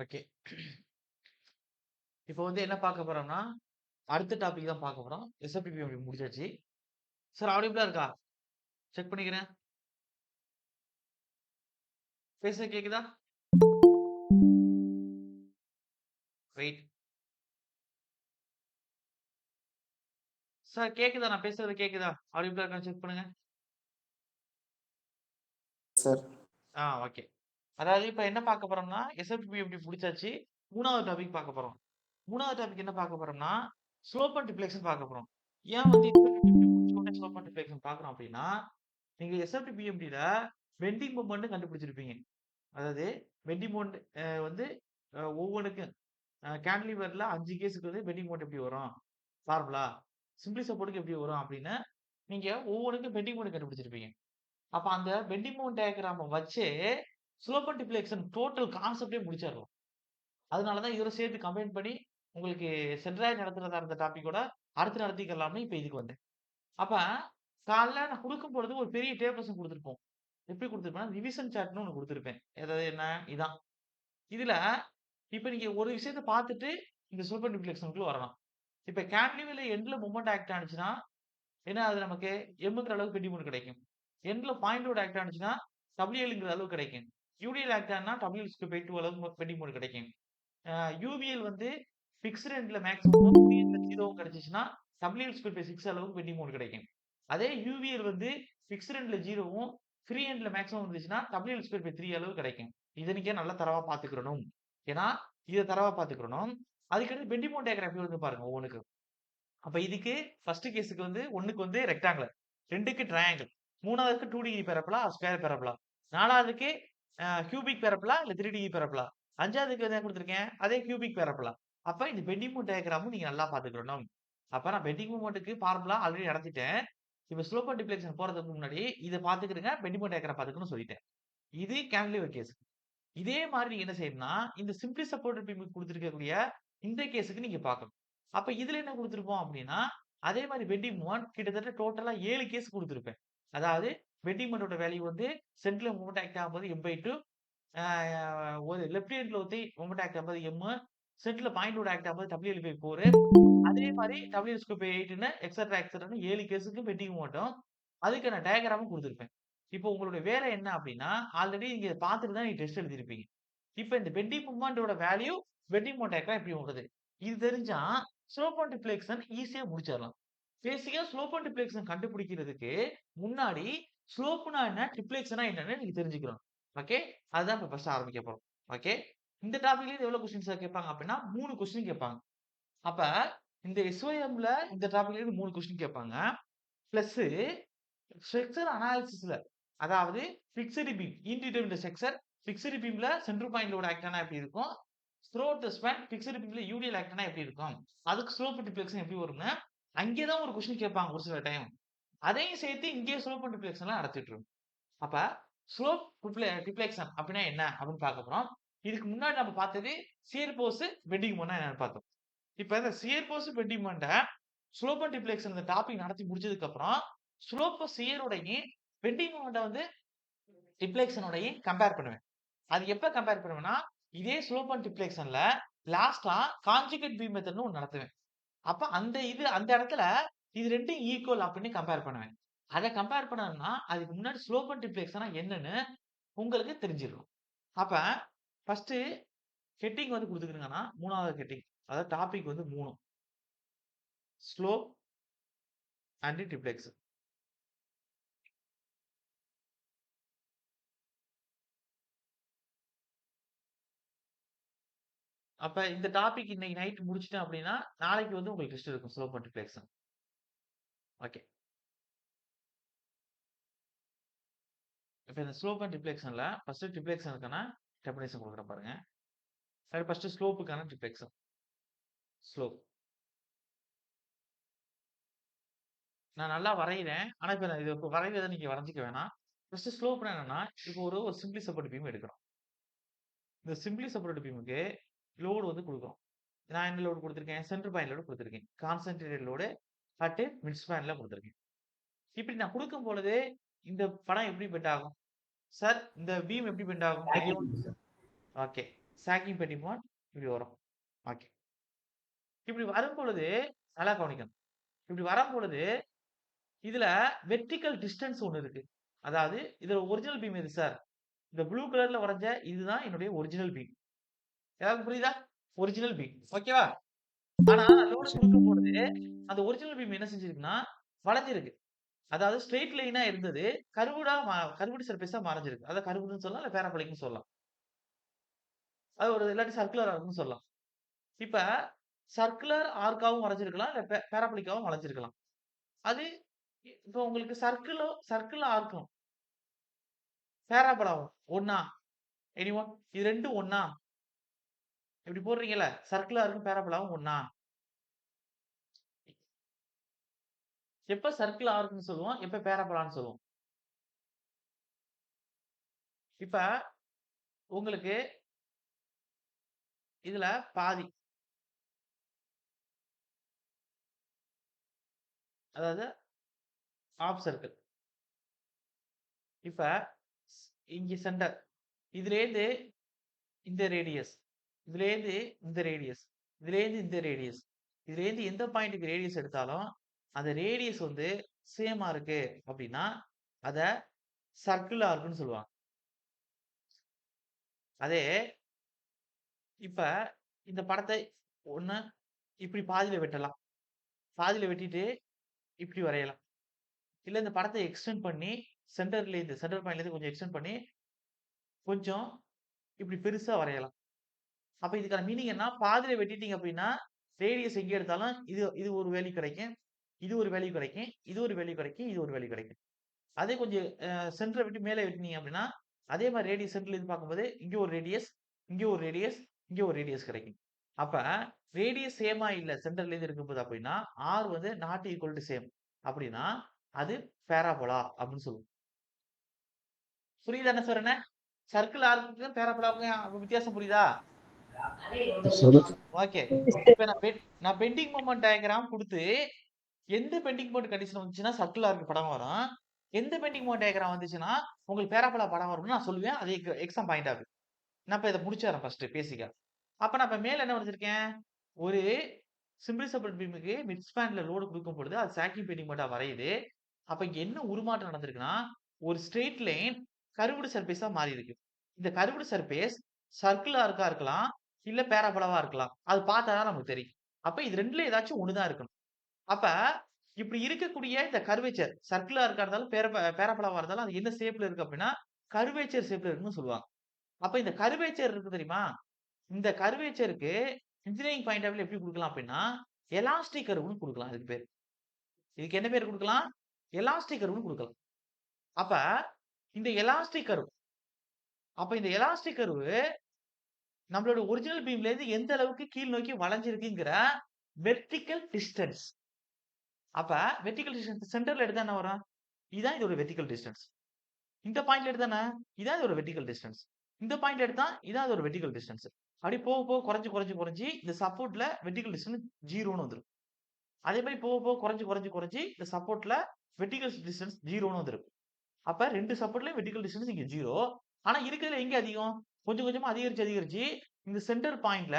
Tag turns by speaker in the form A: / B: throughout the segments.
A: Okay. இப்போ வந்து என்ன பார்க்க போறோம்னா, அடுத்த டாபிக் தான் பார்க்க போறோம். எஸ்எஃப்டிபி அப்படி முடிச்சாச்சு. சார் ஆடிபிளா இருக்கா? செக் பண்ணிக்கிறேன். பேசுறது கேக்குதா? வெயிட். சார் கேக்குதா? நான் பேசுறது கேக்குதா? ஆடிபிளா இருக்கான்னு செக் பண்ணுங்க.
B: சார்.
A: ஓகே. அதாவது இப்ப என்ன பார்க்க போறோம்னா, எஸ்எஃப்டிபி எப்படி முடிச்சாச்சு. 3வது டாபிக் பார்க்க போறோம். 3வது டாபிக் என்ன பார்க்க போறோம்னா, ஸ்லோப் அண்ட் டிஃப்ளெக்ஷன் பார்க்க போறோம். ஏன் வந்து எஸ்எஃப்டிபி முடிச்ச உடனே ஸ்லோப் அண்ட் டிஃப்ளெக்ஷன் பார்க்குறோம் அப்படின்னா, நீங்க எஸ்எஃப்டிபிஎம்டில பெண்டிங் மொமெண்ட்னு கண்டுபிடிச்சிருப்பீங்க. அதாவது பெண்டிங் மொமெண்ட் வந்து ஒவ்வொன்னுக்கும் கேன்டிலீவர்ல 5 கேஸ்க்கு வந்து பெண்டிங் மொமெண்ட் எப்படி வரும்? ஃபார்முலா. சிம்ப்ளி சப்போர்ட்க்கு எப்படி வரும் அப்படின்னு, நீங்க ஒவ்வொன்னுக்கும் பெண்டிங் மொமெண்ட் கண்டுபிடிச்சிருப்பீங்க. அப்ப அந்த பெண்டிங் மொமெண்ட் டயகிராம வச்சே ஸ்லோப் அண்ட் டிஃப்ளெக்ஷன் டோட்டல் கான்செப்ட்டே முடிச்சிடலாம். அதனால தான் இதோட சேர்த்து கம்பைன் பண்ணி உங்களுக்கு சென்ட்ராய்டு நடத்துறதா இருந்த டாபிக்கோட அடுத்து நடத்திக்கலாம்னு இப்ப இதுக்கு வந்தேன். அப்ப காலைல நான் குடுக்கும்பொழுது ஒரு பெரிய டேபிள்ஸ குடுத்திருப்போம். எப்படி குடுத்திருப்பேன்னா, ரிவிஷன் சார்ட்ன்னு ஒண்ணு குடுத்திருப்பேன். அதாவது என்ன? இதான். இதுல இப்ப நீங்க ஒரு விஷயத்த பார்த்துட்டு, இந்த சூப்பர் டிஃப்ளெக்ஷனுக்குள்ள வரணும். இப்ப கேன்டிலீவர்ல எண்ட்ல மொமெண்ட் ஆக்ட் ஆனுச்சுன்னா, என்ன ஆகுது நமக்கு? எம்ங்கிற அளவுக்கு பெண்டிங் மொமெண்ட் கிடைக்கும். எண்ட்ல பாயிண்ட் லோட் ஆக்ட் ஆனுச்சுன்னா, WLங்கிற அளவு கிடைக்கும். UDL ஆக்ட் ஆனா WL/2/2 அளவுக்கு பெண்டிங் மொமெண்ட் கிடைக்கும். அ UVL வந்து பிக்ஸ்ட் எண்ட்ல மேக்ஸிமமும், ஃப்ரீ எண்ட்ல 0வும் கிடைச்சுச்சுன்னா, WL/6 அளவுக்கு பெண்டிங் மொமெண்ட் கிடைக்கும். அதே UVL வந்து பிக்ஸ்ட் எண்ட்ல 0வும், ஃப்ரீ எண்ட்ல மேக்ஸிமம் இருந்துச்சுன்னா, WL/3 அளவு கிடைக்கும். இத நீங்க நல்லா தரோவா பார்த்துக்கிடணும். ஏன்னா, இத தரோவா பார்த்துக்கிடணும். அதுக்கடுத்து பெண்டிங் மொமெண்ட் டயகிராம் எப்படி வருது பாருங்க ஒவ்வொன்னுக்கும். அப்ப இதுக்கு ஃபர்ஸ்ட் கேஸ்க்கு வந்து 1க்கு வந்து ரெக்டாங்குலர், 2க்கு ட்ரையாங்கிள், 3வதுக்கு 2 டிகிரி பரப்பளா, ஸ்கொயர் பரப்பளா, 4வதுக்கு கியூபிக் பரப்பளா இல்ல 3 டிகிரி பரப்பளா, 5வதுக்கு என்ன குடுத்திருக்கேன்? அதே கியூபிக் பரப்பளா. அப்ப இந்த பெண்டிங் மொமெண்ட் டயகிராமும் நீங்க நல்லா பார்த்துக்கிடணும். அப்ப நான் பெண்டிங் மொமெண்ட்க்கு ஃபார்முலா ஆல்ரெடி நடத்திட்டேன். இப்ப ஸ்லோப் அண்ட் டிஃப்ளெக்ஷன் போறதுக்கு முன்னாடி இத பார்த்துக்கிடுங்க. பெண்டிங் மொமெண்ட் டயகிராம் பார்த்துக்கணும்னு சொல்லிட்டேன். இது கேன்டிலீவர் கேஸ். இதே மாரி நீங்க என்ன செய்யணும்னா, இந்த சிம்ப்ளி சப்போர்ட்டட் பீம் குடுத்திருக்கக்கூடிய இந்த கேஸ்க்கு நீங்க பார்க்கணும். அப்ப இதுல என்ன குடுத்திருப்போம் அப்டின்னா, அதே மாரி பெண்டிங் மொமெண்ட் கிட்டத்தட்ட டோட்டலா 7 கேஸ் குடுத்திருப்பேன். அதாவது பெண்டிங் மொமெண்ட்டோட வேல்யூ வந்து சென்டர்ல மொமெண்ட் ஆக்ட் ஆகும்போது M/2, ஆ ஒரு லெஃப்ட் ஹேண்ட்ல ஒத்தி மொமெண்ட் ஆக்ட் ஆகும்போது M, சென்டர்ல பாயிண்ட் லோட் ஆக்ட் ஆகும்போது WL/4, அதே மாரி WL/8ன்னு எக்ஸெட்ரான்னு 7 கேஸ்க்கு பெண்டிங் மொமெண்ட்டும், அதுக்கான டயகிராமும் குடுத்திருப்பேன். இப்போ உங்களுடைய வேலை என்ன அப்டின்னா, ஆல்ரெடி நீங்க பார்த்துட்டு தான் நீங்க டெஸ்ட் எழுதியிருப்பீங்க. இப்ப இந்த பெண்டிங் மொமெண்ட்டோட வேல்யூ, பெண்டிங் மொமெண்ட் டயகிராம் எப்படி வருது? இது தெரிஞ்சா ஸ்லோப் அண்ட் டிஃப்ளெக்ஷன் ஈஸியா முடிச்சிடலாம். பேசிக்கா ஸ்லோப் அண்ட் டிஃப்ளெக்ஷன் கண்டுபிடிக்கிறதுக்கு முன்னாடி, ஸ்லோப்னா என்ன? டிஃப்ளெக்ஷன்னா என்னன்னு நீங்க தெரிஞ்சுக்கணும். ஓகே. அதுதான் இப்ப ஃபர்ஸ்ட் ஆரம்பிக்க போறோம். ஓகே. இந்த டாபிக்ல இருந்து எவ்வளவு கொஸ்டின்ஸ் கேட்பாங்க அப்டின்னா, 3 கொஸ்டின் கேட்பாங்க. அப்ப இந்த SOMல இந்த டாபிக்ல இருந்து 3 கொஸ்டின் கேட்பாங்க. பிளஸ் ஸ்ட்ரக்சர் அனாலிசிஸ்ல அதாவது fixed beam, indeterminate structure, fixed பீம்ல சென்டர் பாயிண்ட் லோட் ஆக்ட் ஆனா எப்படி இருக்கும்? த்ரூஅவுட் தி ஸ்பான் பிக்ஸ்டு பீம்ல UDL ஆக்ட் ஆனா எப்படி இருக்கும்? அதுக்கு ஸ்லோப் டிஃப்ளெக்ஷன் எப்படி வரும்னு, அங்கே தான் ஒரு கொஸ்டின் கேட்பாங்க ஒரு சில டைம். அதையும் சேர்த்து இங்கேயே ஸ்லோப் அண்ட் டிஃப்ளெக்ஷன்லாம் நடத்திட்டு இருக்கும். அப்ப ஸ்லோப் டிஃப்ளெக்ஷன் அப்படின்னா என்ன? அப்படின்னு பார்க்க போறோம். இதுக்கு முன்னாடி நம்ம பார்த்தது சியர் போர்ஸ், பெண்டிங் மொமெண்ட்னா என்னன்னு பார்த்தோம். இப்ப இந்த சியர் போர்ஸ், பெண்டிங் மொமெண்ட்ட ஸ்லோப் அண்ட் டிஃப்ளெக்ஷன் இந்த டாபிக் நடத்தி முடிச்சதுக்கு அப்புறம், ஸ்லோப் சியரோடையும், பெண்டிங் மொமெண்ட்ட வந்து டிஃப்ளெக்ஷனோடையும் கம்பேர் பண்ணுவேன். அது எப்ப கம்பேர் பண்ணுவேன்னா, இதே ஸ்லோப் அண்ட் டிஃப்ளெக்ஷன்ல லாஸ்ட்டா கான்ஜுகேட் பீம் மெத்தட்ன்னு ஒண்ணு நடத்துவேன். அப்ப அந்த இடத்துல இது 2ம் ஈக்குவல் அப்படின்னு கம்பேர் பண்ணுவேன். அத கம்பேர் பண்ணணும்னா, அதுக்கு முன்னாடி ஸ்லோப் அண்ட் டிஃப்ளெக்ஷன்னா என்னன்னு உங்களுக்கு தெரிஞ்சிருக்கும். அப்ப ஃபர்ஸ்ட்டு ஹெட்டிங் வந்து குடுத்துக்கிடுங்கன்னா, 3வது ஹெட்டிங். அதாவது டாபிக் வந்து 3. Slope and deflection. அப்ப இந்த டாபிக் இன்னைக்கு நைட் முடிச்சுட்டேன் அப்படின்னா, நாளைக்கு வந்து உங்களுக்கு டெஸ்ட் இருக்கும். Slope and deflection. ஓகே. இப்ப இந்த ஸ்லோப் அண்ட் டிஃப்ளெக்ஷன்ல ஃபர்ஸ்ட்டு டிஃப்ளெக்ஷனுக்கான டெஃபினிஷன் குடுக்குறேன் பாருங்க. அது ஃபர்ஸ்ட்டு ஸ்லோப்புக்கான டிஃப்ளெக்ஷன். ஸ்லோப். நான் நல்லா வரையிறேன். ஆனா, இப்ப நான் இது வரைவத நீங்க வரைஞ்சுக்க வேணாம். ஃபர்ஸ்ட்டு ஸ்லோப்னா என்னன்னா, இப்போ ஒரு சிம்ப்ளி சப்போர்ட் பீம் எடுக்கிறோம். இந்த சிம்ப்ளி சப்போர்ட் பீமுக்கு லோட் வந்து குடுக்குறோம். நான் என்ன லோட் குடுத்துருக்கேன்? சென்டர் பாயிண்ட் லோட் குடுத்துருக்கேன். கான்சன்ட்ரேட்டட் லோடு அட் மிட் ஸ்பான்ல குடுத்துருக்கேன். இப்படி நான் குடுக்கும் பொழுது, இந்த படம் எப்படி பெண்ட் ஆகும்? சார் இந்த பீம் எப்படி பெண்ட் ஆகும்? Any one? ஓகே. சாக்கிங் பெட்டிமோட் இப்படி வரும். ஓகே. இப்படி வரும் பொழுது நல்லா கவனிக்கணும். இப்படி வரும் பொழுது இதுல வெர்டிகல் டிஸ்டன்ஸ் ஒண்ணு இருக்கு. அதாவது இதுல ஒரிஜினல் பீம் எது சார்? இந்த ப்ளூ கலர்ல வரைஞ்ச இதுதான் என்னுடைய ஒரிஜினல் பீம். எல்லாருக்கும் புரியுதா? Original beam. ஓகேவா? ஆனா லோடு குடுக்கும் பொழுது அந்த ஒரிஜினல் பீம் என்ன செஞ்சிருக்குன்னா வளைஞ்சிருக்கு. அதாவது ஸ்ட்ரெயிட் லைனா இருந்தது. கர்வ்டு சர்ஃபேஸா மறைஞ்சிருக்கு. அத கர்வ்டுன்னு சொல்லலாம். இல்ல பேராபோலிக்ன்னு சொல்லலாம். அது ஒரு இல்லாட்டி சர்க்குலர் ஆர்க்ன்னு சொல்லலாம். இப்ப சர்க்குலர் ஆர்க்காவும் வரைஞ்சிருக்கலாம். இல்ல பேராபோலிக்காவும் வளைஞ்சிருக்கலாம். அது இப்ப உங்களுக்கு சர்க்கிள் ஆர்க்கும் பேராபோலாவும் ஒண்ணா? எனிஒன்? இது 2ம் ஒண்ணா? இப்படி போடுறீங்கல்ல, சர்க்கிளா இருக்கும் பேராபோலாவும் ஒண்ணா? எப்ப சர்க்கிள் ஆர்க்ன்னு சொல்லுவோம்? எப்ப பேராபோலான்னு சொல்லுவோம்? இப்ப உங்களுக்கு இதுல பாதி. அதாவது ஹாஃப் சர்க்கிள். இப்ப இங்க சென்டர். இதுலேருந்து இந்த ரேடியஸ். இதுலேருந்து இந்த ரேடியஸ். இதுலேருந்து இந்த ரேடியஸ். இதுலேருந்து எந்த பாயிண்ட்க்கு ரேடியஸ் எடுத்தாலும், அந்த ரேடியஸ் வந்து சேமா இருக்கு அப்படின்னா, அத சர்க்கிள் ஆர்க்ன்னு சொல்லுவாங்க. அதே இப்ப இந்த படத்தை ஒண்ணு இப்படி பாதியில வெட்டலாம். பாதியில வெட்டிட்டு இப்படி வரையலாம். இல்ல இந்த படத்தை எக்ஸ்டெண்ட் பண்ணி சென்டர் பாயிண்ட்லேருந்து கொஞ்சம் எக்ஸ்டெண்ட் பண்ணி கொஞ்சம் இப்படி பெருசா வரையலாம். அப்ப இதுக்கான மீனிங் என்ன? பாதியில வெட்டிட்டீங்க அப்படின்னா, ரேடியஸ் எங்க எடுத்தாலும் இது இது ஒரு வேல்யூ கிடைக்கும். இது ஒரு வேல்யூ கிடைக்கும். இது ஒரு வேல்யூ கிடைக்கும். இது ஒரு வேல்யூ கிடைக்கும். அதே கொஞ்சம் சென்டர விட்டு மேலே வெட்டினீங்க அப்படின்னா, அதே மாரி ரேடியஸ் சென்டர்ல இருந்து பார்க்கும்போது, இங்க ஒரு ரேடியஸ், இங்க ஒரு ரேடியஸ், இங்க ஒரு ரேடியஸ் கிடைக்கும். அப்ப ரேடியஸ் சேமா இல்ல சென்டர்ல இருந்து இருக்கும்போது அப்படின்னா, ஆர் வந்து நாட் ஈக்குவல் டூ சேம் அப்படின்னா, அது பேராபோலா அப்படின்னு சொல்லுவோம். புரியுதா என்ன சொல்றேன்னு? சர்க்கிள் ஆர்க்குக்கும் பேராபோலாவுக்கும் வித்தியாசம் புரியுதா? ஓகே. இப்ப நான் பெண்டிங் மொமெண்ட் டயகிராம் குடுத்து, எந்த பெண்டிங் மொமெண்ட் கண்டிஷன் வந்துச்சுன்னா சர்க்கிள் ஆர்க் படம் வரும். எந்த பெண்டிங் மொமெண்ட் டயகிராம் வந்துச்சுன்னா, உங்களுக்கு பேராபோலா படம் வரும்னு நான் சொல்லுவேன். அது எக்ஸாம் பாயிண்ட் ஆஃப். நான் இப்ப இத முடிச்சிடுறேன் ஃபர்ஸ்ட் பேசிக்கா. அப்ப நான் இப்ப மேல என்ன வரைஞ்சிருக்கேன்? ஒரு சிம்பிள் சப்போர்ட் பீமுக்கு மிட் ஸ்பான்ல லோடு குடுக்கும் பொழுது, அது சாக்கிங் பெண்டிங் மொமெண்ட்டா வரையுது. அப்ப இங்க என்ன உருமாற்றம் நடந்திருக்குன்னா, ஒரு ஸ்ட்ரெய்ட் லைன் கர்வ்டு சர்ஃபேஸா மாறி இருக்கு. இந்த கர்வ்டு சர்ஃபேஸ் சர்க்கிள் ஆர்க்கா இருக்கலாம். இல்ல பேராபோலாவா இருக்கலாம். அது பார்த்தா தான் நமக்கு தெரியும். அப்ப இது 2ல ஏதாச்சும் ஒண்ணு தான் இருக்கணும். அப்ப இப்படி இருக்கக்கூடிய இந்த கர்வேச்சர் சர்க்குலரா இருக்கா இருந்தாலும், பேராபோலாவா இருந்தாலும், அது என்ன ஷேப்ல இருக்கு அப்படின்னா, கர்வேச்சர் ஷேப்ல இருக்குன்னு சொல்லுவாங்க. அப்ப இந்த கர்வேச்சர் இருக்கு தெரியுமா? இந்த கர்வேச்சருக்கு இன்ஜினியரிங் பாயிண்ட் ஆஃப் வியூல எப்படி குடுக்கலாம் அப்படின்னா, எலாஸ்டிக் கர்வ்ன்னு குடுக்கலாம் இதுக்கு பேரு. இதுக்கு என்ன பேர் குடுக்கலாம்? எலாஸ்டிக் கர்வ்ன்னு குடுக்கலாம். அப்ப இந்த எலாஸ்டிக் கர்வ் அப்ப இந்த எலாஸ்டிக் கர்வ் நம்மளோட ஒரிஜினல் பீம்ல இருந்து எந்த அளவுக்கு கீழ் நோக்கி வளைஞ்சிருக்குங்கிற வெர்டிகல் டிஸ்டன்ஸ். அப்ப வெர்டிகல் டிஸ்டன்ஸ் சென்டர்ல எடுத்தா என்ன வரும்? இதான் இதோட வெர்டிகல் டிஸ்டன்ஸ். இந்த பாயிண்ட்ல எடுத்தானே, இதான் இதோட வெர்டிகல் டிஸ்டன்ஸ். இந்த பாயிண்ட்ல எடுத்தா இதான் இதோட வெர்டிகல் டிஸ்டன்ஸ். அப்படி போக போக குறைஞ்சு இந்த சப்போர்ட்ல வெர்டிகல் டிஸ்டன்ஸ் 0ன்னு வந்துரும். அதே மாரி போக போக குறைஞ்சு இந்த சப்போர்ட்ல வெர்டிகல் டிஸ்டன்ஸ் 0ன்னு வந்துரும். அப்ப 2 சப்போர்ட்லயும் வெர்டிகல் டிஸ்டன்ஸ் இங்க 0. ஆனா இருக்கிறதுல எங்க அதிகம்? கொஞ்சம் கொஞ்சமா அதிகரிச்சு இந்த சென்டர் பாயிண்ட்ல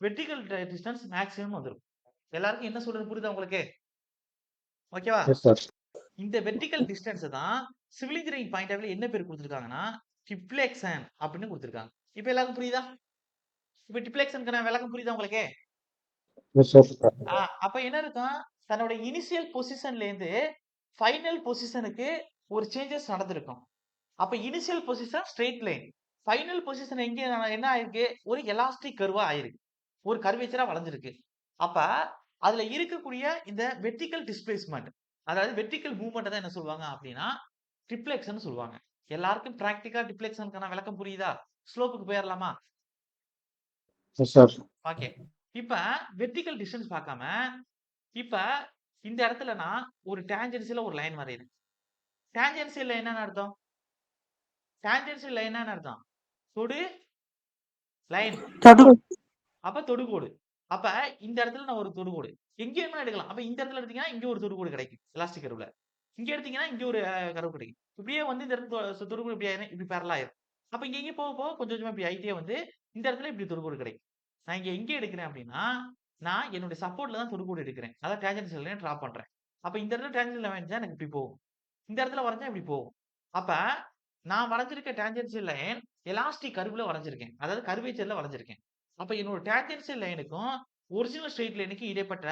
A: வெர்டிகல் டிஸ்டன்ஸ் மேக்ஸிமம் வந்துரும். எல்லாருக்கும் என்ன சொல்றது புரியுதா உங்களுக்கு? ஓகேவா?
B: Yes sir.
A: இந்த வெர்டிகல் டிஸ்டன்ஸ் தான் சிவில் இன்ஜினியரிங் பாயிண்ட் ஆஃப் வியூல என்ன பேர் குடுத்திருக்காங்கன்னா, டிஃப்ளெக்ஷன் அப்படின்னு குடுத்திருக்காங்க. இப்ப எல்லாருக்கும் புரியுதா? இப்ப டிஃப்ளெக்ஷனுக்கான விளக்கம் புரியுதா உங்களுக்கு?
B: Yes sir.
A: அப்ப என்ன இருக்கும்? தன்னோட இனிஷியல் பொசிஷன்ல இருந்து ஃபைனல் பொசிஷனுக்கு ஒரு சேஞ்சஸ் நடந்திருக்கும். அப்ப initial position straight line. Final position எங்க என்ன ஆயிருக்கு? ஒரு எலாஸ்டிக் கர்வா ஆயிருக்கு. ஒரு கர்வேச்சரா வளைஞ்சிருக்கு. அப்ப அதுல இருக்கக்கூடிய இந்த வெர்டிகல் டிஸ்பிளேஸ்மென்ட் அதாவது வெர்டிகல் மூவ்மெண்ட் தான் என்ன சொல்லுவாங்க அப்படின்னா, டிஃப்ளெக்ஷன் சொல்லுவாங்க. எல்லாருக்கும் பிராக்டிகலா டிஃப்ளெக்ஷனுக்கான விளக்கம் புரியுதா? ஸ்லோப்புக்கு போயிரலாமா?
B: Yes sir.
A: ஓகே. இப்ப வெர்டிகல் டிஸ்டன்ஸ் பார்க்காம, இப்ப இந்த இடத்துல நான் ஒரு டான்ஜென்ஷியலா ஒரு லைன் வரையறேன். டான்ஜென்ஷியல் லைன்னா அர்த்தம்? டான்ஜென்ஷியல் லைன்னா அர்த்தம்? தொடு லைன் கோடு. அப்ப தொடுகோடு. அப்ப இந்த இடத்துல நான் ஒரு தொடுகோடு. எங்க வேணா எடுக்கலாம். அப்ப இந்த இடத்துல எடுத்தீங்கன்னா, இங்க ஒரு தொடுகோடு கிடைக்கும். எலாஸ்டிக் கர்வ்ல. இங்க எடுத்தீங்கன்னா, இங்க ஒரு கர்வ் கிடைக்கும். இப்படியே வந்து இந்த இடத்துல தொடுகோடு இப்படி ஆயிரும். இப்படி பேரலல் ஆயிரும். அப்ப இங்க போக போக கொஞ்சம் கொஞ்சமா இப்படி ஆயிட்டே வந்து, இந்த இடத்துல இப்படி தொடுகோடு கிடைக்கும். நான் இங்க எங்க எடுக்கிறேன் அப்படின்னா, நான் என்னுடைய சப்போர்ட்ல தான் தொடுகோடு எடுக்கிறேன். அதாவது டான்ஜென்ஷியல் லைன் டிரா பண்றேன். அப்ப இந்த இடத்துல டான்ஜென்ஷியல் லைன் வரைஞ்சா எனக்கு இப்படி போகும். இந்த இடத்துல வரைஞ்சா இப்படி போகும். அப்ப நான் வரைஞ்சிருக்க டான்ஜென்ஷியல் லைன் எலாஸ்டிக் கர்வ்ல வரைஞ்சிருக்கேன். அதாவது கர்வேச்சர்ல வரைஞ்சிருக்கேன். அப்ப என்னோட டான்ஜென்ஷியல் லைனுக்கும் ஒரிஜினல் ஸ்ட்ரெய்ட் லைனுக்கும் இடைப்பட்ட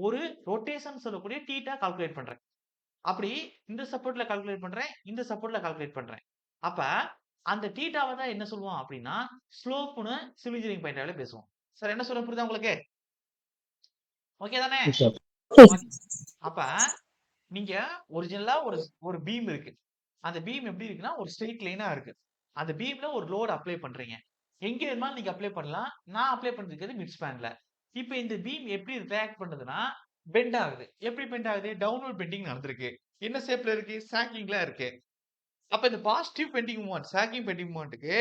A: ஒரு ரொட்டேஷன் சொல்லக்கூடிய தீட்டா கால்குலேட் பண்றேன். அப்படி இந்த சப்போர்ட்ல கால்குலேட் பண்றேன். இந்த சப்போர்ட்ல கால்குலேட் பண்றேன். அப்ப அந்த தீட்டாவ தான் என்ன சொல்லுவோம் அப்படின்னா, ஸ்லோப்ன்னு சிவில் இன்ஜினியரிங் பாயிண்ட் ஆஃப் வியூல பேசுவோம். சார் என்ன சொல்றேன் புரியுதா உங்களுக்கு? ஓகே தானே?
B: Yes, sir.
A: ஓகே. அப்ப நீங்க ஒரிஜினலா ஒரு ஒரு பீம் இருக்கு. அந்த பீம் எப்படி இருக்குன்னா, ஒரு ஸ்ட்ரெய்ட் லைனா இருக்கு. அந்த பீம்ல ஒரு லோட் அப்ளை பண்றீங்க. எங்க வேணுமாலும் நீங்க அப்ளை பண்ணலாம். நான் அப்ளை பண்ணிருக்கிறது மிட் ஸ்பான்ல. இப்ப இந்த பீம் எப்படி ரியாக்ட் பண்ணுதுன்னா, பெண்ட் ஆகுது. எப்படி பெண்ட் ஆகுது? டவுன்வர்ட் பெண்டிங் நடந்திருக்கு. என்ன ஷேப்ல இருக்கு? சாக்கிங்ல இருக்கு. அப்ப இந்த positive bending moment, sagging bending மொமெண்ட்க்கு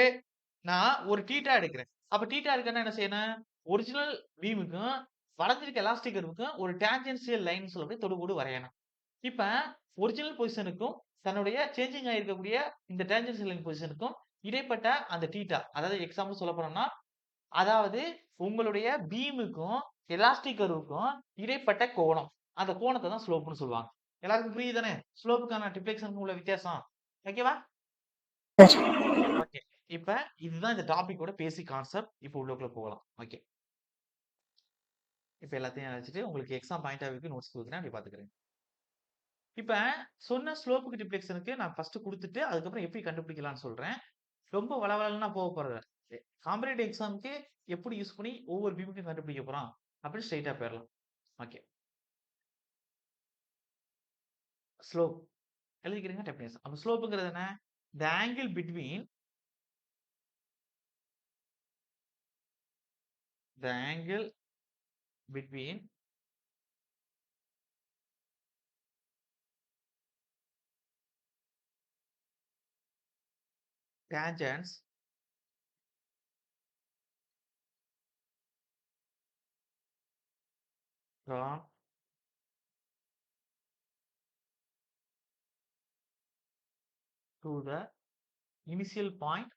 A: நான் ஒரு தீட்டா எடுக்கிறேன். அப்ப தீட்டா எடுக்கணும்னா என்ன செய்யணும்? ஒரிஜினல் பீமுக்கும், வளைஞ்சிருக்க எலாஸ்டிக் கர்வ்க்கும் ஒரு டான்ஜென்ஷியல் லைன் சொல்லக்கூடிய தொடுகோடு வரையணும். இப்ப ஒரிஜினல் பொசிஷனுக்கும், தன்னுடைய சேஞ்சிங் ஆயிருக்கக்கூடிய இந்த டான்ஜென்ஷியல் லைன் பொசிஷனுக்கும் இடைப்பட்ட அந்த தீட்டா, அதாவது எக்ஸாம்பிள் சொல்லப் போனோம்னா, அதாவது உங்களுடைய பீமுக்கும், எலாஸ்டிக் கர்வ்க்கும் இடைப்பட்ட கோணம். அந்த கோணத்த தான் ஸ்லோப்ன்னு சொல்லுவாங்க. எல்லாருக்கும் புரியுது தானே? ஸ்லோப்புக்கான டிஃப்ளெக்ஷனுக்கும் உள்ள வித்தியாசம். ஓகேவா? ஓகே. இப்ப இதுதான் இந்த டாபிக்கோட பேசிக் கான்செப்ட். இப்ப உள்ளுக்குள்ள போகலாம். ஓகே. இப்ப எல்லாத்தையும் வச்சுட்டு உங்களுக்கு எக்ஸாம் பாயிண்ட் ஆஃப் வியூக்கு நோட்ஸ் குடுக்குறேன். அப்படி பார்த்துக்கிறேங்க. இப்ப சொன்ன ஸ்லோப்புக்கு டிஃப்ளெக்ஷனுக்கு நான் ஃபர்ஸ்ட் குடுத்துட்டு, அதுக்கப்புறம் எப்படி கண்டுபிடிக்கலாம்னு சொல்றேன். ரொம்ப வளவளன்னு போக போறதில்ல. காம்படிட்டிவ் எக்ஸாம்க்கு எப்படி யூஸ் பண்ணி ஒவ்வொரு பீமுக்கும் கண்டுபிடிக்க போறோம் அப்படின்னு ஸ்ட்ரெய்ட்டா போயிரலாம். ஓகே. ஸ்லோப் எழுதிக்கிறீங்க டெஃபினிஷன். அப்ப ஸ்லோப்ங்கிறது என்ன? The angle between the angle between tangents from to the initial point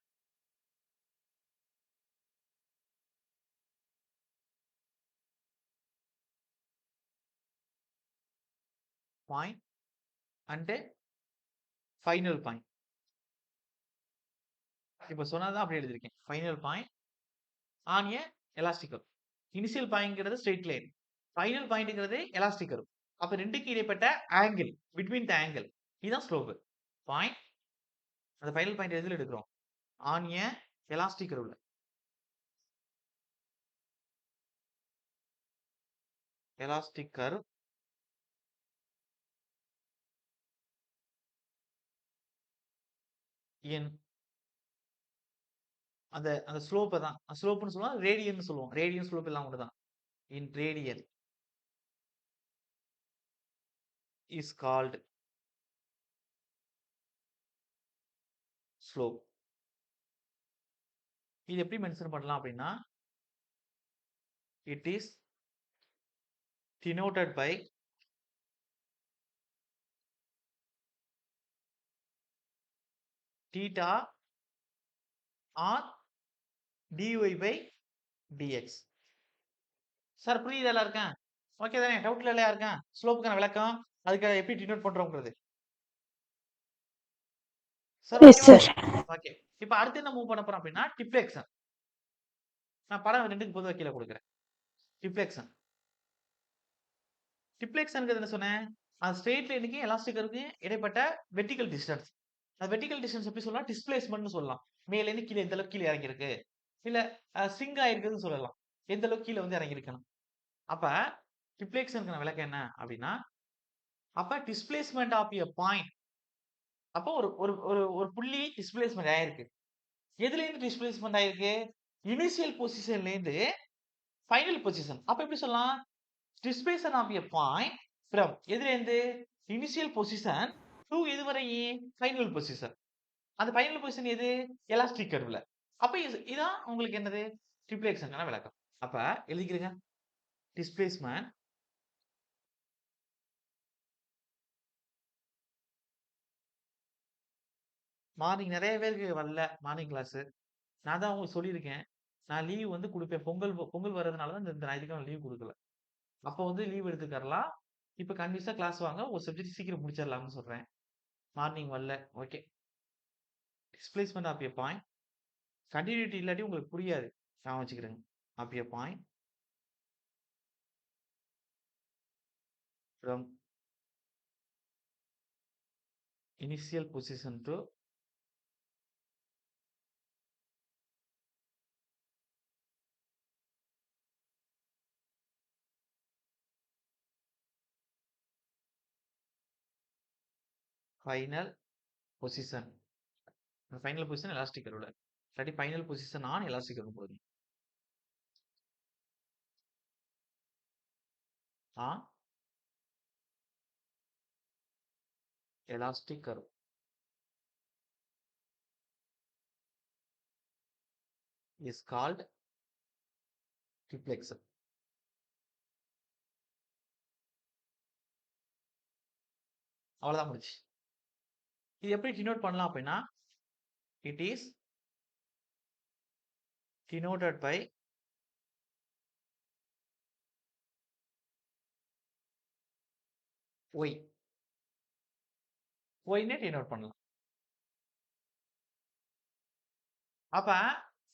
A: and a final point. இப்ப சொன்னதுதான் அப்படியே எழுதியிருக்கேன். Final point on a elastic curve. Initial பாயிண்ட்ங்கிறது ஸ்ட்ரெயிட் லைன். ஃபைனல் பாயிண்ட்ங்கிறது எலாஸ்டிக் கர்வ். அப்ப 2க்கு இடைப்பட்ட ஆங்கிள், பிட்வீன் தி ஆங்கிள். இதுதான் ஸ்லோப். பாயிண்ட் அந்த ஃபைனல் பாயிண்ட் எதுல எடுக்கிறோம்? ஆன் எ எலாஸ்டிக் கர்வ்ல. எலாஸ்டிக் கர்வ் இன் அந்த அந்த ஸ்லோப்ப தான் ஸ்லோப்னு சொல்லுவோம். ரேடியன்னு சொல்லுவோம். ரேடியன் ஸ்லோப் எல்லாம் ஒண்ணுதான். இன் ரேடியல் இஸ் கால்ட் ஸ்லோப். இது எப்படி மென்ஷன் பண்ணலாம் அப்படின்னா, it is denoted by theta or dy by dx. Sir புரியுதா எல்லாருக்கும்? ஓகே தானே? டவுட்ல இல்லையா இருக்கேன்? ஸ்லோப்புக்கான விளக்கம், அதுக்கு எப்படி டினோட் பண்றோங்கிறது. சார்
C: Yes,
A: ஓகேவா?
C: sir.
A: ஓகே. இப்ப அடுத்து என்ன மூவ் பண்ண போறோம் அப்படின்னா, டிஃப்ளெக்ஷன். நான் படம் 2க்கு பொதுவா கீழ கொடுக்கிறேன். டிஃப்ளெக்ஷன். டிஃப்ளெக்ஷன்ங்கிறது என்ன சொன்னேன்? அது ஸ்ட்ரெயிட் லைனுக்கு எலாஸ்டிக் கர்வ்க்கு இடைப்பட்ட வெர்டிகல் டிஸ்டன்ஸ். அது வெர்டிகல் டிஸ்டன்ஸ் எப்படி சொல்லலாம்? டிஸ்பிளேஸ்மென்ட்னு சொல்லலாம். மேல இருந்து கீழ எந்த அளவுக்கு கீழ இறங்கி இருக்கு. இல்ல ஸ்விங் ஆயிருக்குதுன்னு சொல்லலாம். எந்த அளவுக்கு கீழ வந்து இறங்கி இருக்குன்னு. அப்ப டிஃப்ளெக்ஷனுக்கான விளக்கம் என்ன அப்படின்னா, அப்ப டிஸ்பிளேஸ்மென்ட் ஆஃப் எ பாயிண்ட். அப்போ ஒரு ஒரு ஒரு ஒரு புள்ளி டிஸ்பிளேஸ்மென்ட் ஆயிருக்கு. எதுல இருந்து டிஸ்பிளேஸ்மென்ட் ஆயிருக்கு? இனிஷியல் பொசிஷன்ல இருந்து ஃபைனல் பொசிஷன். அப்ப எப்படி சொல்லலாம்? Displacement of a point from எதுல இருந்து? இனிஷியல் பொசிஷன் டூ எதுவரை? Final position. அந்த ஃபைனல் பொசிஷன் எது? எலாஸ்டிக் கர்வ்ல. அப்ப இதான் உங்களுக்கு என்னது? டிஃப்ளெக்ஷனுக்கான விளக்கம். அப்ப எழுதிக்கிறங்க. டிஸ்பிளேஸ்மென்ட் மார்னிங் நெறைய பேருக்கு வரல மார்னிங் கிளாஸ். நான் தான் உங்களுக்கு சொல்லியிருக்கேன். நான் லீவ் வந்து குடுப்பேன். பொங்கல் வர்றதுனால தான் இந்த ஞாயித்துக்கிழமை லீவ் குடுக்கல. அப்ப வந்து லீவ் எடுத்துக்கறலாம். இப்ப கன்டினியூஸா கிளாஸ் வாங்க. ஒரு சப்ஜெக்ட் சீக்கிரம் முடிச்சிடலாம்னு சொல்றேன். மார்னிங் வரல. Okay. Displacement of a point. Continuity இல்லாட்டி உங்களுக்கு புரியாது. ஞாபகம் வச்சுக்கிடுங்க. Of a point from initial position to final position. Final position elastic கர்வ்ல. இல்லாட்டி final position on elastic curve போடுங்க. On elastic curve. is called triplex. அவ்வளவுதான் முடிச்சு. இது எப்படி டினோட் பண்ணலாம் அப்படின்னா, it is denoted by y. y-னே டினோட் பண்ணலாம். அப்ப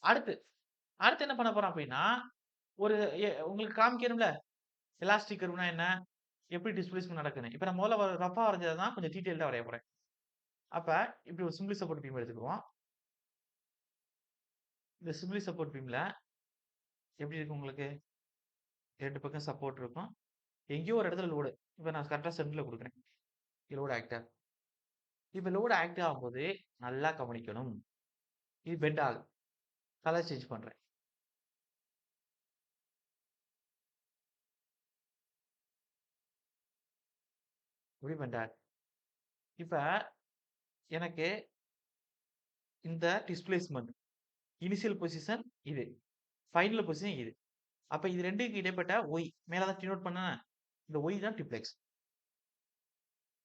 A: அடுத்து அடுத்து என்ன பண்ண போறோம் அப்படின்னா, ஒரு உங்களுக்கு காமிக்கணும்ல எலாஸ்டிக் கர்வ்னா என்ன, எப்படி டிஸ்பிளேஸ்மென்ட் நடக்குன்னு. இப்ப நான் முதல்ல ரஃபா வரைஞ்சதை தான் கொஞ்சம் டீடைல்டா வரைய போறேன். அப்ப இப்படி ஒரு சிம்பிளி சப்போர்ட் பீம் எடுத்துக்குவோம். இந்த சிம்பிளி சப்போர்ட் பீம்ல எப்படி இருக்கு உங்களுக்கு? 2 பக்கம் சப்போர்ட் இருக்கும். எங்கேயோ ஒரு இடத்துல லோடு. இப்ப நான் கரெக்டா சென்டர்ல குடுக்குறேன். லோடு ஆக்ட் ஆகும். இப்ப லோடு ஆக்ட் ஆகும்போது நல்லா கவனிக்கணும். இது பெண்ட் ஆகுது. கலர் சேஞ்ச் பண்றேன். எப்படி பெண்ட் ஆகுது? இப்ப எனக்கு இந்த டிஸ்பிளேஸ்மென்ட் இனிஷியல் பொசிஷன் இது. ஃபைனல் பொசிஷன் இது. அப்ப இது 2க்கு இடைப்பட்ட y மேல தான் டினோட் பண்ணேன். இந்த y தான் டிப்ளெக்ஸ்.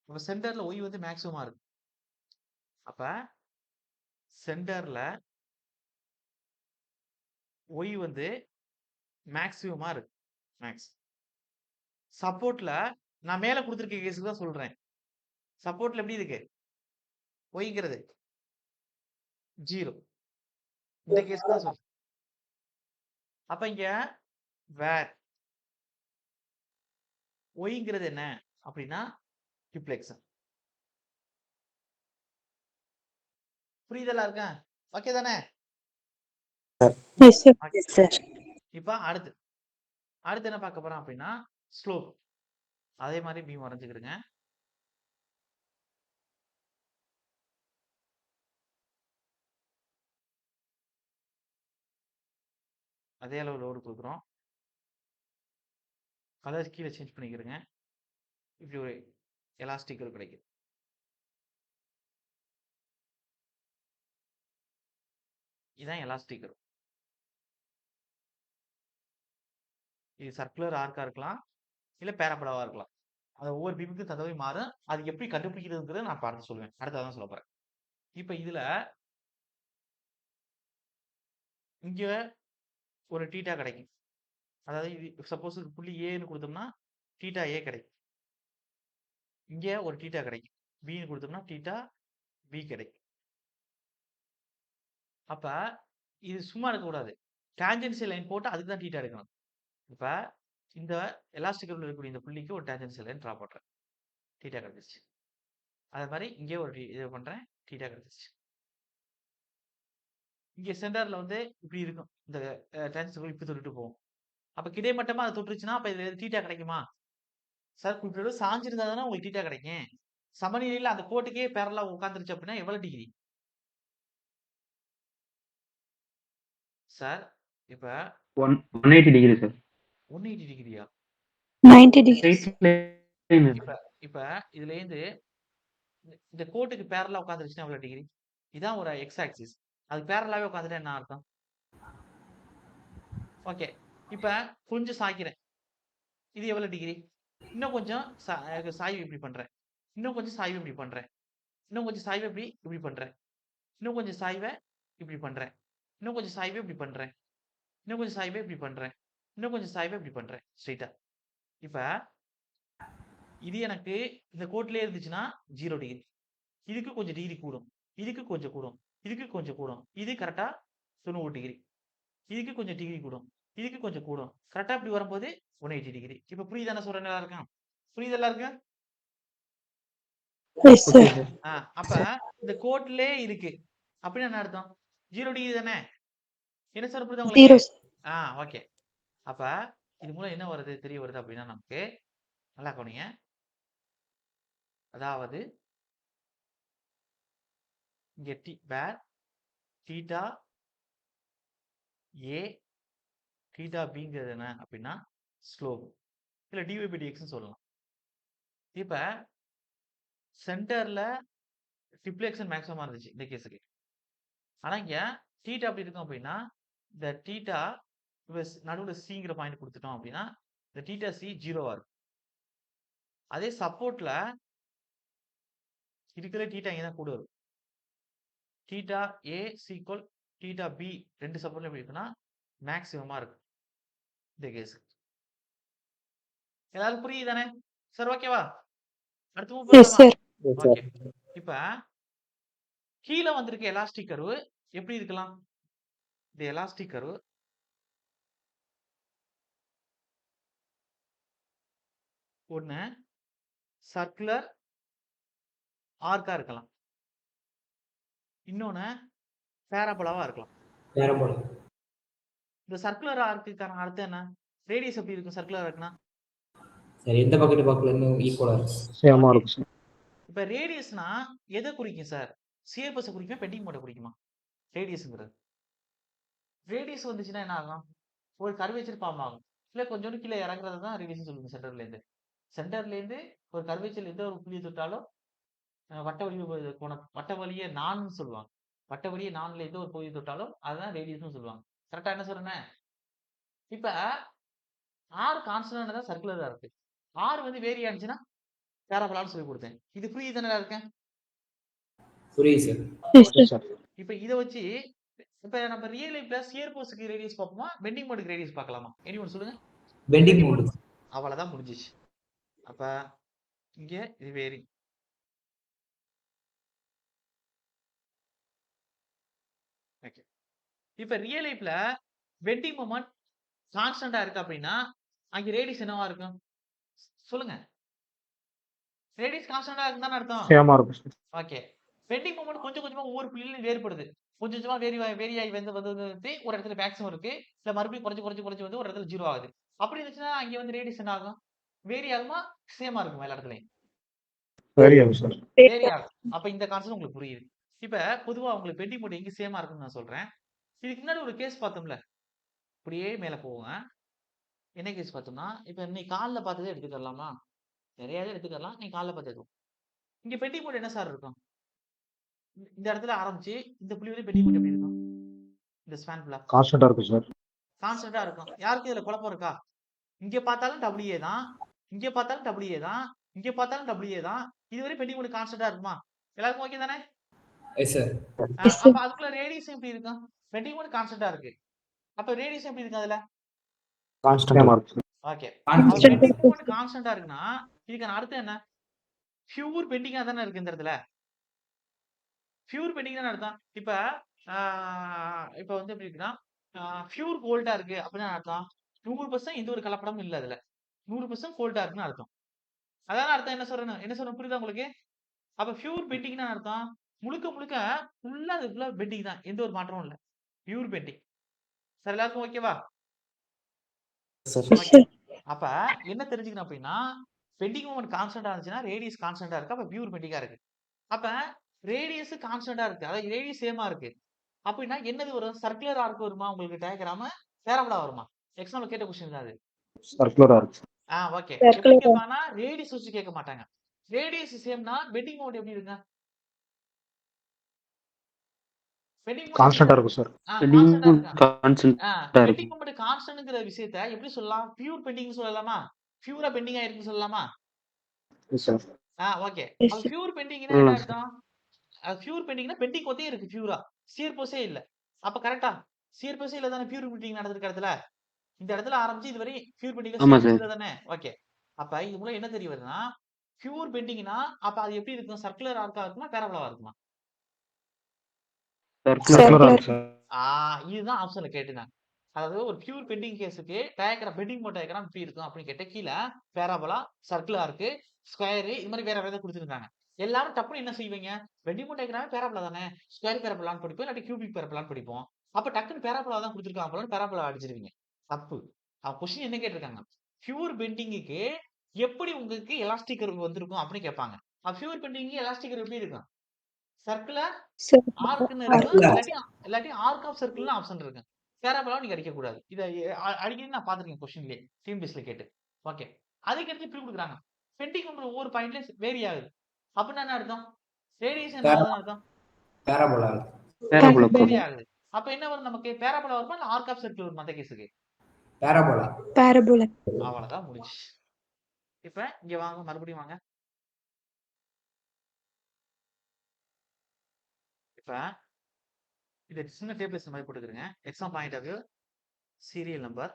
A: அப்ப சென்டர்ல y வந்து மேக்ஸிமமா இருக்கு. அப்ப சென்டர்ல y வந்து மேக்ஸிமமா இருக்கு. மேக்ஸ். சப்போர்ட்ல நான் மேல குடுத்திருக்க கேஸ்க்கு தான் சொல்றேன். சப்போர்ட்ல எப்படி இருக்கு? yங்கிறது 0. இந்த கேஸ்க்கு தான் சொல்றேன். அப்ப இங்க வேர் yங்கிறது என்ன அப்படின்னா டிப்ளெக்ஸ். புரியுதலா இருக்கா? ஓகே தானே?
C: Yes, sir. Yes, sir.
A: இப்ப அடுத்து என்ன பார்க்க போறோம் அப்படின்னா ஸ்லோப். அதே மாதிரி பீம் வரைஞ்சுக்கிடுங்க. அதே அளவு லோடு கொடுக்குறோம். கலர் கீழே சேஞ்ச் பண்ணிக்கிறேங்க. இப்படி ஒரு எலாஸ்டிக் கர்வ் கிடைக்குது. இதுதான் எலாஸ்டிக் கர்வ். இது சர்க்குலர் ஆர்க்கா இருக்கலாம், இல்ல பேராபோலாவா இருக்கலாம். அது ஒவ்வொரு பீமுக்கும் தகுந்தமாரி மாறும். அது எப்படி கண்டுபிடிக்கிறதுங்கிறத நான் பார்த்து சொல்லுவேன். அடுத்ததான் சொல்ல போறேன். இப்ப இதுல இங்க ஒரு தீட்டா கிடைக்கும். அதாவது இது சப்போஸ் புள்ளி ஏன்னு கொடுத்தோம்னா தீட்டா ஏ கிடைக்கும். இங்க ஒரு தீட்டா கிடைக்கும். பின்னு கொடுத்தோம்னா தீட்டா பி கிடைக்கும். அப்ப இது சும்மா இருக்கக்கூடாது. டான்ஜென்ஷியல் லைன் போட்டு அதுக்கு தான் தீட்டா எடுக்கணும். இப்ப இந்த எலாஸ்டிக் கர்வ்ல இருக்கக்கூடிய இந்த புள்ளிக்கு ஒரு டான்ஜென்ஷியல் லைன் டிரா பண்றேன். தீட்டா கிடைச்சிருச்சு. அதே மாதிரி இங்கே ஒரு இது பண்றேன். தீட்டா கிடைச்சிருச்சு. இங்க சென்டர்ல வந்து இப்படி இருக்கும். இந்த டான்ஜென்ஷியல் கர்வ் இப்படி தொட்டுட்டு போகும். அப்ப கிடைமட்டமா அது தொட்டுருச்சுன்னா அப்ப இதுல தீட்டா கிடைக்குமா? சார் இப்படி சாஞ்சிருந்தா தானே உங்களுக்கு தீட்டா கிடைக்கும். சமநிலையில அந்த கோட்டுக்கே பேரலா உட்கார்ந்துருச்சு அப்படின்னா எவ்வளவு டிகிரி? சார் இப்ப
B: 180 degree, sir.
A: 180 டிகிரியா?
C: 90 degrees.
B: Straight line,
A: இப்ப இப்ப இதுல இருந்து இந்த கோட்டுக்கு பேரலா உட்கார்ந்துருச்சுன்னா எவ்வளவு டிகிரி? இதான் ஒரு எக்ஸ் ஆக்சிஸ். அது பேரலாவே உட்கார்ந்துட்டா என்ன அர்த்தம்? ஓகே. இப்ப கொஞ்சம் சாய்க்கிறேன். இது எவ்வளவு டிகிரி? இன்னும் கொஞ்சம் சாய்வு இப்படி பண்றேன். இன்னும் கொஞ்சம் சாய்வு இப்படி பண்றேன். இன்னும் கொஞ்சம் சாய்வு இப்படி பண்றேன். இன்னும் கொஞ்சம் சாய்வை இப்படி பண்றேன். இன்னும் கொஞ்சம் சாய்வு இப்படி பண்றேன். இன்னும் கொஞ்சம் சாய்வா இப்படி பண்றேன். இன்னும் கொஞ்சம் சாய்வா இப்படி பண்றேன். ஸ்ட்ரெயிட்டா. இப்ப இது எனக்கு இந்த கோட்டிலேயே இருந்துச்சுன்னா 0 டிகிரி. இதுக்கு கொஞ்சம் டிகிரி கூடும். இதுக்கு கொஞ்சம் கூடும். இதுக்கு கொஞ்சம் கூடும். இது கரெக்ட்டா 90 டிகிரி. இதுக்கு கொஞ்சம் டிகிரி கூடும். இதுக்கு கொஞ்சம் கூடும். கரெக்ட்டா இப்படி வரும்போது 180 டிகிரி. இப்ப புரியுதா நான் சொல்றது எல்லாருக்கும்? புரியுதா எல்லாருக்கும்?
C: Yes, sir.
B: Okay sir.
A: அப்ப இந்த கோட்டிலே இருக்கு. அப்படின்னா என்ன அர்த்தம்? 0 டிகிரி தானே? என்ன சார் புரியுதா உங்களுக்கு?
C: 0, sir.
A: ஓகே. அப்ப இது மூலம் என்ன வருது தெரிய வருது அப்படின்னா நமக்கு நல்லா கவனிங்க. அதாவது இங்க வேர் தீட்டா ஏ தீட்டா பிங்கிறது என்ன அப்படின்னா ஸ்லோப். இல்ல டிவை பை டிஎக்ஸ்னு சொல்லலாம். இப்ப சென்டர்ல டிப்ளெக்ஷன் மேக்ஸிமமா இருந்துச்சு இந்த கேஸுக்கு. ஆனா இங்க தீட்டா அப்படி இருக்கும் அப்படின்னா இந்த தீட்டா நடுவுல சிங்கிற பாயிண்ட் கொடுத்துட்டோம் அப்படின்னா இந்த தீட்டா சி 0வா இருக்கும். அதே சப்போர்ட்ல இருக்கிற தீட்டா இங்க தான் கூட இருக்கும். தீட்டா ஏ சீக்வல் தீட்டா பி 2 சப்போர்ட்ல எப்படி இருக்குன்னா மேக்ஸிமமா இருக்கும் இந்த கேஸ். எல்லாரும் புரியுதானே? சார் ஓகேவா? அடுத்து மூவ்
C: Yes,
A: பண்ணலாமா?
C: sir.
A: ஓகே. இப்ப கீழ வந்திருக்க எலாஸ்டிக் கர்வ் எப்படி இருக்கலாம்? இந்த எலாஸ்டிக் கர்வ் ஒண்ணு சர்க்குலர் ஆர்க்கா இருக்கலாம். இன்னொன்னு பேராபோலாவா இருக்கலாம்.
D: பேரபோலா.
A: இந்த சர்க்குலர் ஆர்க்குக்கான அர்த்தம் என்ன? ரேடியஸ் எப்படி இருக்கும் சர்க்குலர் ஆர்க்னா?
D: சரி, எந்த பக்கத்து பக்கத்துலேருந்து ஈக்குவலாக இருக்கும்.
B: சேமா
A: ஓகே.
B: இருக்கும் சார்.
A: இப்ப ரேடியஸ்னா எதை குறிக்கும் சார்? சிஎஃப்எஸ் குறிக்குமா பெண்டிங் மோட குறிக்குமா? ரேடியஸ்ங்கிறது. ரேடியஸ் வந்துச்சுன்னா என்ன ஆகும்? ஒரு கர்வேச்சர் ஃபார்ம் ஆகும். இல்ல கொஞ்சோண்டு கீழே இறங்குறது தான் ரேடியஸ் சொல்லுங்க சென்டர்ல இருந்து. சென்டர்ல இருந்து ஒரு கர்வேச்சர் எந்த ஒரு புள்ளியை தொட்டாலும் வட்ட வடிவ கோணம் வட்ட வழியே நான்னு சொல்லுவாங்க. வட்ட வழியே நான்ல எந்த ஒரு பகுதியை தொட்டாலும் அதுதான் ரேடியஸ்னு சொல்லுவாங்க. கரெக்டா என்ன சொல்றேன்? இப்ப ஆர் கான்ஸ்டன்ட் தான் சர்க்குலரா இருக்கு. ஆர் வந்து வேரி ஆனிச்சுன்னா பேராபோலான்னு சொல்லி கொடுத்தேன். இது புரியுதுதானே இருக்கேன்?
D: புரியுது sir.
C: Yes,
B: okay
C: sir.
B: Sir.
A: இப்ப இத வச்சு இப்ப நம்ம ரியல் லைஃப்ல சியர் போர்ஸ்க்கு ரேடியஸ் பார்ப்போமா? பெண்டிங் மோடுக்கு ரேடியஸ் பார்க்கலாமா? எனிஒன் சொல்லுங்க.
D: Bending
A: bending
D: mode.
A: மோட் அவ்வளவுதான் முடிஞ்சிச்சு. அப்ப இங்க இது வேரி. ஓகே. இப்ப ரியல் லைஃப்ல பெண்டிங் மொமெண்ட் கான்ஸ்டன்டா இருக்கு அப்படின்னா அங்க ரேடியஸ் என்னவா இருக்கும்? சொல்லுங்க. ரேடியஸ் கான்ஸ்டன்டா இருக்குன்னு அர்த்தம்.
B: சேமா இருக்கும் சார்.
A: ஓகே. பெண்டிங் மொமெண்ட் கொஞ்சம் கொஞ்சமா ஒவ்வொரு புள்ளியிலும் வேறுபடுது. கொஞ்சம் கொஞ்சமா வேரி ஆகி வந்து ஒரு இடத்துல மேக்ஸிமம் இருக்கு. இல்ல மறுபடியும் குறைஞ்சு வந்து ஒரு இடத்துல 0 ஆகுது. அப்படி இருந்துச்சுன்னா அங்க வந்து ரேடியஸ் என்ன ஆகும்? வேரி ஆகுமா? சேமா இருக்குமா எல்லா இடத்துலயும்?
B: வேரி ஆகும் சார்.
A: வேரி ஆகும். அப்ப இந்த கான்செப்ட் உங்களுக்கு புரியுது. இப்ப பொதுவா உங்களுக்கு பெண்டிங் மோட் எங்க சேமா இருக்குன்னு நான் சொல்றேன். இதுக்கு முன்னாடி ஒரு கேஸ் பார்த்தோம்ல. அப்படியே மேல போவோங்க. என்ன கேஸ் பார்த்தோம்னா, இப்ப நீ கால்ல பார்த்ததே எடுத்துக்கலாமா? நிறையவே எடுத்துக்கலாம். நீ கால்ல பார்த்தது. இங்க பெண்டிங் மோட் என்ன சார் இருக்கும்? இந்த இடத்துல ஆரம்பிச்சு இந்த புள்ளி வரை பெண்டிங் மோட் எப்படி இருக்கும்? இந்த ஸ்பான் ஃபுல்லா
B: கான்ஸ்டன்டா இருக்கும் சார்.
A: கான்ஸ்டன்டா இருக்கும். யாருக்கு இதுல குழப்பம் இருக்கா? இங்க பார்த்தாலும் WA தான். இங்க பார்த்தாலும் WA தான். இங்க பார்த்தாலும் WA தான். இதுவரை பெண்டிங் மோட் கான்ஸ்டன்டா இருக்குமா? எல்லாருக்கும் ஓகே தானே?
D: Yes sir.
C: Yes, sir.
A: அப்ப அதுக்குள்ள ரேடியஸ் எப்படி இருக்கும்? பெண்டிங் மோட் கான்ஸ்டன்டா இருக்கு. அப்ப ரேடியஸ் எப்படி இருக்கு அதுல?
B: கான்ஸ்டன்டா இருக்கும் சார்.
A: ஓகே. அப்ப
D: கான்ஸ்டன்ட்.
A: பெண்டிங் மோமெண்ட் கான்ஸ்டன்டா இருக்குன்னா இதுக்கான அர்த்தம் என்ன? பியூர் பெண்டிங்கா தானே இருக்கு இந்த இடத்துல. பியூர் பெண்டிங் தானே அர்த்தம். இப்ப இப்ப வந்து எப்படி இருக்குன்னா பியூர் கோல்டா இருக்கு அப்படின்னா அர்த்தம் 100% எந்த ஒரு கலப்படமும் இல்ல அதுல. 100% கோல்டா இருக்குன்னு அர்த்தம். அதான் அர்த்தம் என்ன சொல்றேன் புரியுதா உங்களுக்கு? அப்ப பியூர் பெண்டிங்னா அர்த்தம் முழுக்க முழுக்க ஃபுல்லா அது ஃபுல்லா பெண்டிங் தான். எந்த ஒரு மாற்றமும் இல்ல. Pure bending. சார் எல்லாருக்கும் ஓகேவா?
C: Yes,
A: okay.
C: sir.
A: அப்ப என்ன தெரிஞ்சுக்கணும் அப்படின்னா பெண்டிங் மொமெண்ட் கான்ஸ்டன்டா இருந்துச்சுன்னா ரேடியஸ் கான்ஸ்டன்டா இருக்கு. அப்ப பியூர் பெண்டிங்கா இருக்கு. அப்ப ரேடியஸ் கான்ஸ்டன்டா இருக்கு. அதாவது ரேடியஸ் சேமா இருக்கு. அப்படின்னா என்னது வரும்? சர்க்குலர் ஆர்க் வருமா உங்களுக்கு டயகிராம? பேராபோலா வருமா? எக்ஸாம்ல கேட்ட கொஸ்டின் தான் அது.
B: சர்க்குலரா இருக்கும்.
A: ஓகே.
C: Circular
A: எப்படி
C: arc.
A: கேட்பாங்கன்னா ரேடியஸ் வச்சு கேட்க மாட்டாங்க. ரேடியஸ் சேம்னா பெண்டிங் மொமெண்ட் எப்படி இருக்குங்க? பெண்டிங் மொமெண்ட் எப்படி
B: கான்ஸ்டன்டா
A: சார்?
B: இருக்கும் சார்.
A: கான்ஸ்டன்டா இருக்கு.
B: கான்ஸ்டன்டா
A: பெண்டிங்
B: இருக்கும்.
A: மொமெண்ட் கான்ஸ்டன்ட்ங்கிற விஷயத்தை எப்படி சொல்லலாம்? பியூர் பெண்டிங் சொல்லலாமா? பியூரா பெண்டிங் ஆயிருக்குன்னு சொல்லலாமா?
B: S sir.
A: ஓகே.
C: Yes,
A: அப்ப
C: sir.
A: பியூர் பெண்டிங்னா என்ன
B: சார்.
A: அர்த்தம்? பியூர் பெண்டிங்னா பெண்டிங் ஒத்தே இருக்கு பியூரா. சியர் போஸே இல்ல. அப்ப கரெக்ட்டா? சிஆர்பிஎஸ்ல தானே பியூர் பெண்டிங் நடந்திருக்கு இடத்துல. இந்த இடத்துல ஆரம்பிச்சு இதுவரை பியூர் பெண்டிங்ல
B: ஆமா சார்.
A: சிஆர்பிஎஸ்ல தானே. ஓகே. அப்ப இது மூலம் என்ன தெரிய வருதுன்னா, பியூர் பெண்டிங்னா அப்ப அது எப்படி இருக்கும்? சர்க்குலர் ஆர்க்கா இருக்குமா? பேராபோலாவா இருக்குமா?
B: சர்க்குலரா இருக்கு சார்.
A: இதுதான் ஆப்ஷன்ல கேட்டுனாங்க. அதாவது ஒரு பியூர் பெண்டிங் கேஸுக்கு டயக்ராம் பெண்டிங் மோட் டயக்ராம் எப்படி இருக்கும் அப்படின்னு கேட்ட கீழே பேராபோலா, சர்க்குலா இருக்கு, ஸ்கொயர் இது மாதிரி வேற வேற கொடுத்துருக்காங்க. எல்லாரும் டப்புன்னு என்ன செய்வீங்க? பெண்டிங் மோட் டயக்ராம் பேராபோலா தானே, ஸ்கொயர் பேராபோலான்னு படிப்போம், இல்லாட்டி கியூபிக் பேராபோலான்னு படிப்போம். அப்ப டக்குன்னு பேராபோலா தான் கொடுத்துருக்காங்க போல பேராபோலா அடிச்சிருவீங்க. தப்பு. கொஸ்டின் என்ன கேட்டிருக்காங்க? பியூர் பெண்டிங்க்கு எப்படி உங்களுக்கு எலாஸ்டிக் கர்வ் வந்திருக்கும் அப்படின்னு கேட்பாங்க. பியூர் பெண்டிங் எலாஸ்டிக் கர்வ் எப்படி இருக்கும்? சர்க்குலர் ஆர்க்னு இருக்கும், இல்லாட்டி ஆர்க் ஆஃப் சர்க்கிள்னு ஆப்ஷன் இருக்கு. பேராபோலா நீங்க அடிக்க கூடாது. இதை அடிக்கடி நான் பார்த்துருக்கேன் கொஸ்டின்லேயே டீம் பேஸ்ல கேட்டு. ஓகே. அதுக்கடுத்து இப்படி கொடுக்குறாங்க. பெண்டிங் ஒவ்வொரு பாயிண்ட்ல வேரி ஆகுது. அப்படின்னா என்ன அர்த்தம்? ரேடியேஷன் ஆகுதுன்னு அர்த்தம்.
D: பேராபோலா
B: பேராபோலா
A: வேரி ஆகுது. அப்ப என்ன வரும் நமக்கு? பேராபோலா வருமா இல்ல ஆர்க் ஆஃப் சர்க்கிள் வருமா அந்த கேஸுக்கு?
D: பேராபோலா
A: அவ்வளவுதான் முடிச்சு. இப்ப இங்க வாங்க, மறுபடியும் வாங்க. இப்ப இது சின்ன டேபிள்ஸ் மாதிரி போட்டுக்கிறேங்க. Exam point of view, serial number,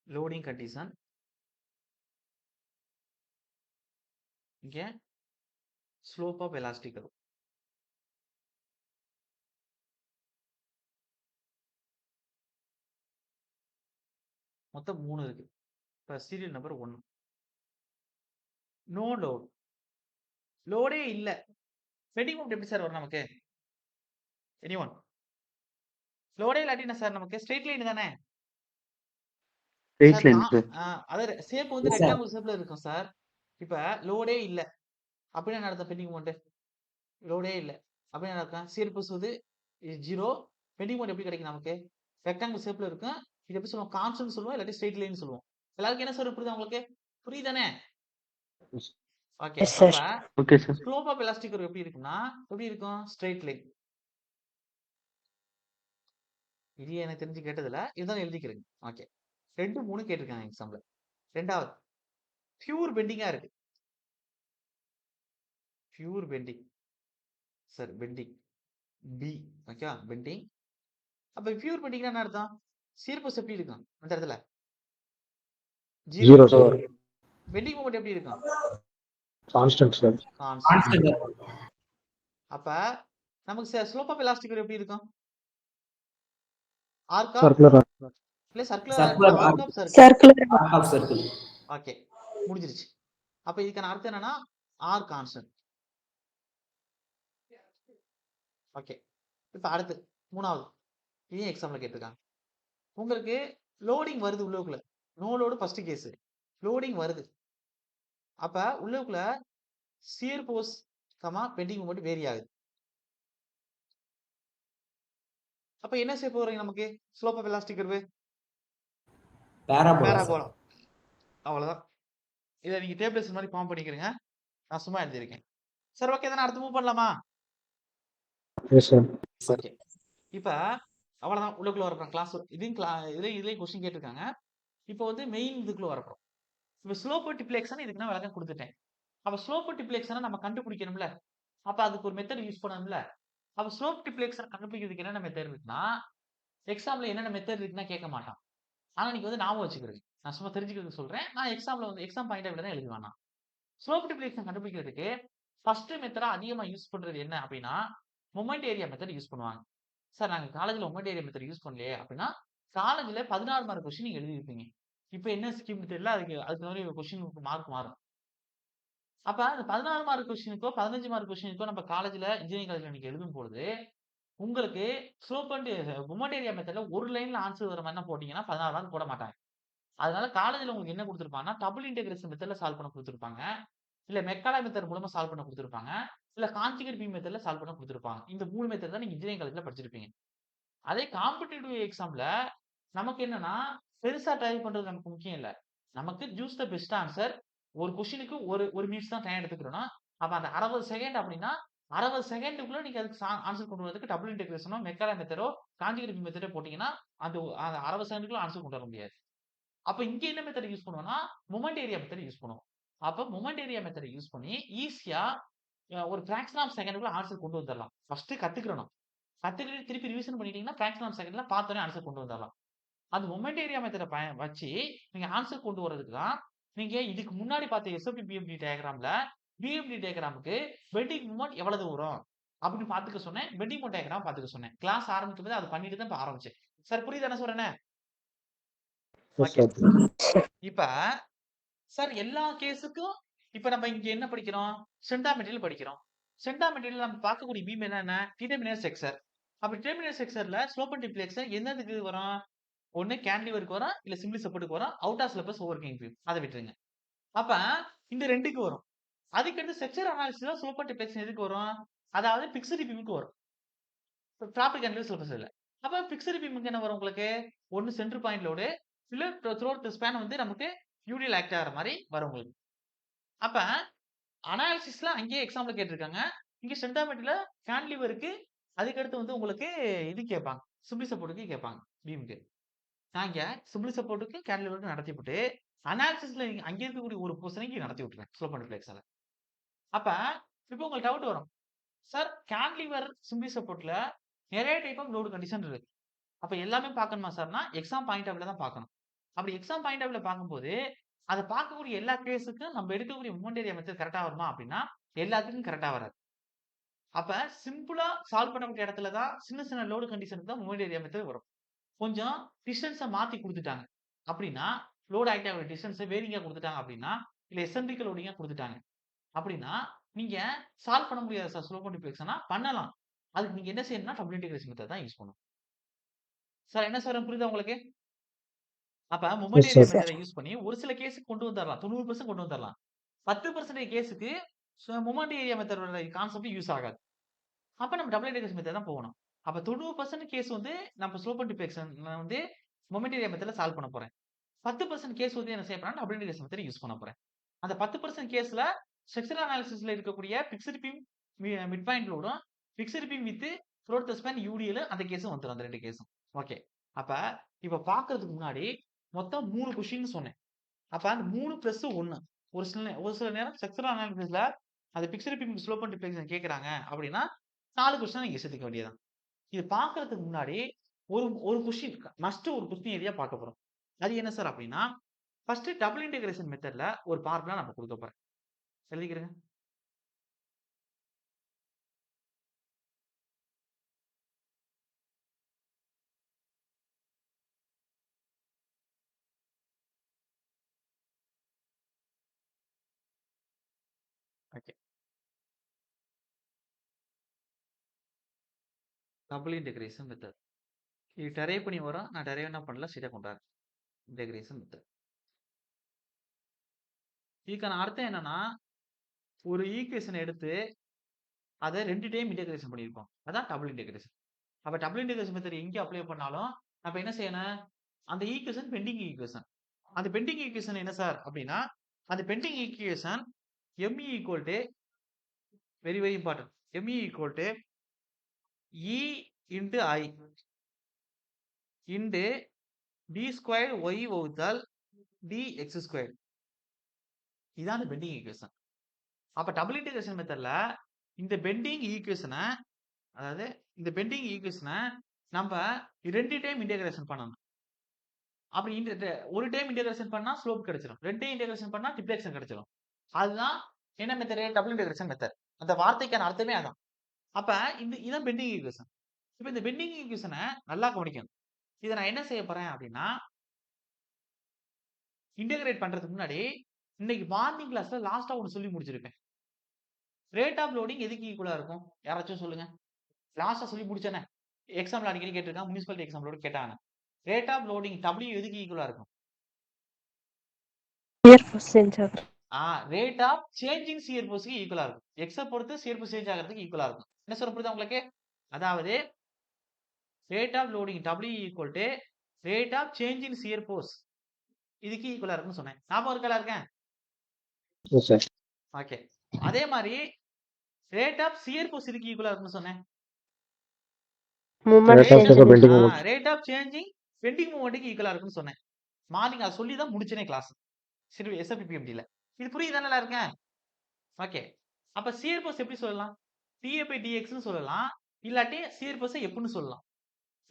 A: loading condition, இங்க ஸ்லோப் ஆஃப் எலாஸ்டிக் கர்வ். மொத்தம் 3 இருக்கு. இப்ப சீரியல் நம்பர் 1. No load. லோடே இல்ல. பெண்டிங் மோட் எப்படி சார் வரும் நமக்கு? எனிஒன்? லோடே இல்லாட்டினா சார் நமக்கு ஸ்ட்ரெயிட் லைன் தானே.
B: Straight line sir.
A: அதாவது ஷேப் வந்து ரெக்டாங்கிள் ஷேப்ல இருக்கும் சார். இப்ப லோடே இல்ல அப்படின்னா என்ன அர்த்தம்? பெண்டிங் மோட் லோடே இல்ல அப்படின்னா என்ன அர்த்தம்? சிஆர்பிஎஸ் வந்து 0. பெண்டிங் மோட் எப்படி கிடைக்கும் நமக்கு? ரெக்டாங்கிள் ஷேப்ல இருக்கும். இது எப்படி சொல்லுவோம்? கான்ஸ்டன்ட் சொல்லுவோம், இல்லாட்டி ஸ்ட்ரெயிட் லைன் சொல்லுவோம். எல்லாருக்கும் என்ன சார் புரியுது உங்களுக்கு? புரியுதானே? ஓகே. அப்ப
B: okay sir.
A: Slope of elastic curve எப்படி இருக்கும்னா எப்படி இருக்கும்? Straight line. இது எனக்கு தெரிஞ்சு கேட்டதுல இதுதான் எழுதிக்கிறேங்க. ஓகே. 2, 3 கேட்டிருக்காங்க எக்ஸாம்ல. ரெண்டாவது பியூர் பெண்டிங்கா இருக்கு. Pure bending sir, bending B. Okay, bending. அப்ப பியூர் பெண்டிங்னா என்ன அர்த்தம்? சிஆர்பிஎஸ் எப்படி இருக்கும் அந்த இடத்துல?
B: 0 சார்.
A: பெண்டிங் மோமெண்ட் எப்படி இருக்கும்?
B: Constant sir.
A: கான்ஸ்டன்ட். அப்ப நமக்கு ஸ்லோப் ஆஃப் எலாஸ்டிக் கர்வ் எப்படி இருக்கும்? ஆர்க் ஆஃப்
B: சர்க்குலரா
A: இல்ல circular arc of circle. Okay, முடிஞ்சிருச்சு. அப்ப இதுக்கான அர்த்தம் என்னன்னா ஆர் கான்ஸ்டன்ட். ஓகே. இப்ப அடுத்து 3வது. இதையும் எக்ஸாம்ல கேட்டிருக்காங்க. உங்களுக்கு லோடிங் வருது உள்ளுக்குள்ள. No load first case. Loading வருது. அப்ப உள்ளுக்குள்ள shear force bending moment vary ஆகுது. அப்ப என்ன செய்ய போறீங்க நமக்கு? Slope of elastic curve parabola. அவ்வளவுதான். இதை நீங்க டேபிள்ஸ் மாதிரி ஃபார்ம் பண்ணிக்கிறீங்க. நான் சும்மா எழுதியிருக்கேன். சரி, ஓகே. தானே அடுத்து மூவ் பண்ணலாமா?
B: S sir.
A: ஓகே. இப்ப அவ்வளவுதான். உள்ளுக்குள்ள வரப்போம் கிளாஸ். இதுலயும் கொஸ்டின் கேட்டிருக்காங்க. இப்போ வந்து மெயின் இதுக்குள்ள வரப்போம். இப்ப ஸ்லோப் டிப்ளெக்ஷன் இதுக்கு நான் விளக்கம் கொடுத்துட்டேன். அப்ப ஸ்லோப் டிப்ளெக்ஷனை நம்ம கண்டுபிடிக்கணும்ல. அப்ப அதுக்கு ஒரு மெத்தட் யூஸ் பண்ணணும்ல. அப்ப ஸ்லோப் டிப்ளெக்ஷன் கண்டுபிடிக்கிறதுக்கு என்னென்ன மெத்தட் இருக்குன்னா, எக்ஸாம்ல என்னென்ன மெத்தட் இருக்குன்னா கேட்க மாட்டான். ஆனா நீங்க வந்து ஞாபகம் வச்சுக்கிறீங்க. நான் சும்மா தெரிஞ்சுக்கிறதுக்கு சொல்றேன். நான் எக்ஸாம்ல வந்து எக்ஸாம் பாயிண்ட் ஆஃப் வியூ தான் எழுதுவேன் நான். ஸ்லோப் டிப்ளெக்ஷன் கண்டுபிடிக்கிறதுக்கு ஃபர்ஸ்ட் மெத்தடா அதிகமா யூஸ் பண்றது என்ன அப்படின்னா, மொமெண்ட் ஏரியா மெத்தட் யூஸ் பண்ணுவாங்க. சார் நாங்க காலேஜ்ல மொமெண்ட் ஏரியா மெத்தட் யூஸ் பண்ணலையே அப்படின்னா, காலேஜ்ல 16 மார்க் கொஸ்டின் நீங்க எழுதிருப்பீங்க. இப்ப என்ன ஸ்கீம் தெரியல. அதுக்கு மாதிரி கொஸ்டின் மார்க் மாறும். அப்ப அந்த 16 மார்க் கொஸ்டினுக்கோ 15 மார்க் கொஸ்டினுக்கோ நம்ம காலேஜ்ல இன்ஜினியரிங் காலேஜ்ல நீங்க எழுதும் பொழுது உங்களுக்கு ஸ்லோப் அண்ட் மொமெண்ட் ஏரியா மெத்தட்ல ஒரு லைன்ல ஆன்சர் வர மாதிரி போட்டீங்கன்னா 16 மார்க் போட மாட்டாங்க. அதனால காலேஜ்ல உங்களுக்கு என்ன கொடுத்திருப்பாங்கன்னா, டபுள் இன்டகிரேஷன் மெத்தட்ல சால்வ் பண்ண கொடுத்திருப்பாங்க. இல்ல மெக்காலா மெத்தட் மூலமா சால்வ் பண்ண கொடுத்திருப்பாங்க. இல்ல கான்ஜுகேட் பீம் மெத்தட்ல சால்வ் பண்ண கொடுத்திருப்பாங்க. இந்த 3 மெத்தட் தான் நீங்க இன்ஜினியரிங் காலேஜ்ல படிச்சிருப்பீங்க. அதே காம்படிட்டிவ் எக்ஸாம்ல நமக்கு என்னன்னா, பெருசா ட்ரை பண்றது நமக்கு முக்கியம் இல்ல. நமக்கு சூஸ் த பெஸ்ட் ஆன்சர். ஒரு கொஸ்டினுக்கு ஒரு மினிட்ஸ் தான் டைம் எடுத்துக்கிறோம்னா, அப்ப அந்த 60 செகண்ட் அப்படின்னா 60 செகண்டுக்குள்ள நீங்க அதுக்கு ஆன்சர் கொண்டு வரதுக்கு டபுள் இன்டகிரேஷனோ, மெக்காலா மெத்தடோ, கான்ஜுகேட் பீம் மெத்தடோ போட்டீங்கன்னா, அந்த 60 செகண்டுக்குள்ள ஆன்சர் கொண்டு வர முடியாது. அப்ப இங்க என்ன மெத்தட் யூஸ் பண்ணுவோம்னா, மொமெண்ட் ஏரியா மெத்தட் யூஸ் பண்ணுவோம். அப்ப மொமெண்ட் ஏரியா மெத்தட் யூஸ் பண்ணி ஈஸியா ஒரு ஃபிராக்ஷன் ஆஃப் செகண்டுக்குள்ள ஆன்சர் கொண்டு வந்துடலாம். ஃபர்ஸ்ட் கத்துக்கிறணும். கத்துக்கிட்டு திருப்பி ரிவிஷன் பண்ணிட்டீங்கன்னா ஃபிராக்ஷன் ஆஃப் செகண்ட்ல பார்த்தோன்னே ஆன்சர் கொண்டு வந்துடலாம். அந்த மொமெண்ட் ஏரியா மெத்தட வச்சு நீங்க ஆன்சர் கொண்டு வரதுக்கு தான் நீங்க இதுக்கு முன்னாடி பார்த்த எஸ்எஃப்டி பிஎம்டி டயக்ராம்ல பிஎம்டி டயக்ராமுக்கு பெண்டிங் மூமெண்ட் எவ்வளவு வரும் அப்படின்னு பார்த்துக்க சொன்னேன். பெண்டிங் மூமெண்ட் டயக்ராம் பார்த்துக்க சொன்னேன். கிளாஸ் ஆரம்பிக்கும் போது அதை பண்ணிட்டு தான் இப்ப ஆரம்பிச்சேன். சார் புரியுது என்ன சொல்றேனே?
B: Yes,
A: okay.
B: sir.
A: இப்ப சார் எல்லா கேஸுக்கும் இப்ப நம்ம இங்க என்ன படிக்கிறோம்? சென்டா மெட்டீரியல் படிக்கிறோம். சென்டா மெட்டீரியல் நம்ம பார்க்கக்கூடிய பீம் என்னன்னா டிடர்மினர் செக்சர். அப்ப டிடர்மினர் செக்சர்ல ஸ்லோப் அண்ட் டிப்ளெக்ஸர் என்னதுக்கு வரும்? ஒண்ணு கேன்டிலிவருக்கு வரும், இல்ல சிம்பிளி சப்போர்ட்டுக்கு வரும், அவுட் ஆஃப் சிலபஸ் ஓவர்கிங் பீம். அதை விட்டுருங்க. அப்ப இந்த ரெண்டுக்கு வரும். அதுக்கடுத்து செக்சர் அனாலிசிஸ்ல ஸ்லோப் அண்ட் டிப்ளெக்ஸர் எதுக்கு வரும்? அதாவது பிக்சடு பீமுக்கு வரும். ப்ராப்பர் கேன்டிலிவர் சிலபஸ் இல்ல. அப்ப பிக்சடு பீமுக்கு என்ன வரும் உங்களுக்கு? ஒன்னு சென்டர் பாயிண்ட் லோடு, இல்ல த்ரோட் ஸ்பேன் வந்து நமக்கு யூடிஎல் ஆக்ட் ஆகிற மாதிரி வரும் உங்களுக்கு. அப்ப அனாலிசிஸ்ல அங்கேயே எக்ஸாம்பிள் கேட்டிருக்காங்க. இங்க சென்டாமெட்ரில கேன்டிலிவருக்கு அதுக்கடுத்து வந்து உங்களுக்கு இது கேட்பாங்க. சிம்பிளி சப்போர்ட்டுக்கு கேட்பாங்க பீமுக்கு. நான் இங்க சிம்பிளி சப்போர்ட்டுக்கு கேன்டிலிவருக்கு நடத்திவிட்டு அனாலிசிஸ்ல அங்க இருக்கக்கூடிய ஒரு போர்ஷனை இங்க நடத்தி விட்டுருவேன் ஸ்லோப் அண்ட் டிப்ளெக்ஸால. அப்ப இப்போ உங்களுக்கு டவுட் வரும். சார் கேன்டிலிவர் சிம்பிளி சப்போர்ட்ல நிறைய டைப் ஆஃப் லோடு கண்டிஷன் இருக்கு. அப்ப எல்லாமே பார்க்கணுமா சார்னா எக்ஸாம் பாயிண்ட் ஆஃப் தான் பார்க்கணும். அப்படி எக்ஸாம் பாயிண்ட் ஆஃப் பார்க்கும்போது அதை பார்க்கக்கூடிய எல்லா கேஸுக்கும் நம்ம எடுக்கக்கூடிய மொமெண்ட் ஏரியா மெத்தட் கரெக்டா வருமா அப்படின்னா எல்லாத்துக்கும் கரெக்டா வராது. அப்ப சிம்பிளா சால்வ் பண்ணக்கூடிய இடத்துல தான் சின்ன சின்ன லோடு கண்டிஷனுக்கு தான் மொமெண்ட் ஏரியா மெத்தட் வரும். கொஞ்சம் டிஸ்டன்ஸை மாத்தி கொடுத்துட்டாங்க அப்படின்னா லோடு ஆக்டிவ் டிஸ்டன்ஸை வேரிங்கா கொடுத்துட்டாங்க அப்படின்னா இல்ல எசென்ட்ரிக்கல் லோடிங்கா கொடுத்துட்டாங்க அப்படின்னா நீங்க சால்வ் பண்ண முடியாத சார் ஸ்லோப் அண்ட் டிப்ளெக்ஸனா பண்ணலாம். அதுக்கு நீங்க என்ன செய்யணும்னா டபுள் இன்டெகிரேஷன் மெத்தட் தான் யூஸ் பண்ணணும். சார் என்ன சார் புரியுதா உங்களுக்கு? அப்ப மொமெண்ட்
B: Yes,
A: ஏரியா
B: sir.
A: மெத்தடை யூஸ் பண்ணி ஒரு சில கேஸுக்கு கொண்டு வந்துடலாம். 90% கொண்டு வந்துடலாம். 10% கேஸுக்கு மொமெண்ட் ஏரியா மெத்தடோட கான்செப்ட் யூஸ் ஆகாது. அப்ப நம்ம டபுள் இன்டெகிரேஷன் மெத்தட் தான் போகணும். அப்ப 90% கேஸ் வந்து நம்ம ஸ்லோப் அண்ட் டிப்ளெக்ஷன் வந்து மொமெண்ட் ஏரியா மெத்தட்ல சால்வ் பண்ண போறேன். 10% கேஸ் வந்து என்ன செய்ய போறேன்? டபுள் இன்டெகிரேஷன் மெத்தட் யூஸ் பண்ண போறேன். அந்த 10% கேஸ்ல செக்ஷனல் அனாலிசிஸ்ல இருக்கக்கூடிய பிக்ஸ்டு பீம் மிட் பாயிண்ட் லோடும் fixed beam with throughout the span UDL அந்த கேஸும் வந்துரும். அந்த ரெண்டு கேஸும். ஓகே. அப்ப இப்ப பார்க்கிறதுக்கு முன்னாடி மொத்தம் 3 கொஸ்டின் சொன்னேன். அப்ப அந்த 3 பிளஸ் 1 ஒரு சில நேரம் செக்ஷனல் அனாலிசிஸ்ல அது பிக்சர் பீம் ஸ்லோப் அண்ட் டிப்ளெக்ஷன் கேக்குறாங்க அப்படின்னா 4 கொஸ்டின் நீங்க சேர்த்துக்க வேண்டியதுதான். இது பார்க்கிறதுக்கு முன்னாடி ஒரு ஒரு கொஸ்டின் மஸ்ட் ஒரு கொஸ்டின் ஏரியா பார்க்க போறோம். அது என்ன சார் அப்படின்னா ஃபர்ஸ்ட் டபுள் இன்டெகிரேஷன் மெத்தட்ல ஒரு பார்முலா நம்ம கொடுக்க போறேன். எழுதிக்கிறேங்க. ஓகே. Double integration method. இது டெரைவ் பண்ணி வரும். நான் டெரைவ் என்ன பண்ணல சீட்டா கொண்டாடுறேன். Integration method. இதுக்கான அர்த்தம் என்னன்னா ஒரு ஈக்குவேஷன் எடுத்து அதை 2 டைம் இன்டெகிரேஷன் பண்ணியிருப்போம். அதான் டபுள் இன்டெகிரேஷன். அப்ப டபுள் இன்டெகிரேஷன் மெத்தட் எங்க அப்ளை பண்ணாலும் நம்ம என்ன செய்யணும்? அந்த ஈக்குவேஷன் பெண்டிங் ஈக்குவேஷன். அந்த பெண்டிங் ஈக்குவேஷன் என்ன சார் அப்படின்னா அந்த bending equation ME equal to very very important. ME equal to E into I into D square Y வகுத்தால் DX ஸ்கொயர். இதான் பெண்டிங் ஈக்குவேஷன். அப்ப டபுள் இன்டெகிரேஷன் மெத்தட்ல இந்த பெண்டிங் ஈக்குவேஷனை அதாவது இந்த பெண்டிங் ஈக்குவேஷனை நம்ம 2 டைம் இன்டெகிரேஷன் பண்ணணும். அப்படி ஒரு டைம் இன்டெகிரேஷன் பண்ணா ஸ்லோப் கிடைச்சிடும். 2 டைம் இன்டெகிரேஷன் பண்ணா டிப்ளெக்ஷன் கிடைச்சிடும். அதுதான் என்ன மெத்தட்? Double integration method. அந்த வார்த்தைக்கான அர்த்தமே அதான். அப்ப இதான் பெண்டிங் ஈக்குவேஷன். இப்ப இந்த பெண்டிங் ஈக்குவேஷனை நல்லா கவனிக்கணும். இதை நான் என்ன செய்ய போறேன் அப்படின்னா இன்டெகிரேட் பண்றதுக்கு முன்னாடி இன்னைக்கு மார்னிங் கிளாஸ்ல லாஸ்டா ஒன்று சொல்லி முடிச்சிருப்பேன். ரேட் ஆஃப் லோடிங் எதுக்கு ஈக்குவலா இருக்கும்? யாராச்சும் சொல்லுங்க. லாஸ்டா சொல்லி முடிச்சேனே. எக்ஸாம்ல அடிக்கடி கேட்டிருக்காங்க. முனிசிபாலிட்டி எக்ஸாம்லோட கேட்டாங்க. ரேட் ஆஃப் லோடிங் W எதுக்கு ஈக்குவலா இருக்கும்?
E: Shear force change ஆகுது.
A: ரேட் ஆஃப் சேஞ்சிங் ஷியர் ஃபோர்ஸ்க்கு ஈக்குவலா இருக்கும். எக்ஸ பொறுத்து ஷியர் ஃபோர்ஸ் சேஞ்ச் ஆகிறதுக்கு ஈக்குவலா இருக்கும். என்ன சொல்ல புரியுதா உங்களுக்கு? அதாவது rate of loading W equal to rate of changing shear force இதுக்கு ஈக்குவலா இருக்குன்னு சொன்னேன். ஞாபகம் இருக்கா இருக்கேன்?
B: Yes, sir.
A: ஓகே. அதே மாதிரி ரேட் ஆஃப் ஷியர் ஃபோர்ஸ் இதுக்கு ஈக்குவலா இருக்குன்னு சொன்னேன்.
E: Movement
B: Rate of
E: change
B: the bending moment.
A: Rate of changing bending மூவ்மெண்ட்டுக்கு ஈக்குவலா இருக்குன்னு சொன்னேன். மார்னிங் அதை சொல்லி தான் முடிச்சேனே கிளாஸ். சரி SFPMDல. இது புரியுதானே இருக்கேன்? ஓகே. அப்ப ஷியர் ஃபோர்ஸ் எப்படி சொல்லலாம்? TA by DXன்னு சொல்லலாம். இல்லாட்டி சியர் போர்ஸை எப்னு சொல்லலாம்.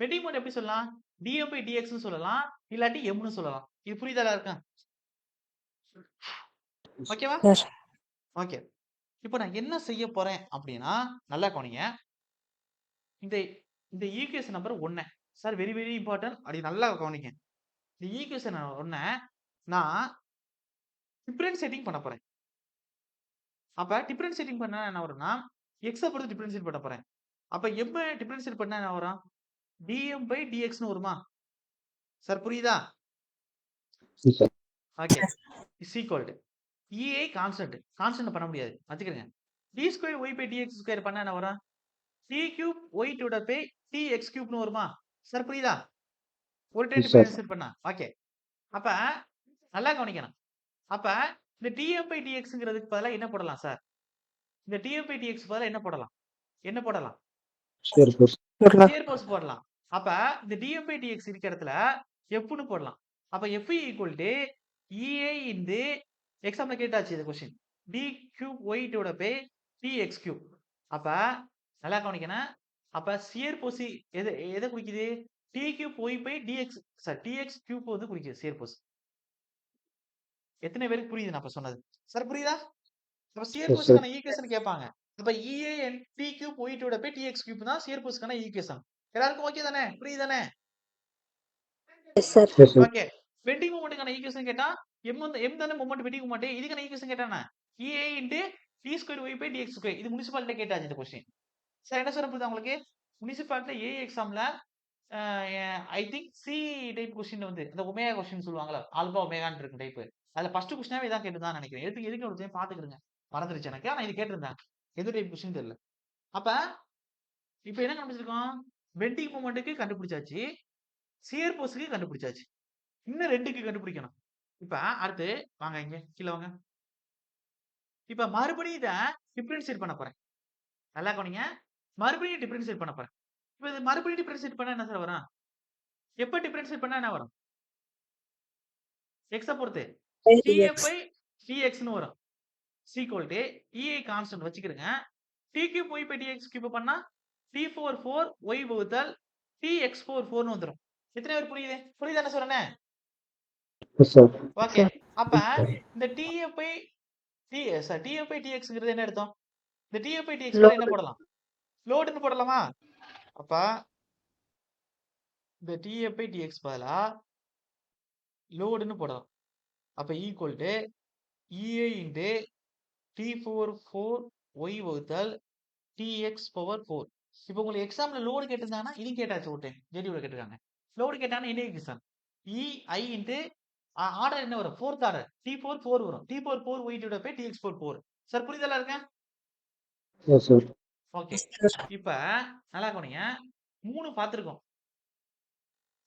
A: பெண்டிங் மொமெண்ட் எப்படி சொல்லலாம்? dm by dx ன்னு சொல்லலாம். இல்லாட்டி mன்னு சொல்லலாம். இது புரியுதா எல்லாருக்கும்? ஓகேவா?
B: Yes.
A: ஓகே. இப்போ நான் என்ன செய்ய போறேன் அப்படின்னா, நல்லா கவனிங்க. இந்த இந்த equation number 1 sir very very important. அப்படி நல்லா கவனிங்க. இந்த ஈக்குவேஷன் 1 நான் டிஃபரன்ஷியேட்டிங் பண்ண போறேன். அப்ப டிஃபரன்ஷியேட்டிங் பண்ணா என்ன வரும்னா, x பொறுத்து டிஃபரன்ஷியேட் பண்ண போறேன். அப்ப m டிஃபரன்ஷியேட் பண்ணா என்ன வரும்? dm by dx ன்னு வருமா? சார் புரியுதா?
B: Yes, sir.
A: Okay. Is equal to ei constant பண்ண முடியாது. வச்சுக்கிறங்க. d square y by dx square பண்ணா என்ன வரும்? t cube y divided by tx கியூப்னு வருமா? சார் புரியுதா? ஒரு டைம்
B: Yes, sir.
A: டிஃபரன்ஷியேட் பண்ணா. ஓகே. அப்ப நல்லா கவனிக்கணும். அப்ப இந்த dm by dxங்கிறதுக்கு பதிலா என்ன போடலாம் சார்? இந்த dm by dx பதிலா என்ன போடலாம்? என்ன போடலாம்?
B: Share force.
A: ஷியர் ஃபோர்ஸ் போடலாம். அப்ப இந்த dm by dx இருக்கிற இடத்துல fன்னு போடலாம். அப்ப f equal to ei into எக்ஸாம்ல கேட்டாச்சு இந்த question. d cube y divided by tx cube. அப்ப நல்லா கவனிக்கணும். அப்ப ஷியர் ஃபோர்ஸ் எதை குறிக்குது? t cube y by dx sir tx cube வந்து குறிக்குது ஷியர் ஃபோர்ஸ். எத்தனை பேருக்கு புரியுது நான் இப்ப சொன்னது? சார் புரியுதா? அப்ப ஷியர்
B: Yes, sir.
A: ஃபோர்ஸ்க்கான ஈக்குவேஷன் கேட்பாங்க. அப்ப ei and t cube y divided by tx cube தான் ஷியர் ஃபோர்ஸ்க்கான ஈக்குவேஷன். எல்லாருக்கும் ஓகே தானே? புரியுது தானே?
B: Yes, sir.
A: ஓகே. பெண்டிங் மொமெண்ட்க்கான ஈக்குவேஷன் கேட்டா m தானே மொமெண்ட் பெண்டிங் மொமெண்ட். இதுக்கான ஈக்குவேஷன் கேட்டானே ei into t square y by dx square. இது முனிசிபாலிட்டி கேட்டாச்சு இந்த கொஸ்டின். சார் என்ன சொல்ல புரியுதா உங்களுக்கு? முனிசிபாலிட்டி ஏ எக்ஸாம்ல I think C type question வந்து இந்த ஒமேகா கொஸ்டின் சொல்லுவாங்கல்ல, ஆல்பா ஒமேகான்னு இருக்கு டைப். அதுல ஃபர்ஸ்ட் கொஸ்டினாவே இதான் கேட்டுதான் நினைக்கிறேன். எதுக்கு ஒரு டைம் பாத்துக்கிடுங்க. மறந்துருச்சு எனக்கு. ஆனா இது கேட்டிருந்தாங்க. எது டைப் கொஸ்டின் தெரியல. அப்ப இப்ப என்ன கண்டுபிடிச்சிருக்கோம்? பெண்டிங் மொமெண்ட்டுக்கு கண்டுபிடிச்சாச்சு. ஷியர் ஃபோர்ஸ்க்கு கண்டுபிடிச்சாச்சு. இன்னும் 2க்கு கண்டுபிடிக்கணும். இப்ப அடுத்து வாங்க இங்க கீழ வாங்க. இப்ப மறுபடியும் இத டிஃபரன்ஷியேட் பண்ண போறேன். நல்லா கவனிங்க. மறுபடியும் டிஃபரன்ஷியேட் பண்ண போறேன். இப்ப இது மறுபடியும் டிஃபரன்ஷியேட் பண்ணா என்ன சார் வரும்? எப்ப டிஃபரன்ஷியேட் பண்ணா என்ன வரும்? x பொறுத்து tf by dx ன்னு வரும். equal to ei கான்ஸ்டன்ட் வச்சுக்கிறங்க. t cube y by dx cube பண்ணா t4 4 y வகுத்தல் tx4 4 ன்னு வந்துரும். எத்தனை பேர் புரியுது? புரியுதா என்ன சொல்றேனே?
B: Yes, sir.
A: ஓகே. அப்ப இந்த tf by tf by dxங்கிறது என்ன அர்த்தம்? இந்த tf by dx என்ன போடலாம்? லோடுன்னு போடலாமா? அப்ப இந்த tf by dx பதிலா லோடுன்னு போடலாம். அப்ப equal to ei into t4 4 y வகுத்தல் tx பவர் 4. இப்போ உங்களுக்கு எக்ஸாம்ல லோடு கேட்டிருந்தாங்கன்னா இது கேட்டாச்சு ஒரு டைம். ஜெடியூல கேட்டிருக்காங்க. லோடு கேட்டாங்கன்னா என்ன ஈக்குவேஷன்? ei இன்டு ஆர்டர் என்ன வரும்? 4th ஆர்டர் t4 4 வரும். t4 4 y divided by tx4 4. Sir புரியுதா இருக்க?
B: Yes, sir.
A: ஓகே. இப்ப நல்லா கவனிங்க. 3 பார்த்திருக்கோம்.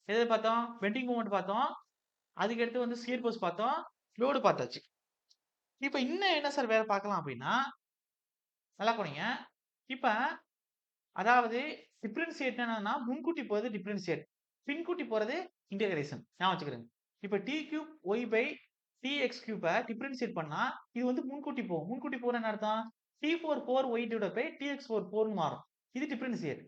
A: எதை பார்த்தோம்? பெண்டிங் மொமெண்ட் பார்த்தோம். அதுக்கு அடுத்து வந்து ஷியர் ஃபோர்ஸ் பார்த்தோம். லோடு பார்த்தாச்சு. இப்ப இன்னும் என்ன சார் வேற பார்க்கலாம் அப்படின்னா, நல்லா கவனிங்க. இப்ப அதாவது டிஃபரன்ஷியேட் என்னன்னா முன்கூட்டி போறது டிஃபரன்ஷியேட், பின்கூட்டி போறது இன்டகிரேஷன். ஞாபகம் வச்சுக்கிறேன். இப்ப t cube y by tx cube differentiate பண்ணா இது வந்து முன்கூட்டி போகும். முன்கூட்டி போற என்ன அர்த்தம்? t4 4 y divided by tx4 4 ன்னு மாறும். இது டிஃபரன்ஷியேட்.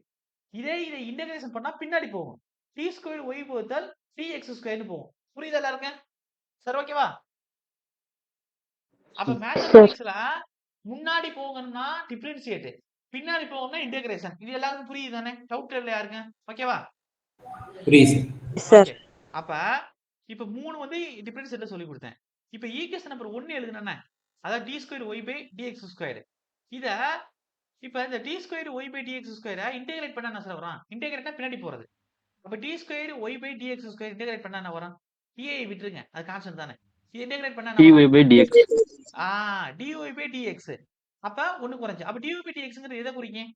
A: இதை இன்டகிரேஷன் பண்ணா பின்னாடி போகும். t ஸ்கொயர் y வகுத்தல் tx ஸ்கொயர்னு போகும். புரியுதா எல்லாருக்கும்? சார் ஓகேவா? அப்ப மேத்தமேட்டிக்ஸ்ல முன்னாடி போகணும்னா டிஃபரன்ஷியேட், பின்னாடி போகணும்னா இன்டகிரேஷன். இது எல்லாருக்கும் புரியுது தானே? டவுட் இல்ல யாருங்க? ஓகேவா?
D: புரியுது
A: சார். அப்ப இப்ப 3 வந்து டிஃபரன்ஷியேட் சொல்லி கொடுத்தேன். இப்ப ஈக்குவேஷன் நம்பர் 1 எழுதுனேன்னா அதாவது d square y by dx square. இத இப்ப இந்த d square y by dx ஸ்கொயர இன்டகிரேட் பண்ணா என்ன சார் வரும்? இன்டகிரேட்னா பின்னாடி போறது. அப்ப d square y by dx square integrate பண்ணா என்ன வரும்? ei விட்டுருங்க. அது கான்ஸ்டன்ட் தானே. இது இன்டகிரேட் பண்ணா என்ன வரும்?
B: by dx.
A: dy by dx. அப்ப ஒண்ணு குறைஞ்சு. அப்ப dy by dxங்கிறது எதை குறிக்கும்?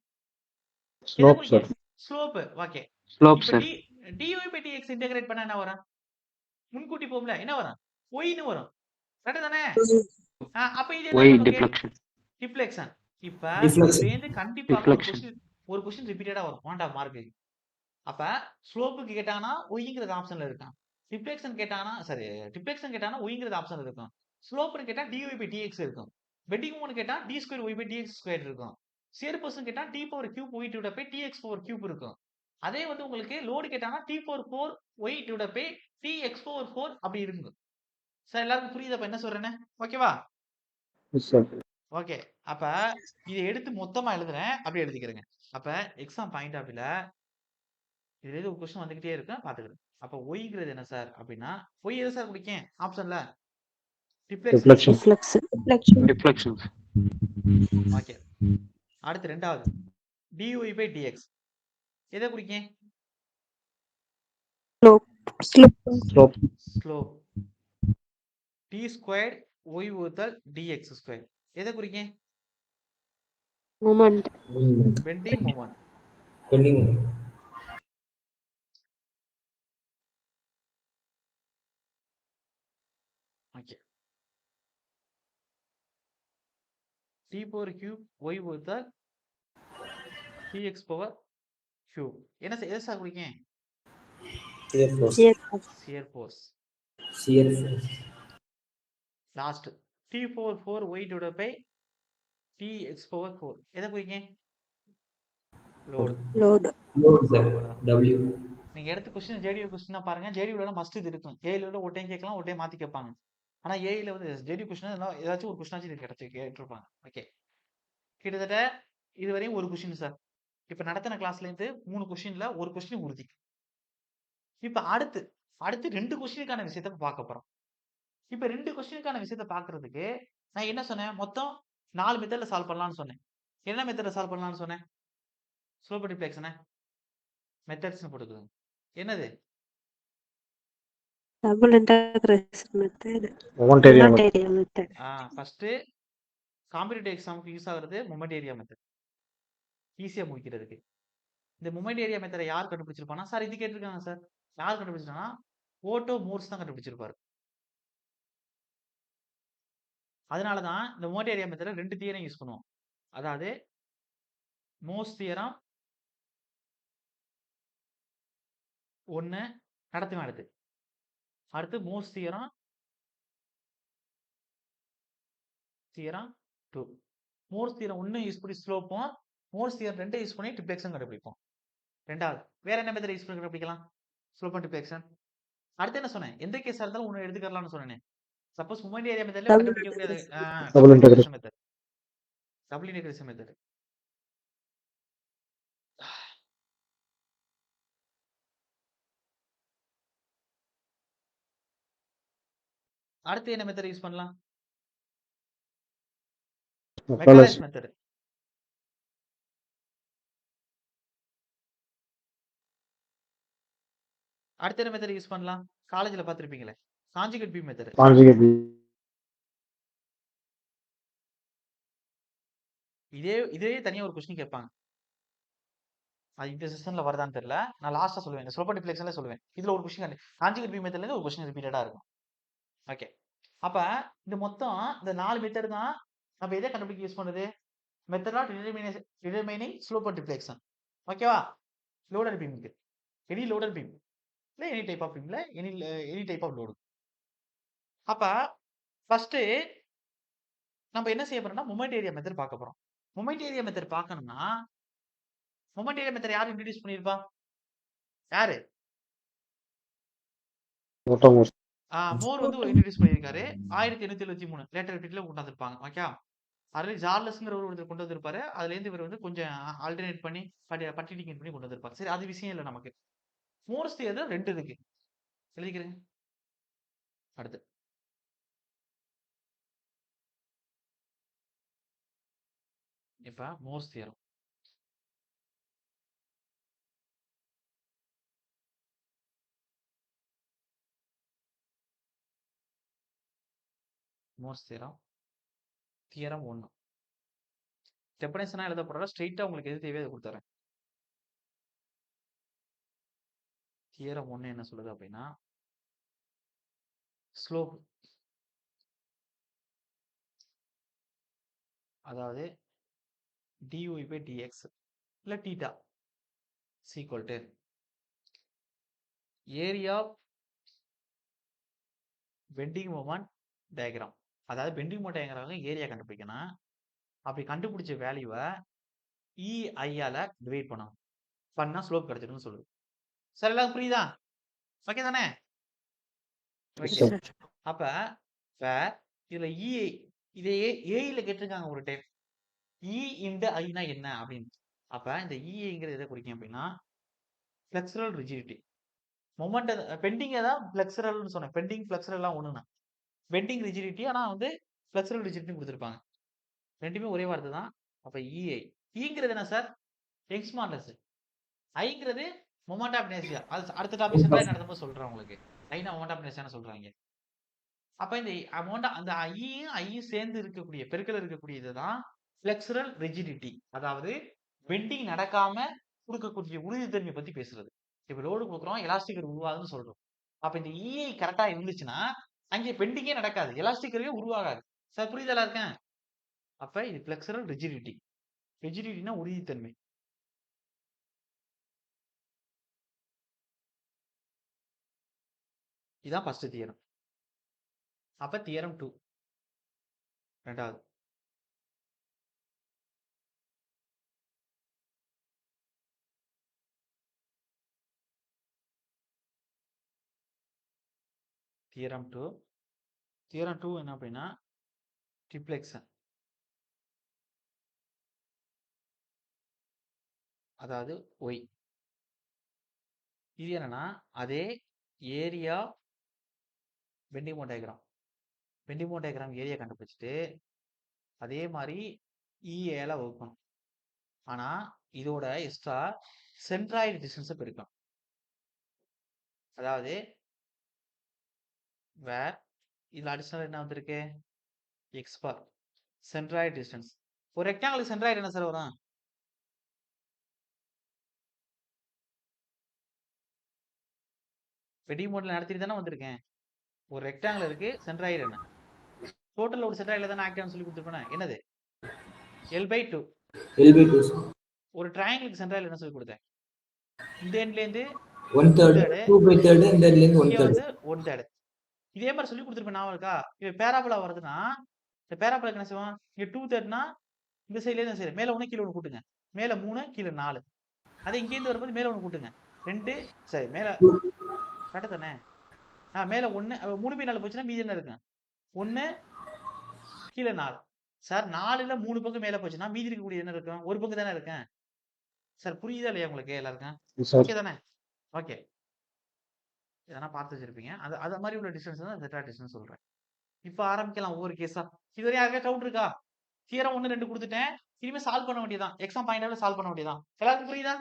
B: Slope, sir.
A: Slope. Okay.
B: Slope,
A: இப்ப
B: sir.
A: dy by dx integrate பண்ணா என்ன வரும்? முன்கூட்டி போகும்ல என்ன வரும்? y ன்னு வரும். கரெக்ட் தானே? அப்ப இது என்ன நமக்கு? டிஃப்ளெக்ஷன். இப்ப
D: Deflection.
A: இதுல இருந்து கண்டிப்பா ஒரு क्वेश्चन ரிப்பீட்டடா வரும். 1.5 மார்க்கு. அப்ப ஸ்லோப்புக்கு கேட்டானா ஒய்ங்கிறது ஆப்ஷன்ல இருக்கும். டிஃப்ளெக்ஷன் கேட்டானா டிஃப்ளெக்ஷன் கேட்டானா ஒய்ங்கிறது ஆப்ஷன்ல இருக்கும். ஸ்லோப்னு கேட்டா dy by dx இருக்கும். பெண்டிங் மொமெண்ட் கேட்டா d square y by dx square இருக்கும். ஷியர் ஃபோர்ஸ்னு கேட்டா D power cube Y divide by DX power cube இருக்கும். அதே வந்து உங்களுக்கு லோடு கேட்டாங்கன்னா D power 4 Y divide by DX power 4 அப்படி இருக்கும். சார் எல்லாருக்கும் புரியுதா இப்ப என்ன சொல்றேன்னு? ஓகேவா?
B: Yes, sir.
A: ஓகே. அப்ப இதை எடுத்து மொத்தமா எழுதுறேன். அப்படியே எழுதிக்கிறேங்க. அப்ப எக்ஸாம் பாயிண்ட் ஆஃப் வியூல இதுல இருந்து ஒரு கொஸ்டின் வந்துகிட்டே இருக்கும் பாத்துக்கிறேன். அப்ப ஒய்ங்கிறது என்ன சார் அப்படின்னா ஒய் எதை சார் குடிக்கேன் ஆப்ஷன்ல
B: Reflection.
E: Deflection.
A: ஓகே. அடுத்து ரெண்டாவது dy பை dx எதை குறிக்கேன்
B: Slope.
A: Slope d square Y வகுத்தல் dx ஸ்கொயர் எதை குறிக்கேன் bending moment
D: bending
A: okay d power cube y வகுத்தல் dx பவர் கியூப் என்ன சார் எதை சார் குறிக்கேன்
D: shear force
A: shear force
D: shear force
A: last d power 4 Y divide by dx power 4 எதை குறிக்கேன் load
D: load sir W
A: நீங்க எடுத்த question JDU கொஸ்டினா பாருங்க ஜேடியூல must இது இருக்கும் ஏல ஒரு டைம் கேட்கலாம் ஒரு டைம் மாத்தி கேட்பாங்க ஆனா ஏல வந்து ஜேடியூ கொஸ்டின் ஏதாச்சும் ஒரு கொஸ்டினாச்சும் இது கிடைச்சு கேட்டிருப்பாங்க ஓகே கிட்டத்தட்ட இதுவரையும் ஒரு கொஸ்டின் சார் இப்ப நடத்தின கிளாஸ்ல இருந்து 3 கொஸ்டின்ல ஒரு கொஸ்டின் உறுதி இப்ப அடுத்து ரெண்டு கொஸ்டினுக்கான விஷயத்த பார்க்க போறோம் இப்ப ரெண்டு கொஸ்டினுக்கான விஷயத்த பாக்குறதுக்கு நான் என்ன சொன்னேன் மொத்தம் 4 மெத்தட்ல சால்வ் பண்ணலாம்னு சொன்னேன் என்ன மெத்தட்ல சால்வ் பண்ணலாம்னு சொன்னேன் ஸ்லோப் டிஃப்ளெக்ஷன் மெத்தட்ஸ்னு போட்டுக்குது என்னது
F: Double integration method.
B: Moment area.
F: Moment area method.
A: First competitive எக்ஸாமுக்கு யூஸ் ஆகுறது மொமெண்ட் ஏரியா மெத்தட் ஈஸியா முடிக்கிறதுக்கு இந்த மொமெண்ட் ஏரியா மெத்தடை யார் கண்டுபிடிச்சிருப்பானா சார் இது கேட்டிருக்காங்க சார் யார் கண்டுபிடிச்சிருக்கானா ஓட்டோ மோர்ஸ் தான் கண்டுபிடிச்சிருப்பாரு அதனாலதான் இந்த மொமெண்ட் ஏரியா மெத்தட ரெண்டு தியரம் யூஸ் பண்ணுவோம் அதாவது மோர்ஸ் தியரம் ஒன்னு நடத்துவேன் அடுத்து Mohr's theorem 2 Mohr's theorem 1 use பண்ணி ஸ்லோப்பும் மோர்ஸ் தியரம் 2 யூஸ் பண்ணி டிஃப்ளெக்ஷன் கண்டுபிடிப்போம் ரெண்டாவது வேற என்ன மெத்தட் யூஸ் பண்ணி கண்டுபிடிக்கலாம் ஸ்லோப் அண்ட் டிஃப்ளெக்ஷன் அடுத்து என்ன சொன்னேன் எந்த கேஸா இருந்தாலும் ஒன்னு எடுத்துக்கலாம்னு சொன்னேன் சப்போஸ் மொமெண்ட் ஏரியா மெத்தட்ல கண்டுபிடிக்க முடியாது
B: Double integration.
A: Method double integration method அடுத்து என்ன மெத்தட் யூஸ் பண்ணலாம் மெக்காலஸ் மெத்தட் அடுத்த என்ன மெத்தட் யூஸ் பண்ணலாம் காலேஜ்ல பாத்திருப்பீங்களே கான்ஜுகேட் பீம் மெத்தட்
B: Conjugate.
A: இதே தனியா ஒரு கொஸ்டின் கேட்பாங்க அது இந்த செஷன்ல வருதான்னு தெரியல நான் லாஸ்டா சொல்லுவேன் ஸ்லோப் டிஃப்ளெக்ஷன்ல சொல்லுவேன் இதுல ஒரு கொஸ்டின் கான்ஜுகேட் பீம் மெத்தட்ல இருந்து ஒரு கொஸ்டின் ரிப்பீட்டடா இருக்கும் ஓகே அப்ப இந்த மொத்தம் இந்த 4 மெத்தட் தான் நம்ம எதை கண்டுபிடிக்க யூஸ் பண்ணுது method of determining slope and deflection ஓகேவா லோடர் பீமுக்கு எனி லோடர் பீம் இல்ல எனி டைப் ஆஃப் பீம்ல எனி டைப் ஆஃப் லோடு அப்ப ஃபர்ஸ்ட் நம்ம என்ன செய்ய போறோம்னா மொமெண்ட் ஏரியா மெத்தட் பார்க்க போறோம் மொமெண்ட் ஏரியா மெத்தட் பார்க்கணும்னா மொமெண்ட் ஏரியா மெத்தட் யார் இன்ட்ரோடியூஸ் பண்ணிருப்பா யாரு
B: Otto Morse.
A: மோர் வந்து இன்ட்ரோடியூஸ் பண்ணியிருக்காரு 1873 லேட்டர் ரிப்பீட்ல கொண்டு வந்திருப்பாங்க ஓகே அதுல ஜார்லஸ்ங்கிற ஒருத்தர் கொண்டு வந்திருப்பாரு அதுல இருந்து இவர் வந்து கொஞ்சம் ஆல்டர்னேட் பண்ணி பட்டிடிகேட் பண்ணி கொண்டு வந்திருப்பாரு சரி அது விஷயம் இல்லை நமக்கு மோர்ஸ் தியரம் 2 இருக்கு எழுதிக்கிறேங்க அடுத்து இப்ப Mohr's theorem Mohr's theorem theorem 1 டெஃபினேஷனா எழுத போறா ஸ்ட்ரைட்டா உங்களுக்கு எது தேவையோ அதை கொடுத்துறேன் தியரம் 1 என்ன சொல்லுது அப்படின்னா ஸ்லோப் அதாவது dy by dx இல்ல theta equal to area bending moment diagram அதாவது பெண்டிங் மொமெண்ட் டயக்ராம் ஏரியா கண்டுபிடிக்கணும் அப்படி கண்டுபிடிச்ச வேல்யூவை EIயால டிவைட் பண்ணணும். பண்ணா ஸ்லோப் கிடைச்சிடும்னு சொல்லுது. சார் எல்லாரும் புரியுதா? ஓகே தானே?
B: Yes,
A: okay.
B: sir.
A: அப்ப வேர் இதுல EI இதையே ஏஐல கேட்டிருக்காங்க ஒரு டைம். E இன்டு ஐனா என்ன அப்படின்னு. அப்ப இந்த EIங்கிறது எதை குறிக்கும் அப்படின்னா ஃபிளெக்சுரல் ரிஜிடிட்டி. மொமெண்ட் பெண்டிங் தான் ஃபிளெக்சுரல்னு சொன்னேன். பெண்டிங் ஃபிளெக்சுரல்லாம் ஒண்ணுண்ணா. பெண்டிங் ரிஜிடிட்டி ஆனா வந்து ஃபிளெக்சுரல் ரிஜிடிட்டி கொடுத்துருப்பாங்க. ரெண்டுமே ஒரே வார்த்தை தான். அப்ப EI. ஈங்கிறது என்ன சார்? Young's modulus. ஐங்கிறது மொமெண்ட் ஆஃப் இனர்ஷியா. அது அடுத்த டாபிக் சென்ட்ரல் நடத்தும்போது சொல்றேன் உங்களுக்கு. ஐனா மொமெண்ட் ஆஃப் இனர்ஷியான்னு சொல்றாங்க. அப்ப இந்த அமௌண்ட் அந்த ஐயும் சேர்ந்து இருக்கக்கூடிய பெருக்கல் இருக்கக்கூடிய இதுதான் ஃபிளெக்சுரல் ரிஜிடிட்டி. அதாவது பெண்டிங் நடக்காம கொடுக்கக்கூடிய உறுதித்தன்மை பத்தி பேசுறது. இப்ப லோடு கொடுக்குறோம், எலாஸ்டிக் உருவாகுதுன்னு சொல்றோம். அப்ப இந்த EI கரெக்டா இருந்துச்சுன்னா அங்கே பெண்டிங்கே நடக்காது, எலாஸ்டிக் உருவாகாது. சார் புரியுதலா இருக்கேன்? அப்ப இது ஃபிளெக்சுரல் ரிஜிடிட்டி. ரிஜிடிட்டினா உறுதித்தன்மை. இதான் ஃபர்ஸ்ட் தியரம். அப்ப தியரம் 2 ரெண்டாவது. தியரம் 2 என்ன அப்படின்னா ட்ரிப்ளெக்சன். அதாவது ஒய். இது என்னன்னா அதே area bending mode diagram. Bending mode diagram area கண்டுபிடிச்சிட்டு அதே மாதிரி EAல ஒர்க் பண்ணும். ஆனா இதோட எக்ஸ்ட்ரா சென்ட்ராய்டு டிஸ்டன்ஸை பெருக்கும். அதாவது வேர் இதுல அடிஷனல் என்ன வந்திருக்கு? எக்ஸ் பார் சென்ட்ராய்டு டிஸ்டன்ஸ். ஒரு ரெக்டாங்கிள் சென்ட்ராய்டு என்ன சார் வரும்? பெண்டிங் மோட்ல நடத்திட்டு தானே வந்திருக்கேன். ஒரு ரெக்டாங்கிள் இருக்கு, சென்ட்ராய்டு என்ன? டோட்டல் ஒரு சென்ட்ராய்டுல தானே ஆக்டிவ்னு சொல்லி கொடுத்துருப்பேன். என்னது? L/2.
D: L/2 sir.
A: ஒரு ட்ரையாங்கிளுக்கு சென்ட்ராய்டு என்ன சொல்லி கொடுத்தேன்? இந்த எண்ட்ல இருந்து
D: 1/3 2/3 இந்த இடத்துல இருந்து
A: இங்க
D: 1/3
A: வந்து 1/3. இதே மாதிரி சொல்லி கொடுத்துருப்பேன். ஞாபகம் இருக்கா? இப்ப பேராபோலா வருதுன்னா இந்த பேராபோலாக்கு என்ன செய்வோம்? இங்க 2/3னா இந்த சைடுல இருந்து சைடு மேல 1 கீழ 1 கூட்டுங்க. மேல 3 கீழ 4. அதே இங்க இருந்து வரும்போது மேல 1 கூட்டுங்க. 2 சரி மேல கரெக்ட் தானே? மேல 1 3 பை 4 போச்சுன்னா மீதி என்ன இருக்கு? 1 கீழ 4. சார் 4ல 3 பக்கம் மேல போச்சுன்னா மீதி இருக்கக்கூடிய என்ன இருக்கும்? ஒரு பக்கம் தானே இருக்கும். சார் புரியுதா இல்லையா உங்களுக்கு எல்லாருக்கும்?
B: Yes, sir.
A: ஓகே தானே? ஓகே. இதெல்லாம் பார்த்து வச்சிருப்பீங்க. அது மாதிரி உள்ள டிஸ்டன்ஸ் தான் சென்ட்ராய்டு டிஸ்டன்ஸ் சொல்றேன். இப்போ ஆரம்பிக்கலாம் ஒவ்வொரு கேஸா. இதுவரை யாருக்கா டவுட் இருக்கா? தியரம் 1 2 கொடுத்துட்டேன். இனிமே சால்வ் பண்ண வேண்டியதான். எக்ஸாம் பாயிண்டால சால்வ் பண்ண வேண்டியதான். எல்லாருக்கும் புரியுதா?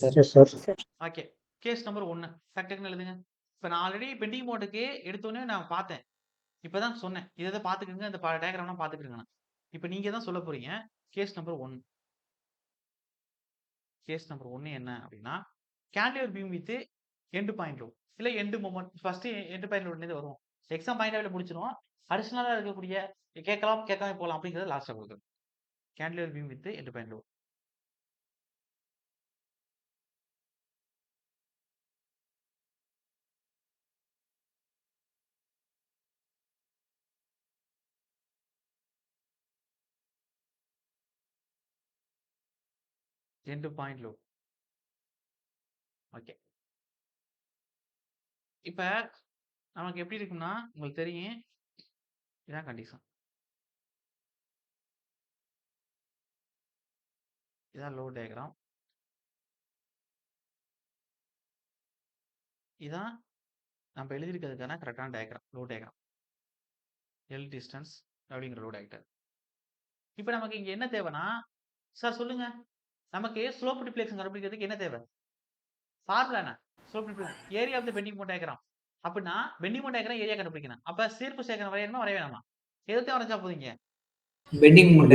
B: Yes, sir.
A: Okay. Case number 1 டக்குன்னு எழுதுங்க. இப்போ நான் ஆல்ரெடி பெண்டிங் மோடுக்கு எடுத்தோன்னே நான் பார்த்தேன். இப்பதான் சொன்னேன். இதை பார்த்துக்கங்க, இந்த டயக்ராம்லாம் பார்த்துக்கிடுங்க. இப்போ நீங்க தான் சொல்ல போறீங்க. Case number 1. கேஸ் நம்பர் 1 என்ன அப்படின்னா cantilever beam with end point load இல்ல end moment. First end point load வரும். எக்ஸாம் பாயிண்ட் ஆஃப்ல முடிச்சிரும். அடிஷனலா இருக்கக்கூடிய கேட்கலாம் கேட்காம போகலாம் அப்படிங்கறத லாஸ்டா கொடுக்குறேன். Cantilever beam with end point load. End point load. Okay. இப்ப நமக்கு எப்படி இருக்கும்னா உங்களுக்கு தெரியும். இதான் கண்டிஷன். இதான் லோட் டயக்ராம். இதான் நம்ம எழுதியிருக்கிறதுக்கான கரெக்டான diagram. Load diagram. L distance அப்படிங்கிற லோட் ஆக்டர். இப்போ நமக்கு இங்க என்ன தேவைன்னா சார் சொல்லுங்க, நமக்கு ஸ்லோப் டிப்ளெக்ஷன் கண்டுபிடிக்கிறதுக்கு என்ன தேவை? ஃபார்முலா என்ன? Slope deflection area of the bending mode diagram. அப்படின்னா பெண்டிங் மோட் டயக்ராம் ஏரியா கண்டுபிடிக்கணும். அப்ப சீர்ப்பு சேகரம் வரையணுமா வரைய வேணாமா? எதுத்தையும் வரைஞ்சா போதுங்க.
D: Bending mode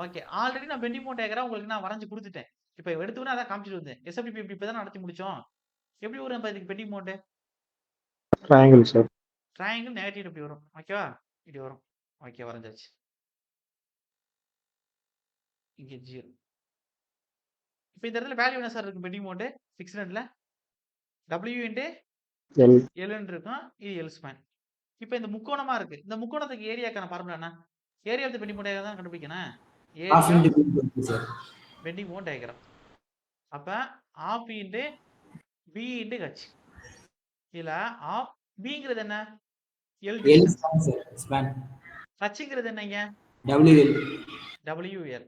A: okay. ஆல்ரெடி நான் பெண்டிங் மோட் டயக்ராம் உங்களுக்கு நான் வரைஞ்சு கொடுத்துட்டேன். இப்போ எடுத்துக்கிட்டு அதான் காமிச்சிட்டு வந்தேன். எஸ்எஃப்டிபி இப்போ தான் நடத்தி முடிச்சோம். எப்படி வரும் இப்போ இதுக்கு bending moment?
B: Triangle, sir.
A: Triangle negative இப்படி வரும். ஓகேவா? இப்படி வரும். ஓகே வரைஞ்சாச்சு. இங்கே 0. இப்போ இந்த இடத்துல வேல்யூ என்ன சார் இருக்கு? பெண்டிங் மோட் ஃபிக்ஸ்ட்ல W இன்டு
B: L.
A: Lன்னு இருக்கும். இது L ஸ்பேன். இப்போ இந்த முக்கோணமா இருக்கு. இந்த முக்கோணத்துக்கு ஏரியாக்கான ஃபார்முலா என்ன? Area of the bending moment தான் கண்டுபிடிக்கணும்.
D: Half
A: area
D: into b sir.
A: Bending moment diagram. அப்ப half into b into h. இதுல ஆப் பிங்கிறது என்ன? L
D: L
A: distance.
D: Span sir. Span.
A: ஹச்ங்கிறது என்னங்க?
D: WL.
A: WL.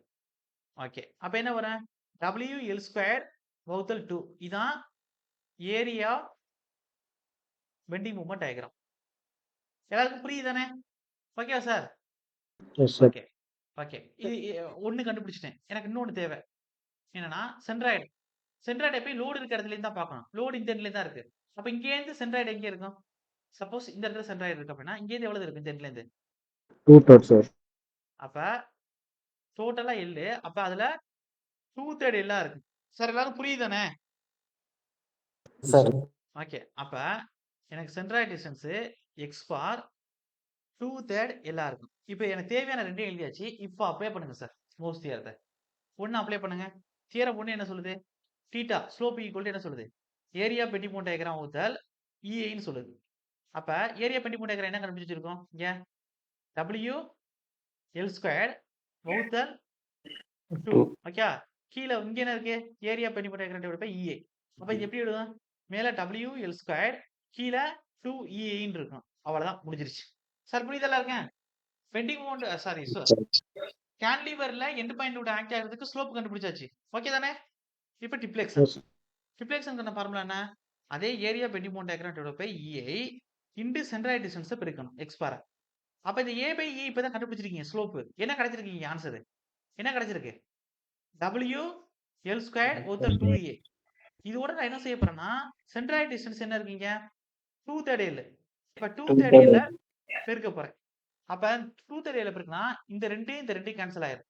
A: ஓகே. அப்ப என்ன வரும்? WL ஸ்கொயர் வகுத்தல் 2. இதான் ஏரியா பெண்டிங் மூவ்மெண்ட் டயக்ராம். எல்லாருக்கும் புரியுதானே? ஓகேவா sir?
B: S sir.
A: Okay okay. இது ஒன்று கண்டுபிடிச்சிட்டேன். எனக்கு இன்னொன்று தேவை. என்னன்னா சென்ட்ராய்டு. சென்ட்ராய்டு எப்பயும் லோடு இருக்க இடத்துலேருந்து தான் பார்க்கணும். லோடு இந்த இடத்துல தான் இருக்கு. அப்போ இங்கேருந்து சென்ட்ராய்டு எங்கே இருக்கும்? சப்போஸ் இந்த இடத்துல சென்ட்ராய்டு இருக்கு அப்படின்னா இங்கேருந்து எவ்வளவு இருக்கு இந்த இடத்துலேருந்து?
B: 2/3 சார்.
A: அப்போ டோட்டலா எல்லு. அப்போ அதில் 2/3 எல்லா இருக்கு. சார் எல்லாரும் புரியுதானே?
C: Sir
A: okay. அப்போ எனக்கு சென்ட்ராய்டு டிஸ்டன்ஸு எக்ஸ் ஃபார் 2/3 எல்லா இருக்கும். இப்போ எனக்கு தேவையான ரெண்டையும் எழுதியாச்சு. இப்போ அப்ளை பண்ணுங்க சார் மோஸ்ட் தியரத்தை. ஒன்று அப்ளை பண்ணுங்க. தியரம் ஒன்று என்ன சொல்லுது? தீட்டா ஸ்லோப் ஈக்குவல் என்ன சொல்லுது? ஏரியா பெண்டிங் மோமெண்ட் டயக்ராம் வகுத்தல் EAன்னு சொல்லுது. அப்ப ஏரியா பெண்டிங் மோமெண்ட் டயக்ராம் என்ன கண்டுபிடிச்சிருக்கோம்? இங்க WL ஸ்கொயர் வகுத்தல் 2. ஓகே. கீழே இங்க என்ன இருக்கு? Area bending moment diagram divided by EA. அப்ப இது எப்படி எழுதும்? மேல WL ஸ்கொயர் கீழே 2EAன்னு இருக்கும். அவ்வளவுதான், முடிஞ்சிருச்சு. சார் புரியுதெல்லாம் இருக்கேன்? பெண்டிங் மோமெண்ட் சாரி கேன்டிலீவர்ல எண்ட் பாயிண்ட் ஆக்ட் ஆகிறதுக்கு ஸ்லோப் கண்டுபிடிச்சாச்சு. ஓகே தானே? இப்போ டிப்ளெக்சன்.
B: எஸ்
A: டிப்ளெக்சனுக்கான ஃபார்முலா என்ன? அதே area bending moment diagram divided by EA into centroid டிஸ்டன்ஸை பெருக்கணும் எக்ஸ் பார். அப்ப இந்த A பை E இப்பதான் கண்டுபிடிச்சிருக்கீங்க ஸ்லோப். என்ன கிடைச்சிருக்கீங்க ஆன்சர்? என்ன கிடைச்சிருக்கு? WL ஸ்கொயர் வகுத்தல் 2EA. இதோட நான் என்ன செய்ய போறேன்னா சென்ட்ராய்டு டிஸ்டன்ஸ் என்ன இருக்கீங்க? 2/3 எல். இப்ப 2/3 எல்ல பெருக்க போறேன். அப்ப 2/3 எல்ல பெருக்கினா இந்த ரெண்டையும் கேன்சல் ஆயிரும்.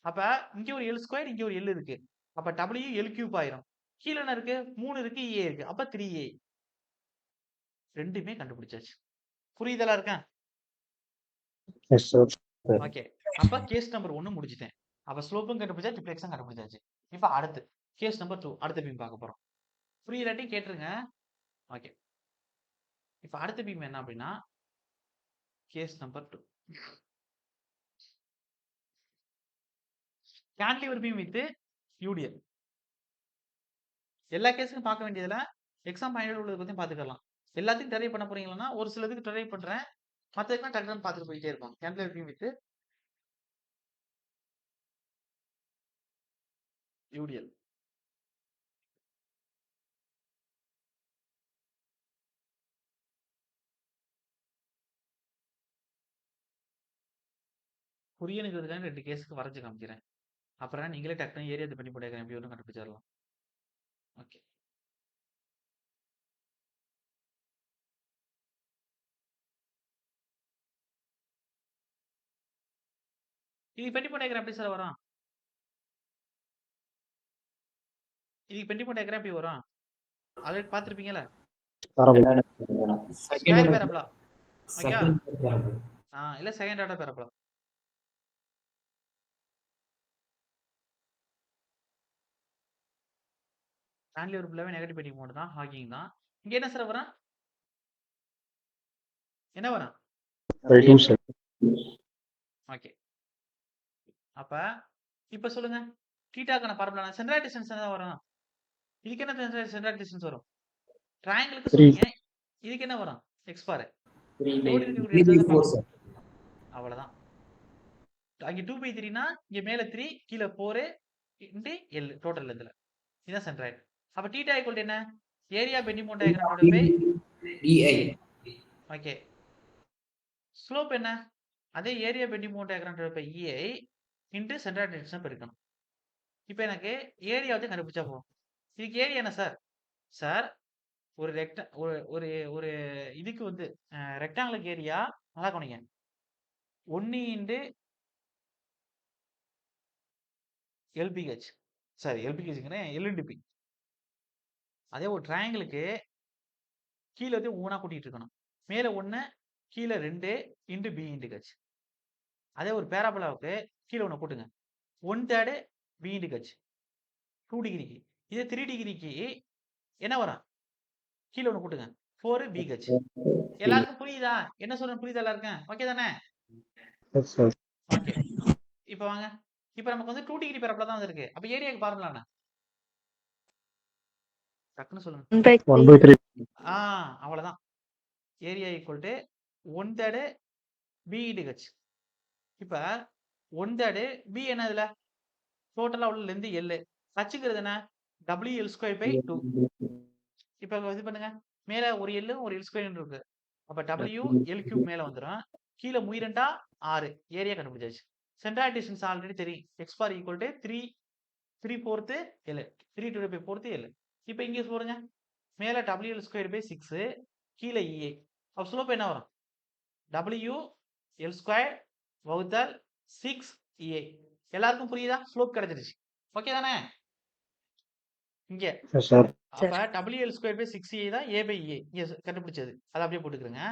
A: அப்ப இங்க ஒரு எல் ஸ்கொயர், இங்க ஒரு எல் இருக்கு. அப்ப WL கியூப் ஆயிரும். கீழே என்ன இருக்கு? 3 இருக்கு, EA இருக்கு. அப்ப 3A. ரெண்டுமே கண்டுபிடிச்சாச்சு. புரியுதெல்லாம் இருக்கேன்?
B: Yes sir.
A: ஓகே. அப்ப கேஸ் நம்பர் 1 முடிச்சிட்டேன். அப்ப ஸ்லோப்பும் கண்டுபிடிச்சா, டிப்ளெக்ஸும் கண்டுபிடிச்சாச்சு. இப்ப அடுத்து கேஸ் நம்பர் 2 அடுத்த பீம் பார்க்க போறோம். புரியலாட்டி கேட்டுருங்க. ஓகே. இப்ப அடுத்த பீம் என்ன அப்படின்னா case number 2 cantilever beam with UDL. எல்லா கேஸுக்கும் பார்க்க வேண்டியதுல எக்ஸாம் பாயிண்ட் உள்ளது பத்தி பாத்துக்கலாம். எல்லாத்தையும் ட்ரை பண்ண போறீங்களா? ஒரு சிலதுக்கு ட்ரை பண்றேன், மற்றதுக்கெல்லாம் டக்குன்னு பார்த்துட்டு போயிட்டே இருப்போம். Cantilever beam with UDL. புரியணுங்கிறதுக்காக 2 கேஸுக்கு வரைஞ்சு காமிக்கிறேன். அப்புறம் நீங்களே டக்குன்னு ஏரியா பண்ணி போட்டு எப்படி ஒன்றும் கண்டுபிடிச்சிடலாம். ஓகே. இது பெட்டி போட்டு எப்படி சார் வரும்? இதுக்கு பெட்டி போட்டு எப்படி வரும்? ஆல்ரெடி பார்த்துருப்பீங்கல்ல. Square parabola. ஓகே. இல்ல செகண்ட் ஆர்டர் பேரபலா. கேன்டிலீவர் ஃபுல்லாவே நெகட்டிவ் பெண்டிங் மோட் தான், ஹாகிங் தான். இங்க என்ன சார் வரும்? என்ன வரும்?
B: ரெடியூ சார்.
A: ஓகே. அப்ப இப்ப சொல்லுங்க, தீட்டாக்கான ஃபார்முலா சென்ட்ராய்டு டிஸ்டன்ஸ் என்ன வரும்? இதுக்கு என்ன சென்ட்ராய்டு டிஸ்டன்ஸ் வரும்? ட்ரையாங்கிளுக்கு சொன்னீங்க. இதுக்கு என்ன வரும்? எக்ஸ் பார். அவ்வளவுதான். அங்க 2/3னா இங்க மேல 3 கீழே 4 இன்டு L டோட்டல் இதுல. இதுதான் சென்ட்ராய்டு. அப்ப தீட்டா ஈக்குவல் என்ன? ஏரியா பெண்டிங் மோமெண்ட் டயக்ராமோட பை EA. ஓகே. ஸ்லோப் என்ன? அதே ஏரியா பெண்டிங் மோமெண்ட் டயக்ராமோட by EA into centroid distance பெருக்கணும். இப்போ எனக்கு ஏரியா வந்து கண்டுபிடிச்சா போதும். இதுக்கு ஏரியா என்ன சார்? சார் ஒரு ஒரு ஒரு இதுக்கு வந்து ரெக்டாங்குலர் ஏரியா நல்லா கவனிங்க. 1 இன்டு LBH. சாரி LBHங்கிறேன், L இன்டு பி. அதே ஒரு ட்ரையாங்கிளுக்கு கீழே வந்து ஒவ்வொன்றா கூட்டிட்டு இருக்கணும். மேலே 1 கீழே 2 இன்டு பி இன்டு ஹெச். அதே ஒரு பேராபோலாவுக்கு கீழே 1 கூட்டுங்க. 1/3 பி இன்டு ஹெச் 2 டிகிரிக்கு. இதே 3 டிகிரிக்கு என்ன வரும்? கீழே 1 கூட்டுங்க 4 BH. எல்லாருக்கும் புரியுதா? என்ன சொல்றேன் புரியுதா எல்லாருக்கும்? ஓகே தானே?
B: Yes sir.
A: ஓகே. இப்போ வாங்க இப்ப நமக்கு வந்து 2 டிகிரி பரப்புல தான் இருக்கு. அப்ப ஏரியாக்கு ஃபார்முலா என்ன? டக்குன்னு சொல்லுங்க.
B: 1/3.
A: அவ்வளவுதான். Area equal to 1/3 B into H. இப்ப 1/3 பி என்ன இதுல டோட்டலா உள்ள லென்த் எல். ஹச்சுங்கிறது என்ன? WL²/2. இப்ப இது பண்ணுங்க. மேல ஒரு எல் ஒரு எல் ஸ்கொயர் இருக்கு. அப்ப WL³ மேல வந்துரும். கீழ முயிரண்டா 6. ஏரியா கண்டுபிடிச்சாச்சு. சென்ட்ராய்டு டிஸ்டன்ஸ் ஆல்ரெடி தெரியும். x bar equal to 3/4 L. 3/4 L. இப்ப இங்க போடுங்க. மேல WL²/6 கீழ EA. அப்ப ஸ்லோப் என்ன வரும்? WL² வகுத்தல் 6EA. எல்லாருக்கும் புரியுதா? ஸ்லோப் கிடைச்சிருச்சு. ஓகே தானே? இங்க
B: Yes, sir.
A: அப்ப WL²/6EA தான் A/A. இங்க கண்டுபிடிச்சது. அதை அப்படியே போட்டுக்கிறங்க.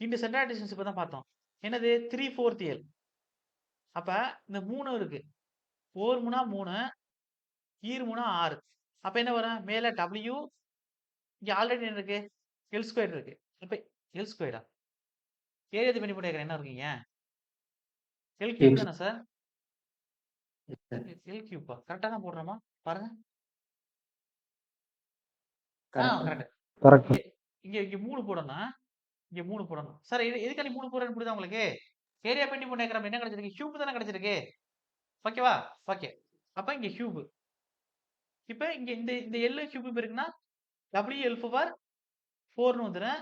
A: இந்த சென்ட்ராய்டு டிஸ்டன்ஸ் இப்பதான் பார்த்தோம். என்னது? 3/4 L. அப்ப இந்த 3 இருக்கு. 4 3 3 ஈர் 3 6. அப்ப என்ன வரும்? மேல W இங்க ஆல்ரெடி என்ன இருக்கு? L² இருக்கு. அப்ப L². ஏரியா டிபெண்ட் பண்ணி என்ன இருக்கீங்க? L³ தானே சார்? L³ கரெக்டா தான் போடுறோமா? பாருங்க. கரெக்ட்.
B: Correct.
A: இங்க இங்க 3 போடணும். இங்க 3 போடணும். சார் எதுக்காண்டி 3 போடுறேன்னு புரியுதா உங்களுக்கு? ஏரியா பெண்டி பண்ண என்ன கிடைச்சிருக்கு? கியூப் தானே கிடைச்சிருக்கு. ஓகேவா? ஓகே. அப்ப இங்க கியூப். இப்ப இங்க இந்த எல் கியூப் இருக்குன்னா WL/4 வந்துரும்.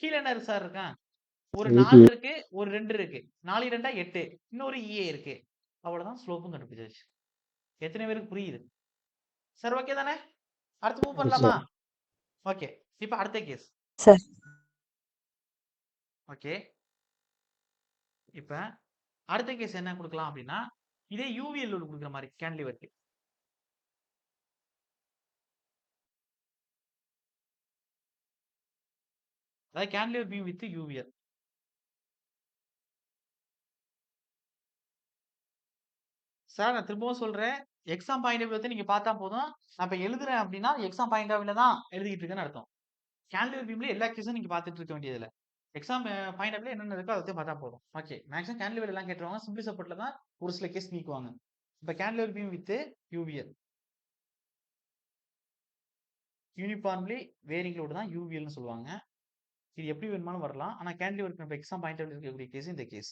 A: கீழ என்ன இருக்கு சார் இருக்கேன்? ஒரு 4 இருக்கு, ஒரு 2 இருக்கு. 4 2 8. இன்னொரு EA இருக்கு. அவ்வளவுதான் ஸ்லோப்பும் கண்டுபிடிச்சாச்சு. எத்தனை பேருக்கு புரியுது? சார் ஓகே தானே? அடுத்து மூவ் பண்ணலாமா? ஓகே. இப்ப அடுத்த கேஸ்.
F: Sir
A: okay. இப்ப அடுத்த கேஸ் என்ன கொடுக்கலாம் அப்படின்னா இதே UVL லோடு கொடுக்குற மாதிரி கேன்டிலிவருக்கு. அதாவது cantilever beam with UVL. Sir நான் திரும்பவும் சொல்றேன். எக்ஸாம் பாயிண்ட் ஆஃப் வியூ நீங்க பார்த்தா போதும். நான் இப்ப எழுதுறேன் அப்படின்னா எக்ஸாம் பாயிண்ட் ஆஃப் வியூல தான் எழுதிட்டு இருக்கேன்னு அர்த்தம். கேன்டிலிவர் பீம்ல எல்லா கேஸும் நீங்க பார்த்துட்டு இருக்க வேண்டியதுல. எக்ஸாம் பாயிண்ட் ஆஃப் வியூல என்னென்ன இருக்கோ அதை பார்த்தா போதும். ஓகே. மேக்ஸிமம் கேன்டிலிவர் எல்லாம் கேட்டுருவாங்க. சிம்பிளி சப்போர்ட்ல தான் ஒரு சில கேஸ் நீக்குவாங்க. இப்ப cantilever beam with UVL. Uniformly varying load தான் UVLன்னு சொல்லுவாங்க. இது எப்படி வேணுமாலும் வரலாம். ஆனா கேன்டிலிவருக்கு நம்ம எக்ஸாம் பாயிண்ட் ஆஃப் வியூ இருக்கக்கூடிய கேஸ் இந்த கேஸ்.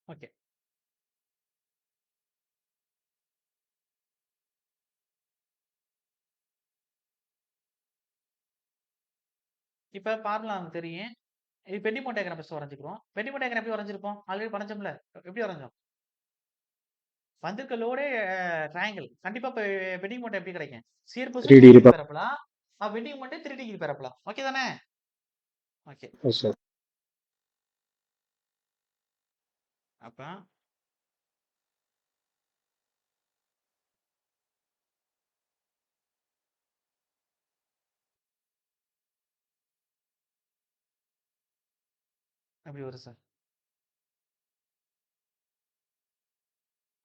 A: ஓகே. இப்ப ஃபார்முலா நமக்கு தெரியும். இது பெண்டிமோட் டயகிராம் ஃபர்ஸ்ட் வரைஞ்சுக்கிறோம். பெண்டிமோட் டயகிராம் எப்படி வரைஞ்சிருப்போம்? ஆல்ரெடி வரைஞ்சோம்ல. எப்படி வரைஞ்சோம்? வந்திருக்க லோடே ட்ரையாங்கிள். கண்டிப்பா பெண்டிங் மோட் எப்படி கிடைக்கும்? சியர்
B: 3
A: பொசிஷன்
B: degree
A: பரப்பலாம். பெண்டிங் மோட் 3 டிகிரி பரப்பலாம். ஓகே தானே? ஓகே.
B: Yes, sir.
A: அப்ப அப்படி வரும் சார்.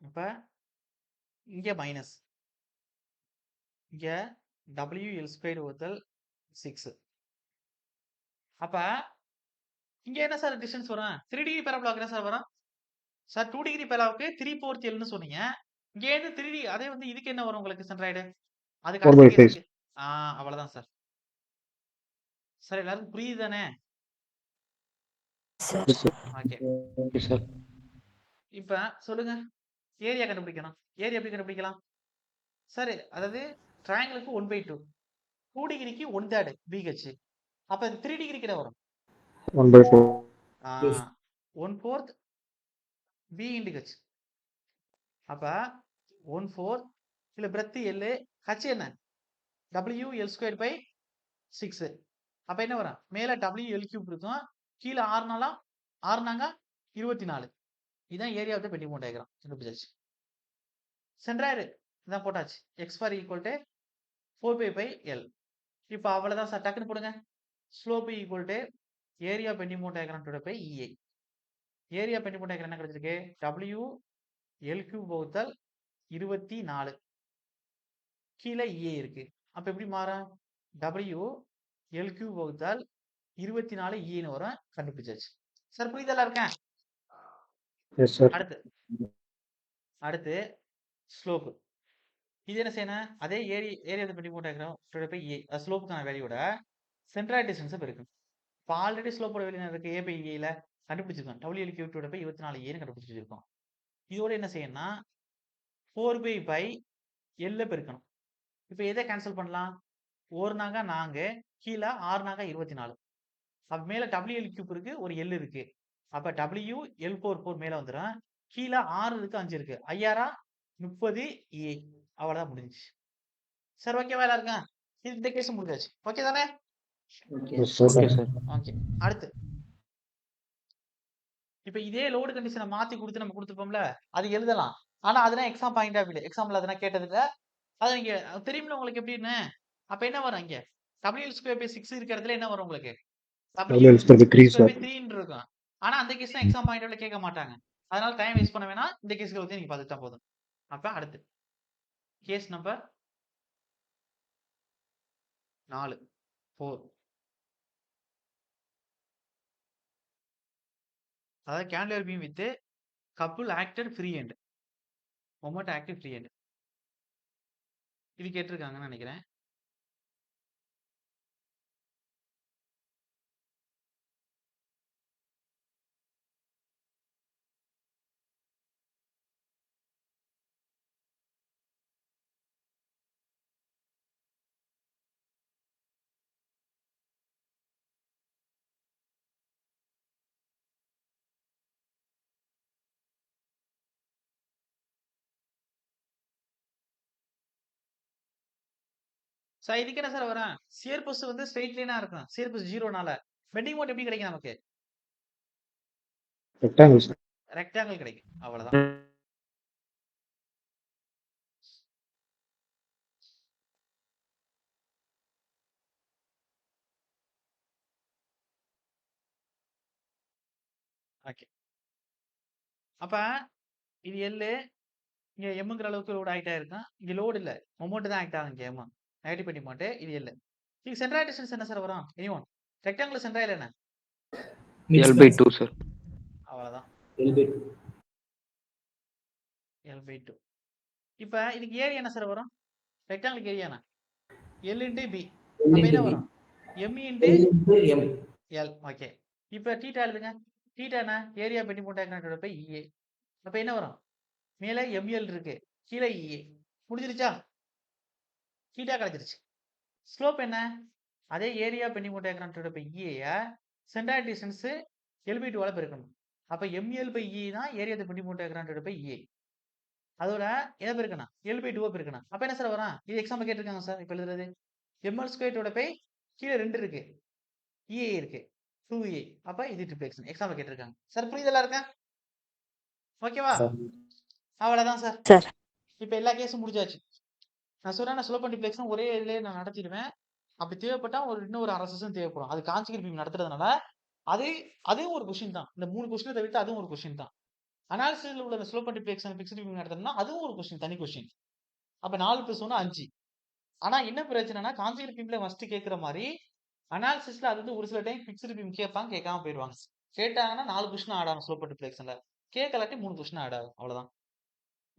A: இப்ப இங்க மைனஸ். இங்க WL² வகுத்தல் 6. அப்ப இங்க என்ன சார் டிஸ்டன்ஸ் வரும்? 3 டிகிரி பரப்பலாவுக்கு என்ன சார் வரும்? சார் 2 டிகிரி பரப்பலாவுக்கு 3/4 Lன்னு சொன்னீங்க. இங்க இருந்து 3 அதே வந்து இதுக்கு என்ன வரும் உங்களுக்கு சென்ட்ராய்டு? அதுக்கு அடுத்த
B: 4/5.
A: கேஸ்க்கு. அவ்வளவுதான் சார். சார் எல்லாருக்கும் புரியுது தானே?
F: Sir
B: Yes, sir.
A: Okay.
B: Okay, sir.
A: இப்ப சொல்லுங்க. ஏரியா கண்டுபிடிக்கணும். ஏரியா எப்படி கண்டுபிடிக்கலாம்? சார் அதாவது ட்ரையாங்கிளுக்கு 1/2. 2 டிகிரிக்கு 1/3 BH. அப்ப 3 டிகிரிக்கு என்ன வரும்?
B: 1/4.
A: 1/4 B into H. அப்ப 1/4 இதுல பிரெத் L, H என்ன? WL²/6. அப்ப என்ன வரும்? மேல WL³ இருக்கும். கீழ 6 நாங்க 24. இதுதான் area of the bending mode diagram. கண்டுபிடிச்சாச்சு. சென்ட்ராய்டு இதான் போட்டாச்சு. X bar equal to 4π/L. இப்போ அவ்வளவுதான் சார். டக்குன்னு போடுங்க. Slope equal to area bending mode diagram divided by EA. Area bending mode diagram என்ன கிடைச்சிருக்கு? W L3 வகுத்தல் 24. கீழே EA இருக்கு. அப்ப எப்படி மாறும்? W L3 வகுத்தல் 24 EAன்னு வரும். கண்டுபிடிச்சாச்சு. சார் புரியுதெல்லாம் இருக்கேன்.
B: Yes sir.
A: அடுத்து ஸ்லோப். இது என்ன செய்யணும்? அதே area bending mode diagram divided by EA. ஸ்லோப்புக்கான வேல்யூட சென்ட்ராய்டு டிஸ்டன்ஸை பெருக்கணும். இப்போ ஆல்ரெடி ஸ்லோப்போட வேல்யூ என்ன இருக்கு? A/EAல கண்டுபிடிச்சிருக்கோம். WL3 டிவைடட் பை 24 EAன்னு கண்டுபிடிச்சு வச்சிருக்கோம். இதோட என்ன செய்யணும்னா 4π/L பெருக்கணும். இப்போ எதை கேன்சல் பண்ணலாம்? 1 நாங்க 4, கீழே 6 நாங்க 24. அப்ப மேல WL3 இருக்கு, ஒரு L இருக்கு. அப்ப WL4 மேல வந்துடும். கீழே 6 இருக்கு, 5 இருக்கு. 5 30 EA. அவ்வளவுதான் முடிஞ்சுச்சு. சார் ஓகேவா எல்லாருக்கும்? இந்த கேஸ் முடிஞ்சாச்சு. ஓகே தானே?
B: Yes sir.
E: Okay sir.
A: Okay. அடுத்து இப்ப இதே லோடு கண்டிஷனை மாத்தி கொடுத்து நம்ம கொடுத்துப்போம்ல, அது எழுதலாம். ஆனா அதெல்லாம் எக்ஸாம் பாயிண்ட் ஆஃப் வியூ. எக்ஸாம்ல அதெல்லாம் கேட்டது இல்ல. அது நீங்க தெரியுமில உங்களுக்கு எப்படின்னு. அப்ப என்ன வரும் இங்க? WL2/6 இருக்கிற இடத்துல என்ன வரும் உங்களுக்கு?
B: WL2/3 sir.
A: W3 இருக்கும். ஆனா அந்த கேஸ் தான் எக்ஸாம் பாயிண்ட் ஆஃப் கேட்க மாட்டாங்க. அதனால டைம் வேஸ்ட் பண்ண வேணாம். இந்த கேஸ்களை வந்து நீங்க பார்த்துட்டா போதும். அப்ப அடுத்து கேஸ் நம்பர் 4 4. அதாவது cantilever beam with couple acted free end. Moment acted free end. இது கேட்டிருக்காங்கன்னு நினைக்கிறேன். சார் இதுக்கு என்ன சார் வரும்? சியர் பஸ் வந்து ஸ்ட்ரெயிட் லைனா இருக்கும். சியர் பஸ் 0னால பெண்டிங் மோட் எப்படி கிடைக்கும் நமக்கு?
B: Rectangle sir.
A: ரெக்டாங்கிள் கிடைக்கும். அவ்வளவுதான். ஓகே. அப்ப இது எல்லு இங்க எம்ங்கிற அளவுக்கு லோட் ஆகிட்டே இருக்கும். இங்க லோடு இல்ல, மொமெண்ட் தான் ஆக்ட் ஆகும். இங்க எம் நெகட்டிவ் பெண்டிங் மோட். இது எல்லு. இது சென்ட்ராய்டு டிஸ்டன்ஸ் என்ன சார் வரும்? எனிஒன் ரெக்டாங்கிள் சென்ட்ராய்டு என்ன?
E: L/2 sir.
A: அவ்வளவுதான்.
D: L/2.
A: L/2. இப்ப இதுக்கு ஏரியா என்ன சார் வரும்? ரெக்டாங்கிளுக்கு ஏரியா என்ன? L × B. அப்ப என்ன வரும்? M ×
D: M.
A: L. ஓகே. இப்ப தீட்டா எழுதுங்க. தீட்டா என்ன? Area bending mode diagram by EA. அப்ப என்ன வரும்? மேல ML இருக்கு, கீழே EA. முடிஞ்சிருச்சா? தீட்டா கிடைச்சிருச்சு. ஸ்லோப் என்ன? அதே area bending mode diagram by EA centroid distance L/2 பெருக்கணும். அப்ப ML/E தான் area bending mode diagram by EA. அதோட எதை பெருக்கணும்? L/2 பெருக்கணும். அப்ப என்ன சார் வரும்? இது எக்ஸாம்பிள் கேட்டிருக்காங்க சார். இப்ப எழுதுறது ML² பை கீழே 2 இருக்கு, EA இருக்கு, 2EA. அப்ப இது ட்ரிப்ளெக்ஷன் எக்ஸாம்பிள் கேட்டிருக்காங்க. சார் புரியுதெல்லாம் இருக்கா? ஓகேவா? அவ்வளவுதான் சார்.
F: சார்.
A: இப்ப எல்லா கேஸும் முடிஞ்சாச்சு. நான் சொல்றேன் ஸ்லோப் அண்ட் டிப்ளெக்ஷன் ஒரே இதுலயே நான் நடத்திடுவேன். அப்படி தேவைப்பட்டா இன்னும் ஒரு அரை செஷன் தேவைப்படும். அது கான்ஜுகேட் பீம் நடத்துறதுனால அதுவும் ஒரு கொஸ்டின் தான். இந்த 3 கொஸ்டினை தவிர்த்து அதுவும் ஒரு கொஸ்டின் தான். அனாலிசிஸ்ல உள்ள ஸ்லோப் அண்ட் டிப்ளெக்ஷன் ஃபிக்ஸ்ட் பீம் நடத்தணும்னா அதுவும் ஒரு கொஸ்டின், தனி கொஸ்டின். அப்ப 4 + 1 5. ஆனா என்ன பிரச்சனைனா கான்ஜுகேட் பீம்ல ஃபர்ஸ்ட் கேட்கிற மாதிரி அனாலிசிஸ்ல அது வந்து ஒரு சில டைம் ஃபிக்ஸ்ட் பீம் கேட்பாங்க, கேட்காம போயிடுவாங்க. கேட்டாங்கன்னா 4 கொஸ்டின் ஆட் ஆகும் ஸ்லோப் அண்ட் டிப்ளெக்ஷன்ல. கேட்கலாட்டி 3 கொஸ்டின் ஆட் ஆகும். அவ்வளவுதான்.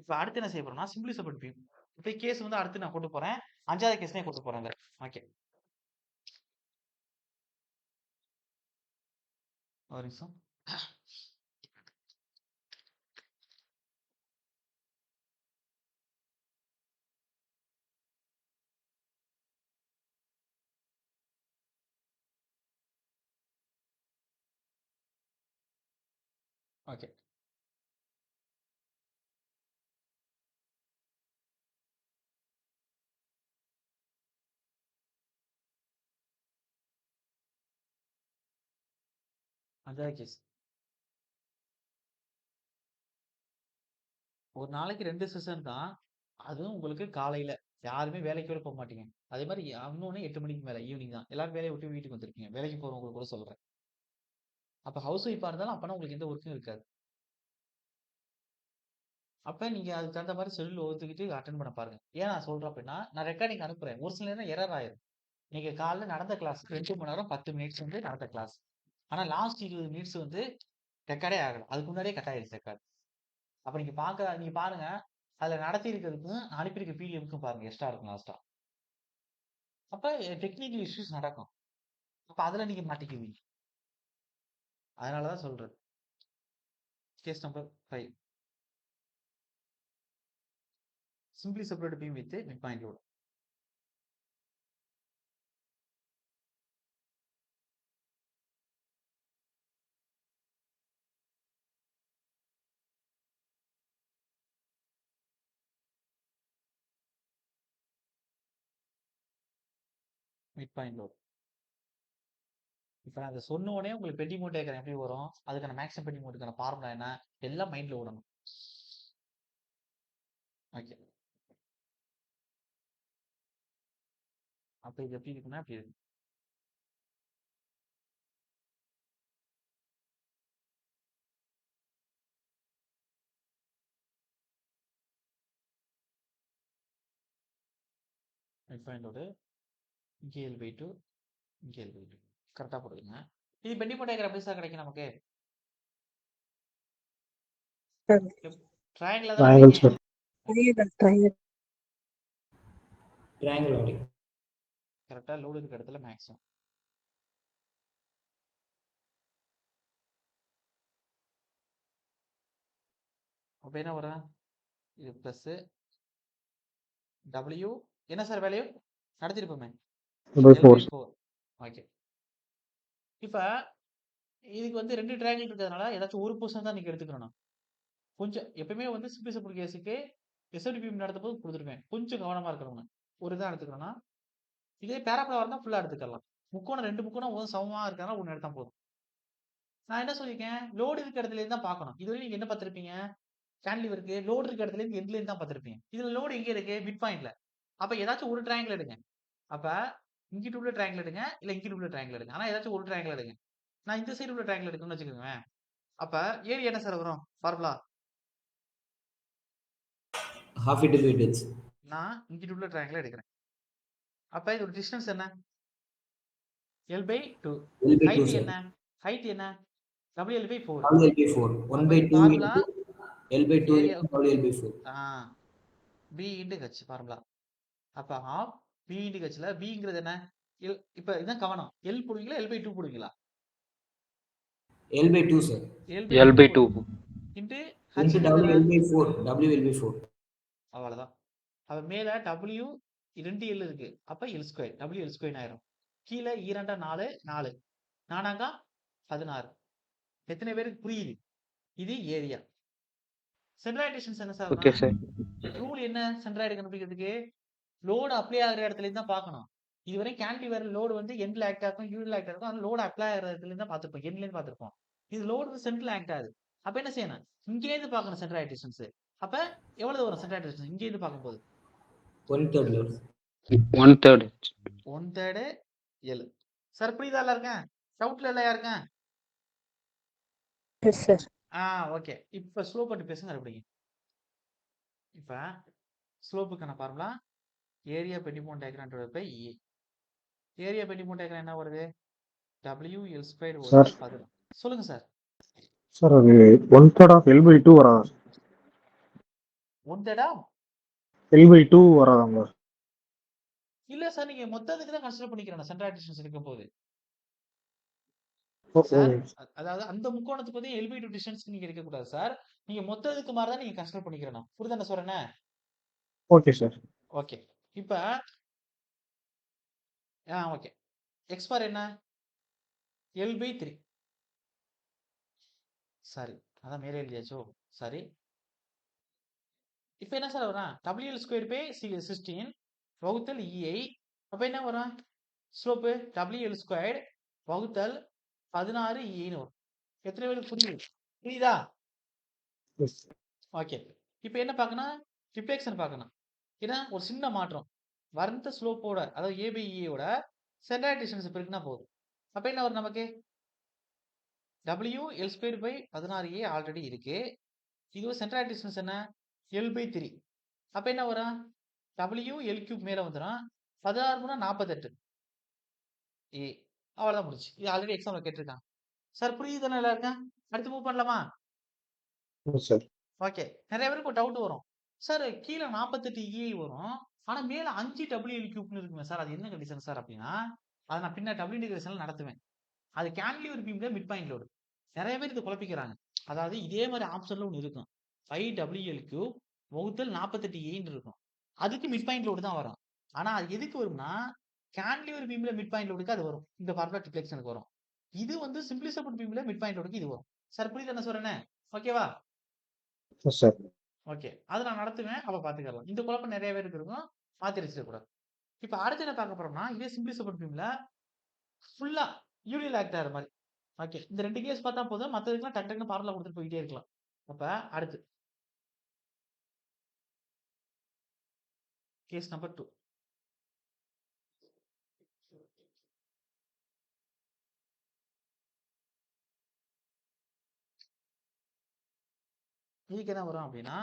A: இப்ப அடுத்து என்ன செய்ய போறோம்னா சிம்பிளி சப்போர்ட் பீம். இப்ப கேஸ் வந்து அடுத்து நான் கொண்டு போறேன். 5வது கேஸ்லயே கொண்டு போறேங்க. ஓகே. ஒரு நிமிஷம். ஓகே. அஞ்சாவது கேஸ். ஒரு நாளைக்கு 2 செஷன் தான். அதுவும் உங்களுக்கு காலையில. யாருமே வேலைக்கு கூட மாட்டீங்க. அதே மாரி இன்னொன்னு 8 மணிக்கு மேல ஈவினிங் தான். எல்லாரும் வேலைய விட்டு வீட்டுக்கு வந்திருப்பீங்க. வேலைக்கு போறவங்களுக்கு கூட சொல்றேன். அப்ப ஹவுஸ் ஒய்ஃபா இருந்தாலும் அப்பன்னா உங்களுக்கு எந்த ஒர்க்கும் இருக்காது. அப்ப நீங்க அதுக்கு தகுந்த மாரி ஷெட்யூல் ஒத்துக்கிட்டு அட்டெண்ட் பண்ண பாருங்க. ஏன் நான் சொல்றேன் அப்டின்னா, நான் ரெக்கார்டிங் அனுப்புறேன். ஒரு சில நேரம் எரர் ஆயிரும். நீங்க காலைல நடந்த கிளாஸ்க்கு 2 மணி நேரம் 10 மினிட்ஸ் வந்து நடந்த கிளாஸ். ஆனா லாஸ்ட் 20 மினிட்ஸ் வந்து ரெக்கார்டே ஆகல. அதுக்கு முன்னாடியே கட் ஆயிடுச்சு ரெக்கார்ட். அப்ப நீங்க பாருங்க. அதுல நடத்தியிருக்கிறதுக்கும், அனுப்பியிருக்க பிடிஎஃப்க்கும் பாருங்க எக்ஸ்ட்ரா இருக்கும் லாஸ்ட்டா. அப்ப டெக்னிக்கல் இஷ்யூஸ் நடக்கும். அப்ப அதுல நீங்க மாட்டிக்குவீங்க. அதனால தான் சொல்றது. Case number 5. Simply separate beam with mid point load. Mid point load. இப்ப நான் அத சொன்ன உடனே உங்களுக்கு பெண்டிங் மோட் டயக்ராம் எப்படி வரும்? அதுக்கான மேக்ஸிமம் பெண்டிங் மோடுக்கான ஃபார்முலா என்ன? எல்லாம் மைண்ட்ல ஓடணும். ஓகே. அப்ப இது எப்படி இருக்குன்னா இப்படி இருக்கு. மிட் பாயிண்ட் லோடு இங்கே L/2 இங்கே L/2 கரெக்டா போடுங்க. இது பெண்டிங் மோட் டயக்ராம் எப்படி சார் கிடைக்கும் நமக்கு? ட்ரையாங்கிளா தான
B: Triangle,
A: கிடைக்கும்.
B: sir.
F: triangle.
D: ட்ரையாங்கிள் அப்படி.
A: கரெக்டா லோடு இருக்கிற இடத்துல மேக்ஸிமம். அப்ப என்ன வரும்? இது பிளஸ் W என்ன சார் வேல்யூ? நடத்திருப்போமே.
B: L/4.
A: L/4. ஓகே. இப்ப இதுக்கு வந்து 2 ட்ரையாங்கிள் இருக்கிறதுனால ஏதாச்சும் ஒரு போர்ஷன் தான் நீங்க எடுத்துக்கணும். கொஞ்சம் எப்பவுமே வந்து சிம்பிளி செப்பரேட் கேஸுக்கு SFDP நடத்தும்போது கொடுத்துருப்பேன். கொஞ்சம் கவனமா இருக்கணும். ஒரு இதான் எடுத்துக்கணும்னா இதே பேராகிராஃப் இருந்தா ஃபுல்லா எடுத்துக்கலாம். முக்கோணம் 2 முக்கோணம் சமமா இருக்கறனால ஒண்ணு எடுத்தா போதும். நான் என்ன சொல்லியிருக்கேன்? லோடு இருக்க இடத்துல இருந்து தான் பார்க்கணும். இதுவரை நீங்க என்ன பார்த்திருப்பீங்க? கேன்டிலீவருக்கு லோடு இருக்க இடத்துல இருந்து எண்ட்ல இருந்து தான் பார்த்திருப்பீங்க. இதுல லோடு எங்க இருக்கு? மிட் பாயிண்ட்ல. அப்ப ஏதாச்சும் ஒரு ட்ரையாங்கிள் எடுங்க. அப்ப இங்கிட்டு உள்ள ட்ரையாங்கிள் எடுங்க, இல்ல இங்கிட்டு உள்ள ட்ரையாங்கிள் எடுங்க. ஆனா ஏதாச்சும் ஒரு ட்ரையாங்கிள் எடுங்க. நான் இந்த சைடு உள்ள ட்ரையாங்கிள் எடுக்கணும்னு வச்சுக்கோங்க. அப்ப ஏரியா என்ன சார் வரும்? ஃபார்முலா.
D: half into 2 digits.
A: நான் இங்கிட்டு உள்ள ட்ரையாங்கிள் எடுக்கிறேன். அப்ப இதோட டிஸ்டன்ஸ் என்ன? L/2.
D: L/2
A: height
D: sir.
A: என்ன? ஹைட் என்ன? WL/4.
D: WL/4. 1/2
A: formula
D: into L/2
A: area
D: into WL/4.
A: B into H formula. அப்ப half B into Hல Bங்கிறது என்ன? இப்ப இதான் கவனம். L போடுவீங்களா? L/2 போடுவீங்களா?
D: L/2 sir.
E: L/2.
A: into
D: Into
A: H என்ன?
D: WL/4. WL/4.
A: அவ்வளவுதான். அப்ப மேல W 2 L இருக்கு. அப்ப L2 WL2 ஆயிரும். கீழே 2 4 4 4 16. எத்தனை பேருக்கு புரியுது? இது ஏரியா. சென்ட்ராய்டு டிஸ்டன்ஸ் என்ன சார்?
E: Okay, sir.
A: ரூல் என்ன? சென்ட்ராய்டு கண்டுபிடிக்கிறதுக்கு லோடு அப்ளை ஆகிற இடத்துல இருந்து தான் பார்க்கணும். இதுவரை கேன்டிலீவர் லோடு வந்து எண்ட்ல ஆக்ட் ஆகும், யூனிட்ல ஆக்ட் ஆகும். லோடு அப்ளை ஆகிற இடத்துல இருந்து தான் பார்த்திருப்போம். எண்ட்ல இருந்து பார்த்திருப்போம். இது லோடு வந்து சென்ட்ரல் ஆக்ட் ஆகுது. அப்ப என்ன செய்யணும்? இங்கே இருந்து பார்க்கணும் சென்ட்ராய்டு டிஸ்டன்ஸ். அப்ப எவ்வளவு வரும் சென்ட்ராய்டு டிஸ்டன்ஸ் இங்கே இருந்து பார்க்கும்போது?
D: 1/3 load.
E: 1/3.
A: 1/3 L. சார் புரியுதா எல்லாருக்கும்? டவுட்ல இல்லையா இருக்கேன்?
F: Yes, sir.
A: ஓகே. இப்ப ஸ்லோப் பத்தி பேசுங்க அப்படிங்க. இப்ப ஸ்லோப்புக்கான formula area bending mode diagram divided by E. Area bending mode diagram என்ன வருது? WL2
B: Sir.
A: 11. சொல்லுங்க சார்.
B: Sir, அது 1/3 of L/2 வராதா?
A: 1/3
B: L/2 வராதாங்க?
A: இல்ல சார், நீங்க மொத்தத்துக்கு தான் கன்சிடர் பண்ணிக்கிறேன் சென்ட்ராய்டு டிஸ்டன்ஸ் இருக்கும்போது.
B: Okay.
A: சார் அதாவது அந்த முக்கோணத்துக்கு வந்து L/2 டிஸ்டன்ஸ் நீங்க எடுக்க கூடாது சார். நீங்க மொத்தத்துக்கு மாதிரி தான் நீங்க கன்சிடர் பண்ணிக்கிறேன். புரியுதா என்ன சொல்றேனே?
B: Okay, sir.
A: ஓகே. இப்ப ஓகே. எக்ஸ் பார் என்ன? L/3. சாரி, அதான் மேலே எழுதியாச்சோ. சாரி. இப்ப என்ன சார் வரும்? WL2 பை 16 வகுத்தல் EI. அப்ப என்ன வரும்? ஸ்லோப்பு WL2 வகுத்தல் 16 EI ன்னு வரும். எத்தனை பேருக்கு புரியுது? புரியுதா?
B: Yes.
A: ஓகே. இப்போ என்ன பார்க்கணும்? ரிஃப்ளெக்ஷன் பார்க்கணும். ஏன்னா ஒரு சின்ன மாற்றம். வந்த ஸ்லோப்போட அதாவது ஏ பை ஈயோட சென்ட்ராய்டு டிஸ்டன்ஸ் பெருக்குனா போதும். அப்ப என்ன வரும் நமக்கு? W L square by 16A already இருக்கு. இது சென்ட்ராய்டு டிஸ்டன்ஸ் என்ன? L by 3. அப்ப என்ன வரும்? W L கியூப் மேல வந்துரும். 16 குணா 48. A. அவ்வளவுதான் முடிச்சு. இது ஆல்ரெடி எக்ஸாம்ல கேட்டிருக்காங்க. சார் புரியுதுதானே எல்லாருக்கும்? அடுத்து மூவ் பண்ணலாமா?
B: Sir
A: okay. நிறைய பேருக்கு ஒரு டவுட் வரும். சார் கீழ 48 EI வரும். ஆனா மேல 5 WL கியூப்னு இருக்குமே சார். அது என்ன கண்டிஷன் சார் அப்படின்னா, அதை நான் பின்ன டபுள் இன்டகிரேஷன்ல நடத்துவேன். அது கேன்டிலிவர் பீம்ல மிட் பாயிண்ட் லோடு. நிறைய பேர் இதை குழப்பிக்கிறாங்க. அதாவது இதே மாதிரி ஆப்ஷன்ல ஒன்று இருக்கும். 5 WL கியூப் வகுத்தல் 48 ஏன்னு இருக்கும். அதுக்கு மிட் பாயிண்ட் லோடு தான் வரும். ஆனா அது எதுக்கு வரும்னா கேன்டிலிவர் பீம்ல மிட் பாயிண்ட் லோடுக்கு அது வரும். இந்த ஃபார்முலா ரிஃப்ளெக்ஷனுக்கு வரும். இது வந்து சிம்பிளி சப்போர்ட் பீம்ல மிட் பாயிண்ட் லோடுக்கு இது வரும். சார் புரியுது என்ன சொல்றேன்னு? ஓகேவா?
B: Sir
A: okay. அது நான் நடத்துவேன். அப்ப பாத்துக்கலாம். இந்த குழப்பம் நிறைய பேருக்கு இருக்கும். மாத்தி வச்சிடக்கூடாது. இப்ப அடுத்து என்ன பார்க்க போறோம்னா இதே சிம்பிளி சப்போர்ட் பீம்ல ஃபுல்லா யூனியல் ஆக்ட் ஆகிற மாதிரி. ஓகே. இந்த 2 கேஸ் பார்த்தா போதும். மற்றதுக்கெல்லாம் டக்கு டக்குன்னு ஃபார்முலா கொடுத்துட்டு போயிட்டே இருக்கலாம். அப்ப அடுத்து கேஸ் நம்பர் 2. இதுக்கு என்ன வரும் அப்படின்னா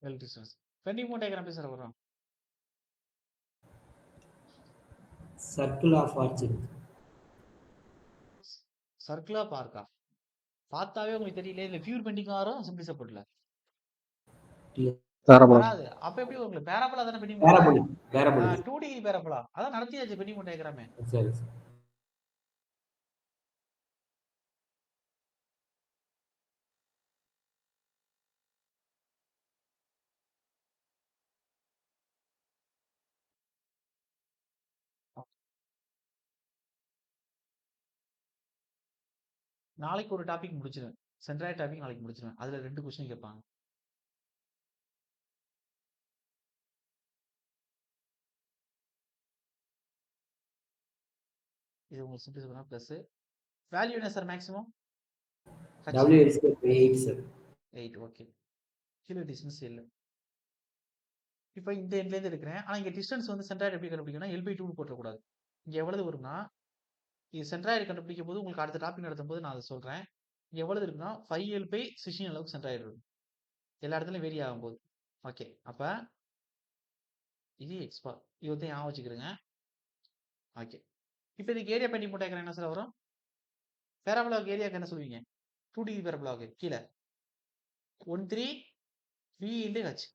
A: well distance. Bending mode diagram எப்படி சார் வரும்?
D: Circle of arching.
A: சர்க்குலா பார்க்கா பார்த்தாவே உங்களுக்கு தெரியல. இதுல பியூர் பெண்டிங் வரும் சிம்பிளி சப்போர்ட்ல
B: பேரபோலா
A: வராது. அப்ப எப்படி உங்களுக்கு பேராபோலா தானே bending
D: parabolic parabolic
A: 2 degree parabola அதான் நடத்தியாச்சு பெண்டிங் மோட் டயக்ராமே.
D: சரி
A: நாளைக்கு ஒரு டாபிக் முடிச்சிருவேன். சென்ட்ராய்டு டாபிக் நாளைக்கு முடிச்சிருவேன். அதுல 2 கொஸ்டின் கேட்பாங்க. இது உங்களுக்கு சிம்பிளி சப்போர்ட் பிளஸ் வேல்யூ என்ன sir maximum?
D: W is 8 sir.
A: 8. Okay. கீழே டிஸ்டன்ஸ் இல்லை. இப்போ இந்த எண்ட்ல இருந்து எடுக்கிறேன். ஆனா இங்க டிஸ்டன்ஸ் வந்து சென்ட்ராய்டு எப்படி கண்டுபிடிக்கணும்னா L பை 2 போட்டக்கூடாது. இங்க எவ்வளவு வரும்னா இது சென்ட்ராய்டு கண்டுபிடிக்கும் போது உங்களுக்கு அடுத்த டாபிக் நடத்தும் போது நான் அதை சொல்றேன். இங்க எவ்வளவு இருக்குன்னா 5L பை 16 அளவுக்கு சென்ட்ராய்டு இருக்கும். எல்லா இடத்துலயும் வேரி ஆகும்போது. ஓகே. அப்ப இது எக்ஸ்பா இது வந்து ஞாபகம் வச்சுக்கிறேங்க. ஓகே. இப்போ இதுக்கு ஏரியா பெண்டிங் மோட் டயக்ராம் என்ன சார் வரும்? பேராபோலாவுக்கு ஏரியாக்கு என்ன சொல்லுவீங்க? 2 டிகிரி பேராபோலாவுக்கு கீழே 1/3 V into H.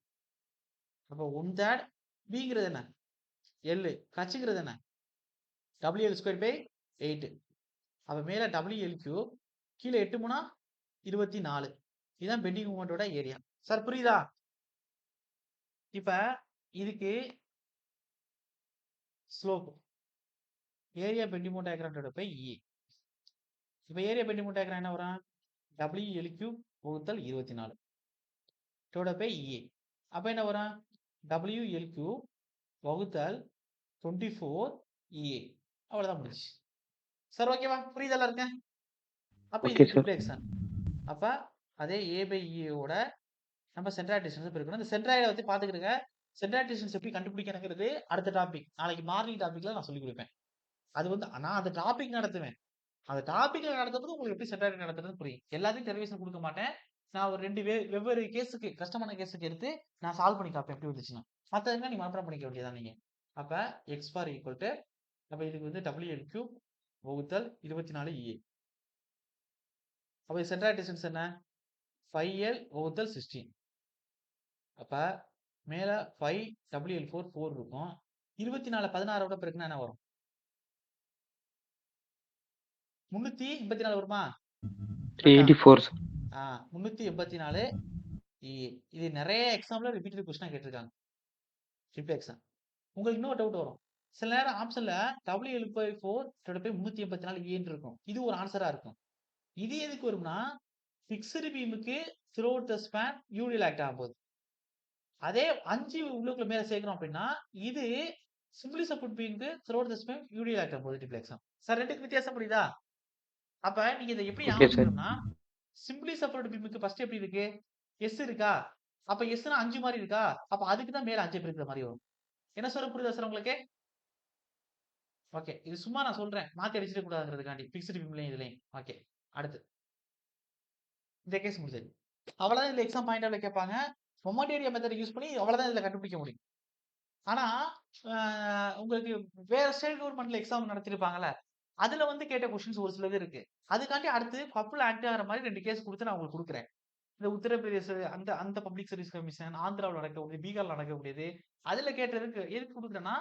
A: அப்போ 1/3 Bங்கிறது என்ன? L. Hங்கிறது என்ன? WL square by 8. அப்ப மேல WL கியூப் கீழே 8 மூணா 24. இதுதான் பெண்டிங் மூமெண்டோட ஏரியா. சார் புரியுதா? இப்ப இதுக்கு slope area bending mode diagram by E. இப்ப ஏரியா பெண்டிங் மோட் டயக்ராம் என்ன வரும்? WL கியூப் வகுத்தல் 24 டோட பை E. அப்ப என்ன வரும்? WL கியூப் வகுத்தல் 24 EA. அவ்வளவுதான் முடிச்சு. சார் ஓகேவா? புரியுதெல்லாம் இருக்கேன். அப்ப
E: ஓகே
A: இது
E: சார்.
A: ரிஃப்ளெக்ஷன். அப்ப அதே A பை E-யோட நம்ம சென்ட்ராய்டு டிஸ்டன்ஸ் பெருக்கணும். இந்த சென்ட்ராய்டை வச்சு பாத்துக்கிடுங்க. சென்ட்ராய்டு டிஸ்டன்ஸ் எப்படி கண்டுபிடிக்கணுங்கிறது அடுத்த டாபிக். நாளைக்கு மார்னிங் டாபிக்ல நான் சொல்லிக் கொடுப்பேன். அது வந்து நான் அந்த டாபிக் நடத்துவேன். அந்த டாபிக்ல நடத்தும்போது உங்களுக்கு எப்படி சென்ட்ராய்டு நடத்துறது புரியும். எல்லாத்தையும் டெரிவேஷன் கொடுக்க மாட்டேன். நான் ஒரு 2 வெவ்வேறு கேஸுக்கு கஷ்டமான கேஸுக்கு எடுத்து நான் சால்வ் பண்ணி காப்பேன் எப்படி வந்துச்சுன்னா. மற்றதுனா நீ மாற்றம் பண்ணிக்க வேண்டியதான் நீங்க. அப்ப x பார் ஈக்குவல் டு அப்ப இதுக்கு வந்து WL கியூப் வகுத்தல் 24 EA. அப்ப சென்ட்ராய்டு டிஸ்டன்ஸ் என்ன? 5L வகுத்தல் 16. அப்ப மேல 5 WL4 4 இருக்கும். 24 16 பெருக்குனா என்ன வரும்? 384 வருமா?
E: 384 சார்.
A: 384 இது நிறைய எக்ஸாம்ல ரிப்பீட்டட் கொஸ்டினா கேட்டிருக்காங்க. ரிஃப்ளெக்ஷன். உங்களுக்கு இன்னொரு டவுட் வரும். சில நேரம் ஆப்ஷன்ல W/4 / 384 ஏன்னு இருக்கும். இது ஒரு ஆன்சரா இருக்கும். இது எதுக்கு வரும்னா, ஃபிக்ஸ்டு பீமுக்கு throughout the span UDL act ஆகப்போகுது. அதே 5 உள்ளுக்குள்ள மேல சேர்க்கிறோம் அப்படின்னா, இது சிம்பிளி சப்போர்ட் பீமுக்கு throughout the span UDL act ஆகப்போகுது ரிஃப்ளெக்ஷன். சார் 2க்கு வித்தியாசம் புரியுதா? அப்ப நீங்க இத எப்படி ஞாபகம்
E: ஓகே சார்.
A: வச்சுக்கணும்னா, சிம்பிளி சப்போர்ட் பீமுக்கு ஃபர்ஸ்ட் எப்படி இருக்கு? எஸ் இருக்கா? அப்ப எஸ்னா 5 மாரி இருக்கா? அப்ப அதுக்கு தான் மேல 5 இருக்கிற மாரி வரும். என்ன சொல்றேன் புரியுதா சார் உங்களுக்கு? ஓகே. இது சும்மா நான் சொல்றேன். மாத்தி அடிச்சிட கூடாதுங்கிறதுக்காண்டி. ஃபிக்ஸ்டு பீம்லயும் இதுலயும். ஓகே. அடுத்து. இந்த கேஸ் முடிஞ்சது. அவ்வளவுதான் இதுல எக்ஸாம் பாயிண்ட் ஆஃப்ல கேட்பாங்க. மொமெண்ட் ஏரியா மெத்தட் யூஸ் பண்ணி அவ்வளவுதான் இதுல கண்டுபிடிக்க முடியும். ஆனா, அ உங்களுக்கு வேற ஸ்டேட் கவர்ன்மென்ட்ல எக்ஸாம் நடத்திருப்பாங்கல்ல. அதுல வந்து கேட்ட கொஸ்டின்ஸ் ஒரு சிலது இருக்கு. அதுக்காண்டி அடுத்து கப்புள் ஆக்ட் ஆகுற மாரி 2 கேஸ் குடுத்து நான் உங்களுக்கு குடுக்குறேன். இந்த உத்தரப்பிரதேச அந்த அந்த பப்ளிக் சர்வீஸ் கமிஷன், ஆந்திராவுல நடக்கக்கூடியது, பீகார்ல நடக்கக்கூடியது. அதுல கேட்டதுக்கு எதுக்கு குடுக்குறேன்னா,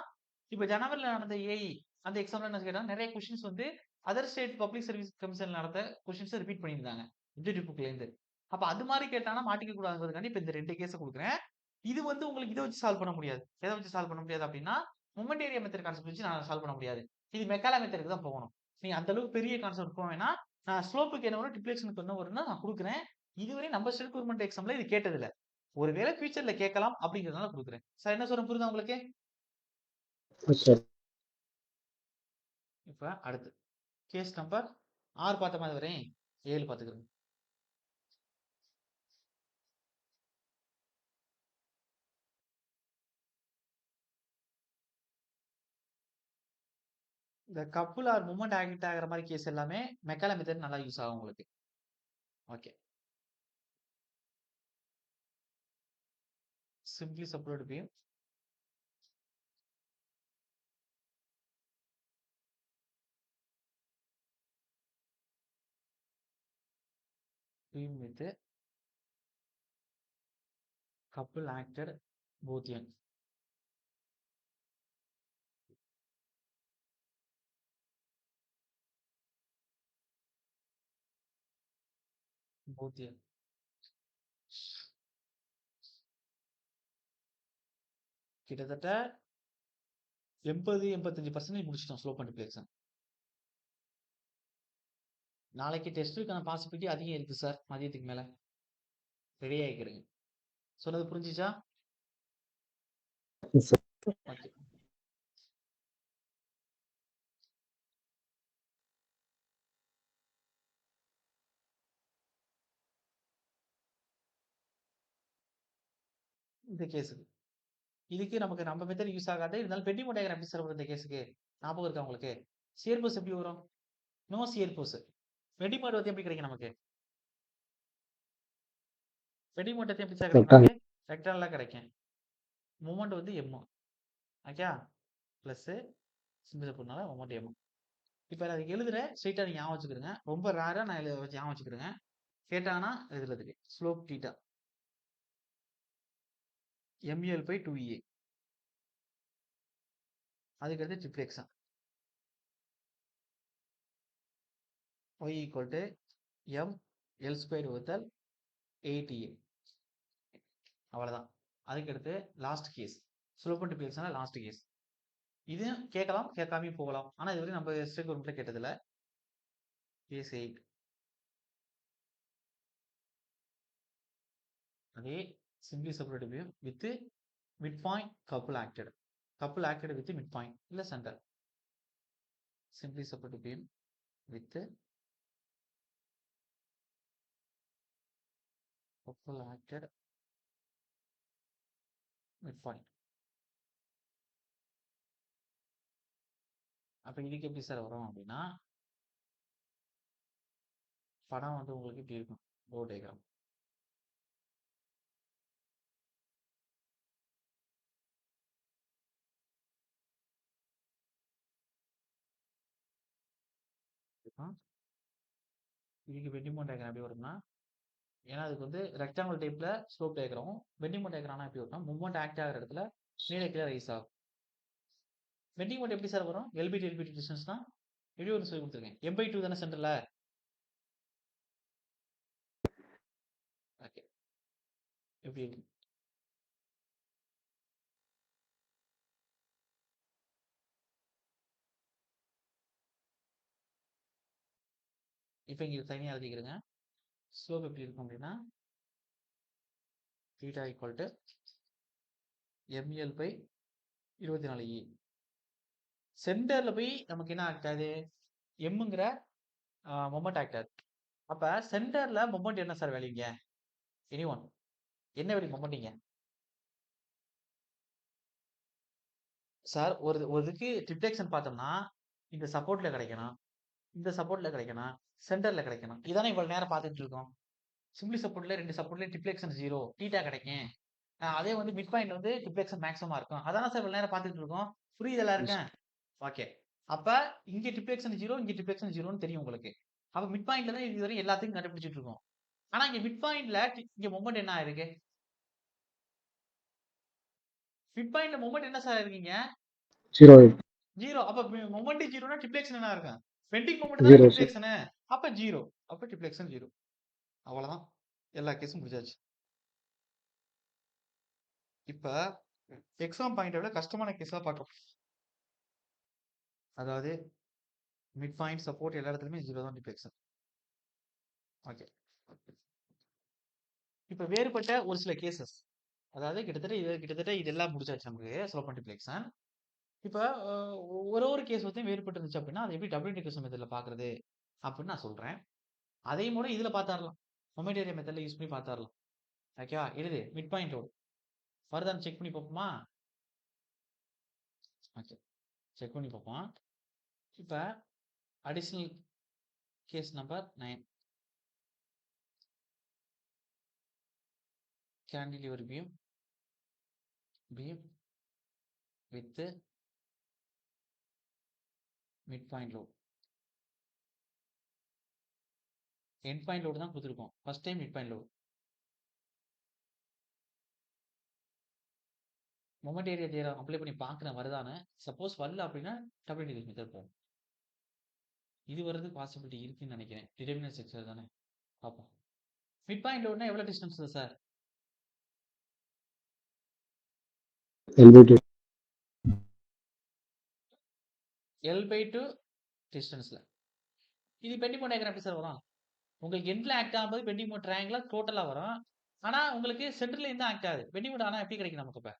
A: இப்ப ஜனவரில நடந்த ஏஇ அந்த எக்ஸாம்ல என்ன கேட்டாங்க, நெறைய கொஸ்டின்ஸ் வந்து அதர் ஸ்டேட் பப்ளிக் சர்வீஸ் கமிஷன்ல நடந்த கொஸ்டின்ஸ ரிப்பீட் பண்ணியிருந்தாங்க. எப்ஜெக்டிவ் புக்ல இருந்து. அப்ப அது மாரி கேட்டாங்கன்னா மாட்டிக்க கூடாதுங்கிறதுக்காண்டி இப்ப இந்த 2 கேஸ குடுக்குறேன். இது வந்து உங்களுக்கு இத வச்சு சால்வ் பண்ண முடியாது. எத வச்சு சால்வ் பண்ண முடியாது அப்டின்னா, மொமெண்ட் ஏரியா மெத்தட் கான்செப்ட் வச்சு நான் சால்வ் பண்ண முடியாது. இது மெக்காலா மெத்தட்க்கு தான் போகணும். நீங்க அந்த அளவுக்கு பெரிய கான்செப்ட் போ வேணாம். நான் ஸ்லோப்புக்கு என்ன வரும், டிப்ளேஷனுக்கு என்ன வரும்னா நான் குடுக்குறேன். இதுவரை நம்ம ஸ்டேட் கவர்ன்மென்ட் எக்ஸாம்ல இது கேட்டதில்ல. ஒருவேளை ஃபியூச்சர்ல கேட்கலாம் அப்டிங்கிறதுனால குடுக்குறேன். சார் என்ன சொல்றேன் புரியுதா உங்களுக்கு?
B: சார்
A: இப்ப அடுத்து. கேஸ் நம்பர் 6 பார்த்தோமா இதுவரை? 7 பார்த்துக்கிறோம். இந்த கப்புள் ஆர் மொமெண்ட் ஆக்ட் ஆகுற மாரி கேஸ் எல்லாமே மெக்காலா மெத்தட் நல்லா யூஸ் ஆகும் உங்களுக்கு. Okay. Simply support beam. Beam with couple acted both ends. Both ends. கிட்டத்தட்ட 80-85% முடிச்சிட்டோம் ஸ்லோப் அண்ட் டிப்ளேஷன். நாளைக்கு டெஸ்ட்டுக்கான பாசிபிலிட்டி அதிகம் இருக்கு சார். மதியத்துக்கு மேல. ரெடி ஆயிக்கிறீங்க. சொன்னது புரிஞ்சுச்சா?
B: Sir
A: okay. இந்த கேஸுக்கு. இதுக்கு நமக்கு நம்ம மெத்தட் யூஸ் ஆகாது. இருந்தாலும் பெண்டிங் டயக்ராம் எப்படி சார் வரும் இந்த கேஸுக்கு? ஞாபகம் இருக்கா உங்களுக்கு? ஷியர் ஃபோர்ஸ் எப்படி வரும்? No shear force. Bending mode வந்து எப்படி கிடைக்கும் நமக்கு? பெண்டிங் மோட் எப்படி சார் கிடைக்கும் நமக்கு? ரெக்டாங்குலரா கிடைக்கும். மொமெண்ட் வந்து m. ஓகே? பிளஸ் சிம்பிள் சப்போர்ட்னால மொமெண்ட் m. இப்ப நான் அதுக்கு எழுதுறேன். ஸ்ட்ரெயிட்டா நீங்க ஞாபகம் வச்சுக்கிடுங்க. ரொம்ப ரேரா நான் வச்சு ஞாபகம் வச்சுக்கிடுங்க. கேட்டாங்கன்னா எழுதுறதுக்கு. Slope theta. ml/2EA. அதுக்கு அடுத்து ட்ரிப்ளெக்ஸன். y equal to m L square வகுத்தல் 8a. அவ்வளவுதான். அதுக்கு அடுத்து லாஸ்ட் கேஸ். ஸ்லோப் அண்ட் ட்ரிப்ளெக்ஸன்ல லாஸ்ட் கேஸ். இது கேட்கலாம், கேட்காமயும் போகலாம். ஆனா இதுவரை நம்ம ஸ்டேட் கவர்மெண்ட்ல கேட்டதில்ல. கேஸ் 8. அதே simply separate beam with mid point couple acted. Couple acted with mid point இல்ல centre. Simply separate beam with couple acted midpoint. அப்ப இதுக்கு எப்படி சார் வரும் அப்படின்னா, படம் வந்து உங்களுக்கு இப்படி இருக்கும். ரோ டயக்ராம். இதுக்கு பெண்டிங் மோட் டயக்ராம் எப்படி வரும்னா, ஏன்னா அதுக்கு வந்து ரெக்டாங்கிள் டைப்ல ஸ்லோப் டயக்ராமும் பெண்டிங் மோட் டயக்ராம்னா எப்படி வரும்னா, மூவ்மெண்ட் ஆக்ட் ஆகிற இடத்துல நீல கீழே ரைஸ் ஆகும். பெண்டிங் மோட் எப்படி சார் வரும்? எல்பிடி டிஸ்டன்ஸ் தான். எப்படி ஒரு சொல்லி கொடுத்துருக்கேன். m/2 தானே சென்டர்ல. ஓகே. எப்படி இப்போ இங்கே தனியாக எழுதிக்கிறேங்க. ஸ்லோப் எப்படி இருக்கும் அப்படின்னா theta equal to ml by 24e. சென்டர்ல போய் நமக்கு என்ன ஆகாது, எம்ங்கிற மொமெண்ட் ஆகாது. அப்ப சென்டர்ல மொமெண்ட் என்ன சார் வேல்யூங்க? எனி ஒன் என்ன வேல்யூ மொமெண்ட்டிங்க சார்? ஒரு இதுக்கு டிப்ளெக்ஷன் பார்த்தோம்னா இந்த சப்போர்ட்ல கிடைக்கணும், இந்த சப்போர்ட்ல கிடைக்கணும், சென்டர்ல கிடைக்கணும். இதானே இவ்வளவு நேரம் பார்த்துட்டு இருக்கோம். சிம்பிளி சப்போர்ட்ல 2 சப்போர்ட்ல டிப்ளெக்ஷன் 0 தீட்டா கிடைக்கும். அதே வந்து மிட் பாயிண்ட் வந்து டிப்ளெக்ஷன் மேக்ஸிமமா இருக்கும். அதானே சார் இவ்வளவு நேரம் பார்த்துட்டு இருக்கோம். புரியுதா இருக்கேன்? ஓகே. அப்ப இங்க டிப்ளெக்ஷன் 0, இங்க டிப்ளெக்ஷன் 0ன்னு தெரியும் உங்களுக்கு. அப்ப மிட் பாயிண்ட்ல தான் இதுவரை எல்லாத்தையும் கண்டுபிடிச்சிட்டு இருக்கோம். ஆனா இங்க மிட் பாயிண்ட்ல இங்க மொமெண்ட் என்ன ஆயிருக்கு? மிட் பாயிண்ட்ல மொமெண்ட் என்ன சார் இருக்கீங்க?
B: 0.
A: 0. அப்ப மொமெண்ட் 0னா டிப்ளெக்ஷன் என்ன இருக்கும்? பெண்டிங் மொமெண்ட் தான்
B: 0 சார்.
A: டிப்ளெக்ஷன். அப்ப 0. அப்ப டிப்ளெக்ஷன் 0. அவ்வளவுதான். எல்லா கேஸும் முடிஞ்சாச்சு. இப்ப எக்ஸாம் பாயிண்ட விட கஷ்டமான கேஸா பார்க்கலாம். அதாவது மிட் பாயிண்ட் சப்போர்ட் எல்லா இடத்துலயுமே 0 தான் டிப்ளெக்ஷன். ஓகே. இப்ப வேறுபட்ட ஒரு சில கேசஸ், அதாவது கிட்டத்தட்ட இதெல்லாம் முடிச்சாச்சு நமக்கு ஸ்லோப் மல்டிப்ளெக்ஷன். இப்ப ஒரு கேஸ் வந்து வேறுபட்டு இருந்துச்சு அப்படின்னா அதை எப்படி டபுள் இன்டெகிரேஷன் மெத்தட்ல பாக்குறது அப்படின்னு நான் சொல்றேன். அதே முறை இதுல பார்த்தாரலாம், மொமெண்ட் ஏரியா மெத்தட்ல யூஸ் பண்ணி பார்த்தாரலாம். ஓகேவா? எழுது மிட் பாயிண்ட் லோட் வருதான்னு செக் பண்ணி பார்ப்போமா? ஓகே, செக் பண்ணி பார்ப்போம். இப்ப additional case number 9, cantilever beam with midpoint load. end point load தான் கொடுத்துருக்கோம். First time midpoint load. Moment area theorem apply பண்ணி பார்க்குறேன் வருதானே. சப்போஸ் வரல அப்படின்னா டபுள் இன்டெகிரேஷன் மெத்தட் போகும். இது வரது பாசிபிலிட்டி இருக்குன்னு நினைக்கிறேன். டிட்டர்மினன்ட் ஸ்ட்ரக்சர் தானே, பார்ப்போம். மிட் பாயிண்ட் லோட்னா எவ்வளவு டிஸ்டன்ஸ் சார்?
B: L/2.
A: L/2 டிஸ்டன்ஸ்ல. இது பெண்டிங் மோட் டயக்ராம் எப்படி சார் வரும்? உங்களுக்கு எண்ட்ல ஆக்ட் ஆகும்போது பெண்டிங் மோட் ட்ரையாங்கிளா டோட்டலா வரும். ஆனா உங்களுக்கு சென்டர்ல இருந்து ஆக்ட் ஆகுது. பெண்டிங் மோட் ஆனா எப்படி கிடைக்கும் நமக்கு? இப்ப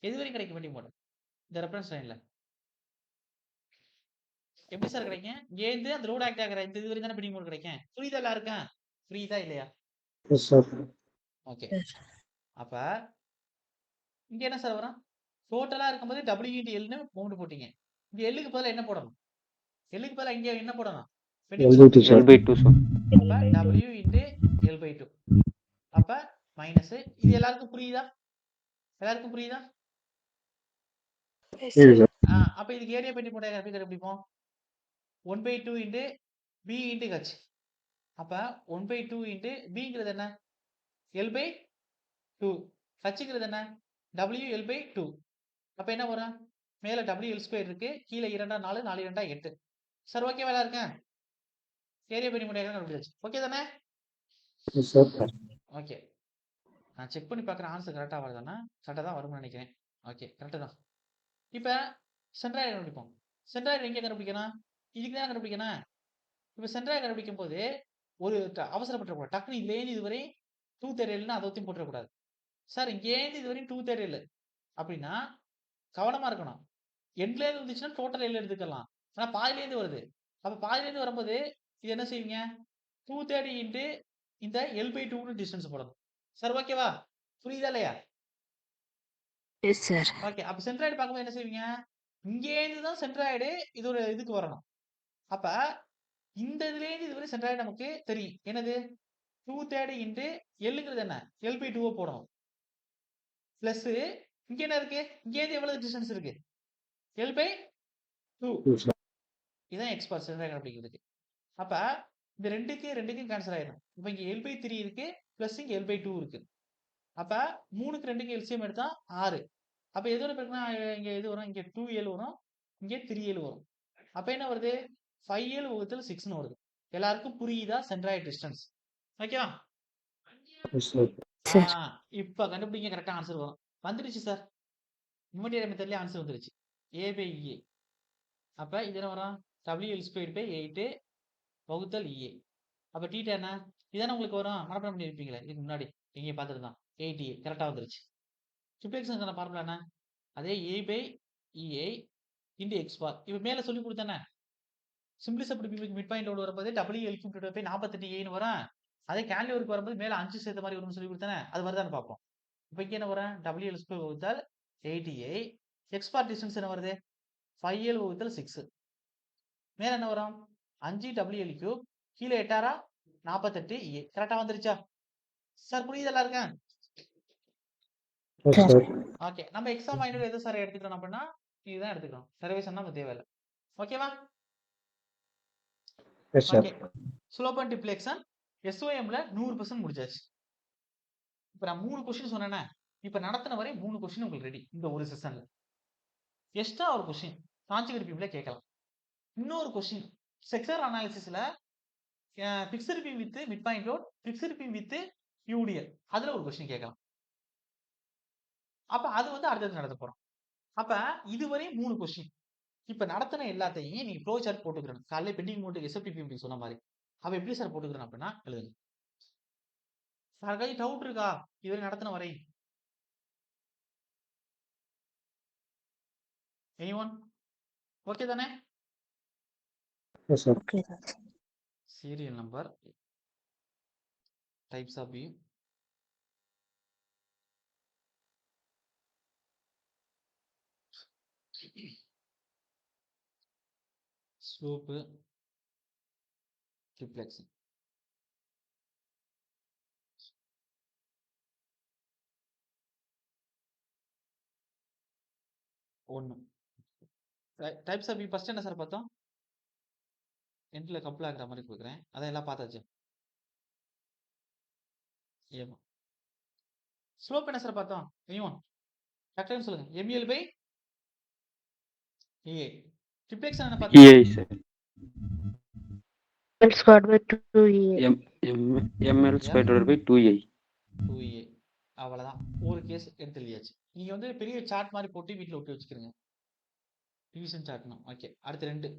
A: எது வரைக்கும் கிடைக்கும் பெண்டிங் மோட்? இந்த ரெஃபரன்ஸ் லைன்ல எப்படி சார் கிடைக்கும்? இருந்து அந்த லோட் ஆக்ட் ஆகுற இந்த இது வரைக்கும் தானே பெண்டிங் மோட் கிடைக்கும். புரியுதா எல்லாருக்கும்? புரியுதா இல்லையா?
B: Yes sir.
A: ஓகே. அப்ப இங்க என்ன சார் வரும்? டோட்டலா இருக்கும்போது W/L ன்னு மவுண்ட் போட்டீங்க. இங்க L க்கு பதிலா என்ன போடணும்? L க்கு பதிலா இங்க என்ன போடணும்?
B: L/2 sir.
E: L/2 sir.
A: அப்ப W/L/2. அப்ப மைனஸ். இது எல்லாருக்கும் புரியுதா? எல்லாருக்கும் புரியுதா?
F: Yes,
B: சரி
F: sir.
B: sir.
A: அப்ப இதுக்கு ஏரியா பெண்டிங் மோட் டயக்ராம் எப்படி கண்டுபிடிப்போம்? 1/2 இன்டு B இன்டு H. அப்ப 1/2 இன்டு Bங்கிறது என்ன? L/2. Hங்கிறது என்ன? WL/2. அப்ப என்ன வரும்? மேல WL² இருக்கு, கீழே 2 4 4 2 8. சார் ஓகேவா இருக்கேன்? ஏரியா பெண்டிங் மோட் டயக்ராம் கண்டுபிடிச்சாச்சு. ஓகே தானே?
B: Yes sir.
A: ஓகே. நான் செக் பண்ணி பார்க்குறேன் ஆன்சர் கரெக்டாக வருதானா. கரெக்டாக தான் வரும்னு நினைக்கிறேன். ஓகே, கரெக்டாக தான். இப்போ சென்ட்ராய்டு கண்டுபிடிப்போம். சென்ட்ராய்டு எங்கே கண்டுபிடிக்கணும்? இதுக்கு தான் கண்டுபிடிக்கணும். இப்போ சென்ட்ராய்டு கண்டுபிடிக்கும் போது ஒரு அவசரப்பட்டுறக்கூடாது. டக்குனு இதுலேருந்து இதுவரை 2/3 அதை ஒத்தி போட்டுறக்கூடாது. சார் இங்கேருந்து இதுவரை 2/3 அப்படின்னா கவனமாக இருக்கணும். எண்ட்லேருந்து வந்துச்சுன்னா டோட்டல் எல் எடுத்துக்கலாம். ஆனால் பாதிலேருந்து வருது. அப்போ பாதிலேருந்து வரும்போது இது என்ன செய்வீங்க? 2/3 இன்ட்டு இந்த L/2ன்னு டிஸ்டன்ஸ் போடணும். சார் ஓகேவா? புரியுதா இல்லையா?
F: Yes, sir.
A: ஓகே. அப்ப சென்ட்ராய்டு பார்க்கும்போது என்ன செய்வீங்க? இங்கேருந்து தான் சென்ட்ராய்டு இது ஒரு இதுக்கு வரணும். அப்ப இந்த இதுலேருந்து இதுவரை சென்ட்ராய்டு நமக்கு தெரியும். என்னது? 2/3 இன்ட்டு Lங்கிறது என்ன? L/2 போடணும். பிளஸ் இங்க என்ன இருக்கு? இங்கேருந்து எவ்வளவு டிஸ்டன்ஸ் இருக்கு? L/2.
B: Yes sir.
A: இதான் எக்ஸ்பார்ட் சென்ட்ராய்டு கண்டுபிடிக்கிறதுக்கு. அப்ப இந்த ரெண்டுக்கும் கேன்சல் ஆயிடும். இப்போ இங்க L/3 இருக்கு, பிளஸ் இங்க L/2 இருக்கு. அப்ப 3க்கு 2க்கு எல்சிஎம் எடுத்தா 6. அப்ப எதோட பெருக்குனா இங்க இது வரும்? இங்க 2L வரும், இங்க 3L வரும். அப்ப என்ன வருது? 5L வகுத்தல் 6ன்னு வருது. எல்லாருக்கும் புரியுதா சென்ட்ராய்டு டிஸ்டன்ஸ்? ஓகேவா?
B: Yes sir.
F: Sir.
A: இப்ப கண்டுபிடிங்க, கரெக்டா ஆன்சர் வரும். வந்துருச்சு சார். மொமெண்ட் ஏரியா மெத்தட்லயே ஆன்சர் வந்துருச்சு. A/E. அப்ப இது என்ன வரும்? WL² 8 வகுத்தல் EA. அப்ப தீட்டா என்ன? இதானே உங்களுக்கு வரும். மனப்பாடம் பண்ணியிருப்பீங்களே இதுக்கு முன்னாடி. எங்கேயோ பார்த்துருந்தான். 8A கரெக்டா வந்துருச்சு. ட்ரிப்ளெக்ஸனுக்கான ஃபார்முலா என்ன? அதே A/EA இன்டு எக்ஸ் பார். இப்ப மேல சொல்லி கொடுத்தானே. சிம்பிளிசிட்டி மிட் பாயிண்ட் லோடு வரும்போது WL3 போய் 48Aன்னு வரும். அதே கேன்டிலிவருக்கு வரும்போது மேல 5 சேர்த்த மாதிரி வரும்னு சொல்லி கொடுத்தானே. அது வருதான்னு பார்ப்போம். இப்போ இங்க என்ன வரும்? WL2 வகுத்தல் 8A. எக்ஸ் பார் டிஸ்டன்ஸ் என்ன வருது? 5L வகுத்தல் 6. மேல என்ன வரும்? 5WL3 கீழே 8 48A. கரெக்டா வந்துருச்சா? சார் புரியுது எல்லாருக்கும்?
B: Yes sir.
A: ஓகே. நம்ம எக்ஸாம் மைண்ட் எது சார் எடுத்துக்கிறோம் அப்படின்னா இதுதான் எடுத்துக்கிறோம். சர்வேஷன் நம்ம தேவையில்லை. ஓகேவா?
B: Yes sir.
A: Okay. Slope and deflection SOMல 100% முடிச்சாச்சு. இப்போ நான் 3 கொஸ்டின் சொன்னேனே. இப்போ நடத்தின வரை 3 கொஸ்டின் உங்களுக்கு ரெடி இந்த ஒரு செஷன்ல. எக்ஸ்ட்ரா ஒரு கொஸ்டின் கான்ஜுகேட் பீம்ல கேட்கலாம். இன்னொரு கொஸ்டின் செக்டர் அனாலிசிஸ்ல fixed beam with mid point load, fixed beam with UDL அதுல ஒரு கொஸ்டின் கேட்கலாம். அப்ப அது வந்து அடுத்தது நடத்த போறோம். அப்ப இதுவரை 3 கொஸ்டின். இப்ப நடத்தின எல்லாத்தையும் நீங்க ஃப்ளோ சார்ட் போட்டுக்கிறணும். காலையில பெண்டிங் மோட் எஸ்எஃப்டி பீம் சொன்ன மாதிரி. அப்ப எப்படி சார் போட்டுக்கிறோம் அப்படின்னா எழுதுங்க. சார் கை டவுட் இருக்கா? இதுவரை நடத்தின வரை எனிஒன்? ஓகே தானே?
B: Yes sir.
F: Okay, sir.
A: Serial number, types of beam, slope, deflection. ஒன்று டைப்ஸ் ஆஃப் பீம் ஃபர்ஸ்ட் என்ன சார் பார்த்தோம்? எண்டில் கப்பல் ஆகிற மாதிரி கொடுக்குறேன். அதான் எல்லாம் பார்த்தாச்சு. ஏமா ஸ்லோப் என்ன சார் பார்த்தோம்? எனிஒன் கரெக்டாக சொல்லுங்க. எம்எல் பை ஏ. ட்ரிப்ளெக்ஷன் என்ன பார்த்தோம்?
E: EI sir.
F: L squared by 2EA.
E: ML squared divided by 2A.
A: 2A. அவ்வளோதான். ஒரு கேஸ் எடுத்து எழுதியாச்சு. நீங்க வந்து பெரிய சார்ட் மாதிரி போட்டு வீட்டில் ஒட்டி வச்சுக்கிறீங்க. டிவிஷன் சார்ட்னா ஓகே. அடுத்து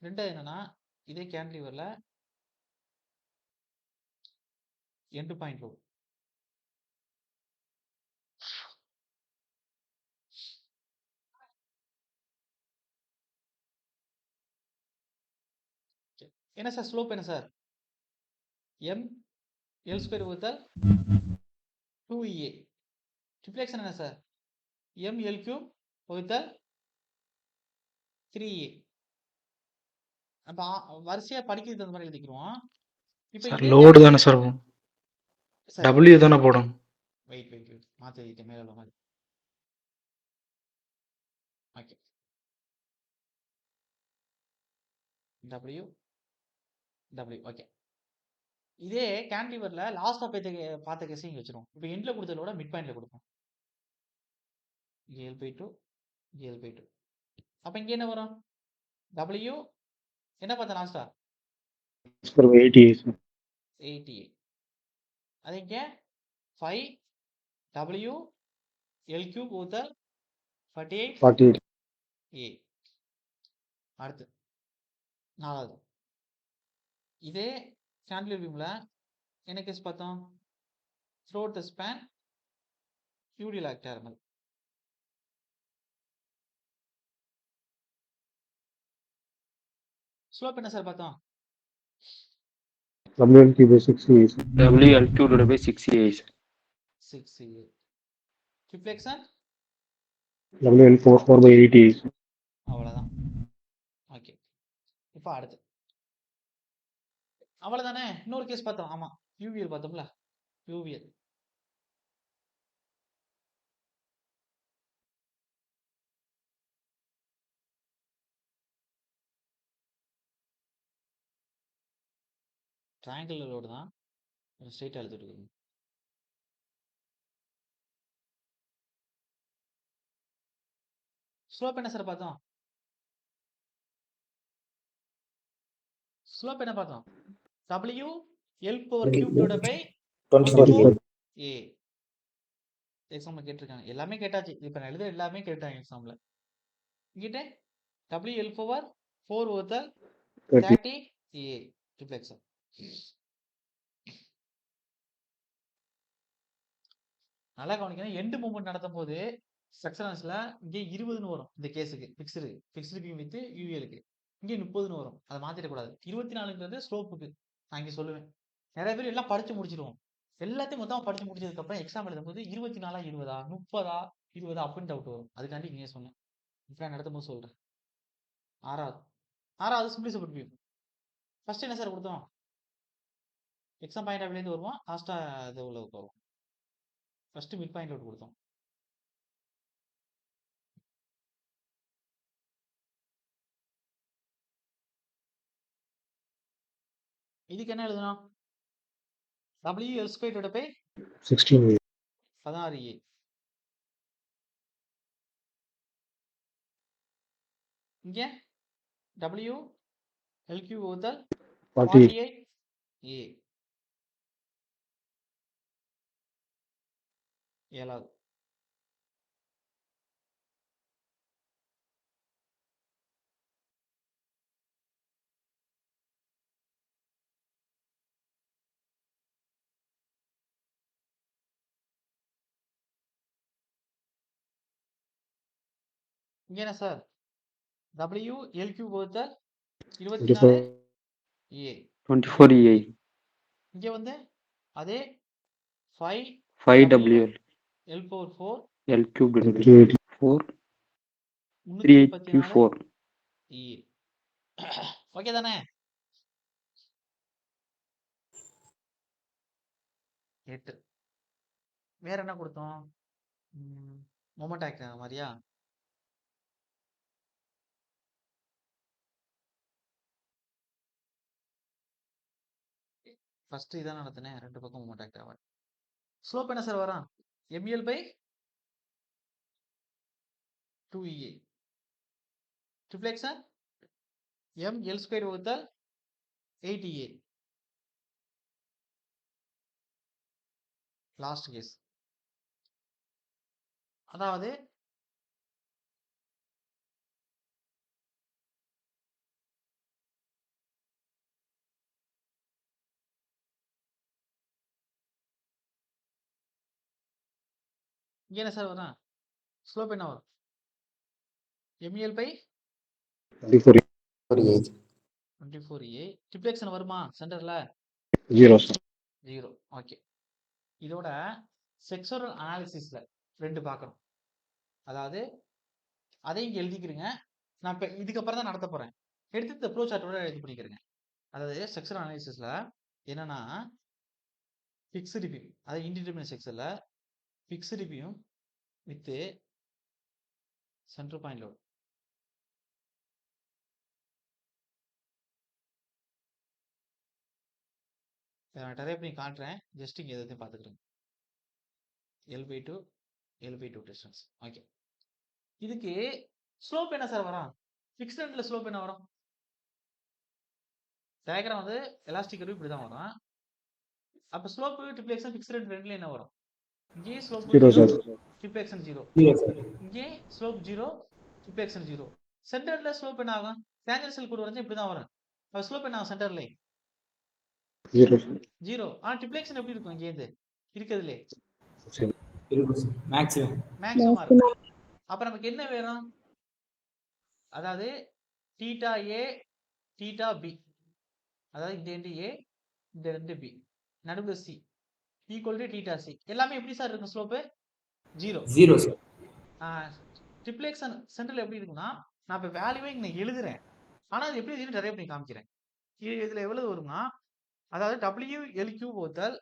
A: ரெண்டாவது என்னன்னா இதே கேன்டிலிவர்ல எண்டு பாயிண்ட் லோட். என்ன சார் ஸ்லோப் என்ன சார்? ML ஸ்கொயர் வகுத்தல் 2EA. ட்ரிப்ளெக்ஷன் என்ன சார்? ML கியூப் வகுத்தல் 3A. அப்ப வரிசையா படிக்கிறது அந்த மாதிரி எழுதிக்கிறோம். இப்போ
G: சார்
A: இதே
G: லோடு தானே சார் ஆகும்.
A: சார்
G: டபிள்யூ தானே போடும்.
A: வெயிட் மாற்றி எழுதிட்டேன் மேலே உள்ள மாதிரி. ஓகே. W okay. இதே கேன்டிலிவர்ல லாஸ்டா பார்த்த கேஸ் இங்க வச்சிரும். இப்போ எண்ட்ல கொடுத்ததோட மிட் பாயிண்ட்ல கொடுப்போம். GL/2 GL/2. அப்ப இங்க என்ன வரும்? W என்ன பார்த்த லாஸ்டா?
B: Sir 80 sir.
A: 80A. அது இங்க 5W L3 வகுத்தல் 48A.
B: 48.
A: அடுத்து 4வது இதே கேன்டிலிவர் பீம்ல என்ன கேஸ் பார்த்தோம்? throughout the span UDL ஆக்டர்மல். ஸ்லோப் என்ன சார் பார்த்தோம்?
B: WL3 by 60 sir.
E: WL2 divided by 6A sir.
A: 6A. ட்ரிப்ளெக்ஷன்
B: WL4 4 by 80 sir.
A: அவ்வளோதான். ஓகே. இப்போ அடுத்து அவ்வளோதானே. இன்னொரு கேஸ் பார்த்தோம். ஆமா யூவிஎல் பார்த்தோம்ல. யூவிஎல் ட்ரையாங்கிள் லோடு தான். ஸ்ட்ரெயிட்டாக எழுதிட்டு இருக்கீங்க. ஸ்லோப் என்ன சார் பார்த்தோம்? ஸ்லோப் என்ன பார்த்தோம்? WL/3 divided by 24A. எக்ஸாம்ல கேட்டிருக்காங்க. எல்லாமே கேட்டாச்சு. இப்போ நான் எழுத எல்லாமே கேட்டாங்க எக்ஸாம்ல. இங்கிட்ட WL/4 வகுத்தல்
B: 30.
A: 30 ஏ ட்ரிப்ளெக்ஸன். நல்லா கவனிக்கணும். எண்ட் மூவ்மெண்ட் நடத்தும்போது ஸ்ட்ரக்சரல்ஸ்ல இங்கே 20ன்னு வரும் இந்த கேஸுக்கு ஃபிக்ஸ்டு பீம் வித் யூஎலுக்கு. இங்கே 30ன்னு வரும். அதை மாத்திடக்கூடாது. 24ங்கிறது ஸ்லோப்புக்கு நான் இங்கே சொல்லுவேன். நிறைய பேர் எல்லாம் படிச்சு முடிச்சிருவோம். எல்லாத்தையும் மொத்தம் படிச்சு முடிச்சதுக்கு அப்புறம் எக்ஸாம் எழுதும்போது 24 20 30 20 அப்படின்னு டவுட் வரும். அதுக்காண்டி நீங்க சொன்னேன். இப்போ நடத்தும் போது சொல்றேன். ஆறாவது சிம்பிளி சப்போர்ட் பீம். ஃபர்ஸ்ட் என்ன சார் கொடுத்தோம்? எக்ஸாம் பாயிண்ட் ஆஃப் வியூலேருந்து வருவோம். லாஸ்டா இது உள்ளதுக்கு வருவோம். ஃபர்ஸ்ட் மிட் பாயிண்ட் அவுட் கொடுத்தோம். இதுக்கு என்ன எழுதணும்? WL square by
B: 16A.
A: 16A. இங்க W LQ வகுத்தல்
B: 48.
A: 48A. ஏழாவது. இங்க என்ன சார்? W LQ வகுத்தல் 24A.
E: 24EA.
A: இங்க வந்து அதே 5
E: 5WL.
A: L power 4
E: L cubed divided by
B: 38.
E: 4.
A: 384
E: 384.
A: E. Okay தானே? 8. வேற என்ன கொடுத்தோம்? மொமெண்ட் ஆக்ட் மாதிரியா? ஃபர்ஸ்ட் இதான் நடத்தினேன். ரெண்டு பக்கம் மொமெண்ட் ஆக்ட் ஆகும். ஸ்லோப் என்ன சார் வரும்? ML by 2EA. Deflection ML square வகுத்தல் 8EA. Last case. அதாவது இங்க என்ன சார் வரும்? ஸ்லோப் என்ன வரும்? ML by
B: 24.
A: 24A. ட்ரிப்ளெக்ஸன் வருமா சென்டர்ல?
B: 0, sir.
A: 0. ஓகே. இதோட செக்ஸுவல் அனாலிசிஸ்ல 2 பார்க்கணும். அதாவது அதை இங்க எழுதிக்கிறீங்க. நான் இப்போ இதுக்கப்புறம் தான் நடத்த போறேன். எடுத்து இந்த ப்ளோ சார்ட்டோட இது பண்ணிக்கிறேங்க. அதாவது செக்ஷுவல் அனாலிசிஸ்ல என்னன்னா ஃபிக்ஸ்டு பீம், அதாவது இன்டிடெர்மினேட் செக்ஷன்ல fixed beam with centre point load. நான் டெரைவ் பண்ணி காட்டுறேன். ஜஸ்ட் இங்கே எதையும் பார்த்துக்கிறேங்க. L/2 L/2 distance. ஓகே. இதுக்கு ஸ்லோப் என்ன சார் வரும்? ஃபிக்ஸ்ட் எண்ட்ல ஸ்லோப் என்ன வரும்? டயக்ராம் வந்து எலாஸ்டிக் கர்வ் இப்படி தான் வரும். அப்ப ஸ்லோப் ட்ரிப்ளெக்ஸன் ஃபிக்ஸ்ட் எண்ட் ரெண்டுல என்ன வரும்? இங்கே ஸ்லோப்
B: 0,
A: 0
B: sir.
A: ட்ரிப்ளெக்ஸன் 0.
D: 0 சார்.
A: இங்கே ஸ்லோப் 0 ட்ரிப்ளெக்ஸன் 0. சென்டர்ல ஸ்லோப் என்ன ஆகும்? டேஞ்சன்ஷியல் கோடு வரைஞ்சா இப்படி தான் வரும். அப்ப ஸ்லோப் என்ன ஆகும் சென்டர்ல?
B: 0, sir.
A: 0. ஆனா ட்ரிப்ளெக்ஸன் எப்படி இருக்கும்? இங்கே இருந்து இருக்குதுலே
B: Same.
D: இருக்கும் சார். மேக்ஸிமம்.
A: மேக்ஸிமம் இருக்கும். அப்ப நமக்கு என்ன வேணும்? அதாவது தீட்டா A தீட்டா B, அதாவது இந்த ரெண்டு A இந்த ரெண்டு B நடுவுல C equal to theta C. எல்லாமே எப்படி சார் இருக்கும்? ஸ்லோப்பு 0.
D: 0 சார்.
A: ட்ரிப்ளெக்ஸன் சென்டர்ல எப்படி இருக்குன்னா, நான் இப்ப வேல்யூவே இங்க எழுதுறேன். ஆனா அது எப்படி இருக்குன்னு டெரைவ் பண்ணி காமிக்கிறேன். இதுல எவ்வளவு வரும்னா, அதாவது WLQ வகுத்தல்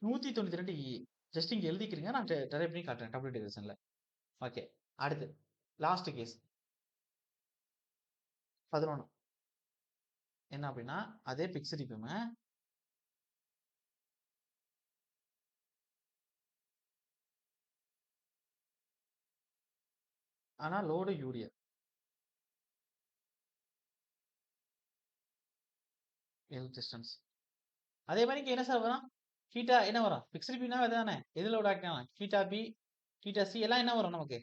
A: 192E. ஜஸ்ட் இங்க எழுதிக்கிறீங்க. நான் டெரைவ் பண்ணி காட்டுறேன் டபுள் டிவிஷன்ல. ஓகே. அடுத்து லாஸ்ட் கேஸ் 11. என்ன அப்படின்னா அதே பிக்ஸ்டு பீம் ஆனா லோடு யூரியா. L distance. அதே மாதிரி இங்க என்ன சார் வரும்? தீட்டா என்ன வரும்? பிக்ஸ்டு பீம்னா அதுதானே. எது லோட் ஆக்கலாம்? தீட்டா பி தீட்டா சி எல்லாம் என்ன வரும் நமக்கு?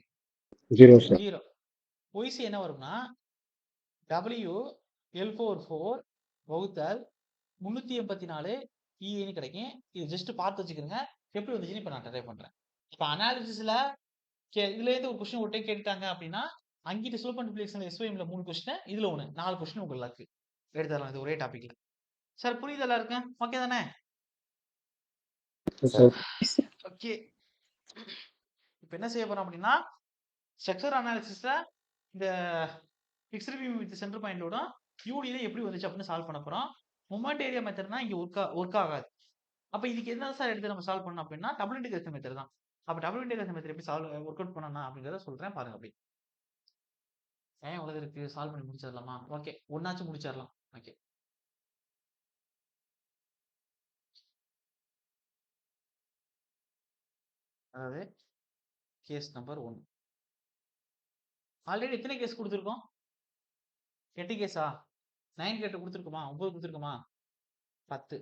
B: 0, sir.
A: 0. ஒய்சி என்ன வரும்னா W L4 வகுத்தல் 384 EAன்னு கிடைக்கும். இது ஜஸ்ட் பார்த்து வச்சுக்கிறங்க. எப்படி வந்துச்சுன்னு இப்ப நான் ட்ரை பண்றேன். இப்ப அனாலிசிஸ்ல இதுல இருந்து ஒரு கொஸ்டின் ஒரு டைம் கேட்டுட்டாங்க அப்படின்னா அங்கிட்டு ஸ்லோப் அண்ட் டிப்ளேஷன்ல SVMல 3 கொஸ்டின், இதுல 1 4 கொஸ்டின் உங்களுக்கு இருக்கு. எடுத்துடலாம் இது ஒரே டாபிக்ல. சார் புரியுதா எல்லாருக்கும்? ஓகே தானே?
B: Sir
A: okay. இப்ப என்ன செய்ய போறோம் அப்படின்னா ஸ்ட்ரக்சர் அனாலிசிஸ்ல இந்த ஃபிக்ஸ்ட் வியூ வித் சென்டர் பாயிண்டோட யூடில எப்படி வந்துச்சு அப்படின்னு சால்வ் பண்ண போறோம். மொமெண்ட் ஏரியா மெத்தட்னா இங்க ஒர்க் ஆகாது. அப்ப இதுக்கு என்ன சார் எடுத்து நம்ம சால்வ் பண்ணோம் அப்படின்னா டபுள் இன்டகிரேஷன் மெத்தட் தான். அப்ப டபுள் இன்டகிரேஷன் மெத்தட் எப்படி ஒர்க் அவுட் பண்ணணும் அப்படிங்கறத சொல்றேன் பாருங்க. அப்படி ஏன் இவ்வளவு இருக்கு சால்வ் பண்ணி முடிச்சிடலாமா? ஓகே, ஒன்னாச்சும் முடிச்சிடலாம். ஓகே, அதாவது கேஸ் நம்பர் 1. ஆல்ரெடி எத்தனை கேஸ் கொடுத்துருக்கோம்? 8 கேஸா? 9 கேட்டு கொடுத்துருக்குமா? 9 கொடுத்துருக்குமா? 10.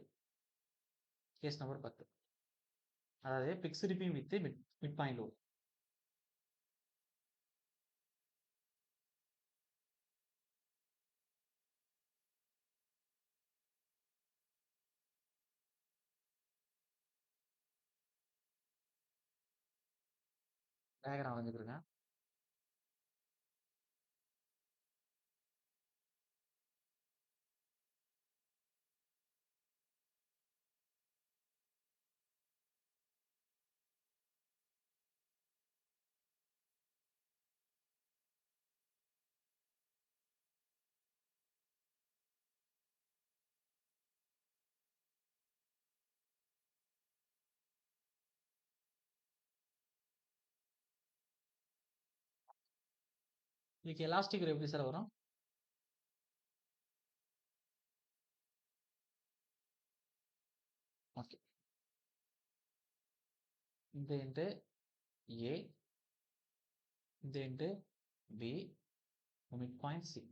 A: Case number 10. அதாவது fixed beam with mid point load. Diagram வரைஞ்சுக்கிறேங்க. இதுக்கு எலாஸ்டிக் எப்படி சார் வரும்? ஓகே, இந்த இன்ட்டு ஏ, இந்த into B, mid point C.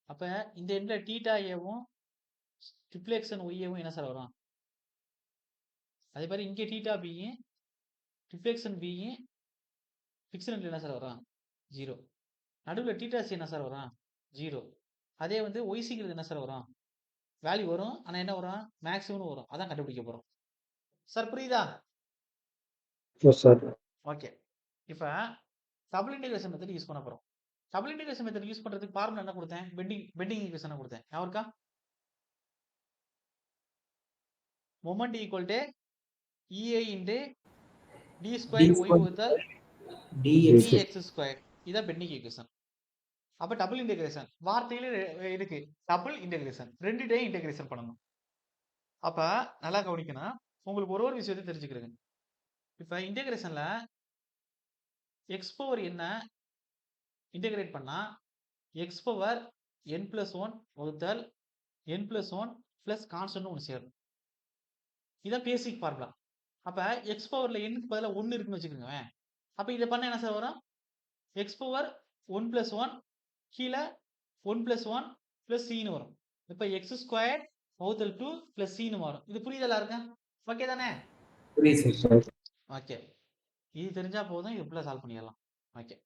A: அப்ப இந்த எண்ட்ல டீட்டா ஏவும் ட்ரிப்ளெக்ஷன் ஒய்யவும் என்ன சார் வரும்? அதே மாதிரி இங்கே டீட்டா பியும் ட்ரிப்ளெக்ஷன் பியும் ஃபிக்ஸ்ட் என்ன சார் வரும்? 0. நடுவில் டீட்டா சி என்ன சார் வரும்? 0. அதே வந்து ஒய்சிங்கிறது என்ன சார் வரும்? வேல்யூ வரும், ஆனா என்ன வரும்? மேக்ஸிமம் வரும். அதான் கண்டுபிடிக்க போறோம். சார் புரியுதா?
B: சார்
A: ஓகே, இப்ப டபுள் இன்டகிரேஷன் மெத்தட் யூஸ் பண்ண போறோம். டபுள் இன்டகிரேஷன் மெத்தட் யூஸ் பண்றதுக்கு ஃபார்முலா என்ன கொடுத்தேன்? பெண்டிங் ஈக்குவேஷன் கொடுத்தேன். யாருக்கா? Moment equal to EA into D square Y வகுத்தல் dx ஸ்கொயர். இதான் பெண்டிங் ஈக்குவேஷன். அப்ப டபுள் இன்டகிரேஷன் வார்த்தையில இருக்கு. டபுள் இன்டகிரேஷன் 2 டைம் இன்டகிரேஷன் பண்ணணும். அப்ப நல்லா கவனிக்கணும். உங்களுக்கு ஒரு விஷயத்தை தெரிஞ்சுக்கிறேங்க. இப்ப இன்டகிரேஷன்ல எக்ஸ் பவர் என்ன இன்டகிரேட் பண்ணா எக்ஸ் பவர் n+1 வகுத்தல் n+1 பிளஸ் கான்ஸ்டன்ட் ஒன்று சேரும். இதான் பேசிக் ஃபார்முலா. அப்ப எக்ஸ் பவர்ல n-க்கு பதிலாக 1 இருக்குன்னு வச்சுக்கோங்க. அப்ப இதை பண்ண என்ன சார் வரும்? எக்ஸ் பவர் 1+1 கீழே 1+1 பிளஸ் சின்னு வரும். இப்ப எக்ஸ் ஸ்கொயர் வகுத்தல் 2 பிளஸ் சின்னு வரும். இது புரியுதா இருக்கு? ஓகே தானே? ஓகே, இது தெரிஞ்சா போதும். இது ஃபுல்லா சால்வ் பண்ணிடலாம். ஓகே,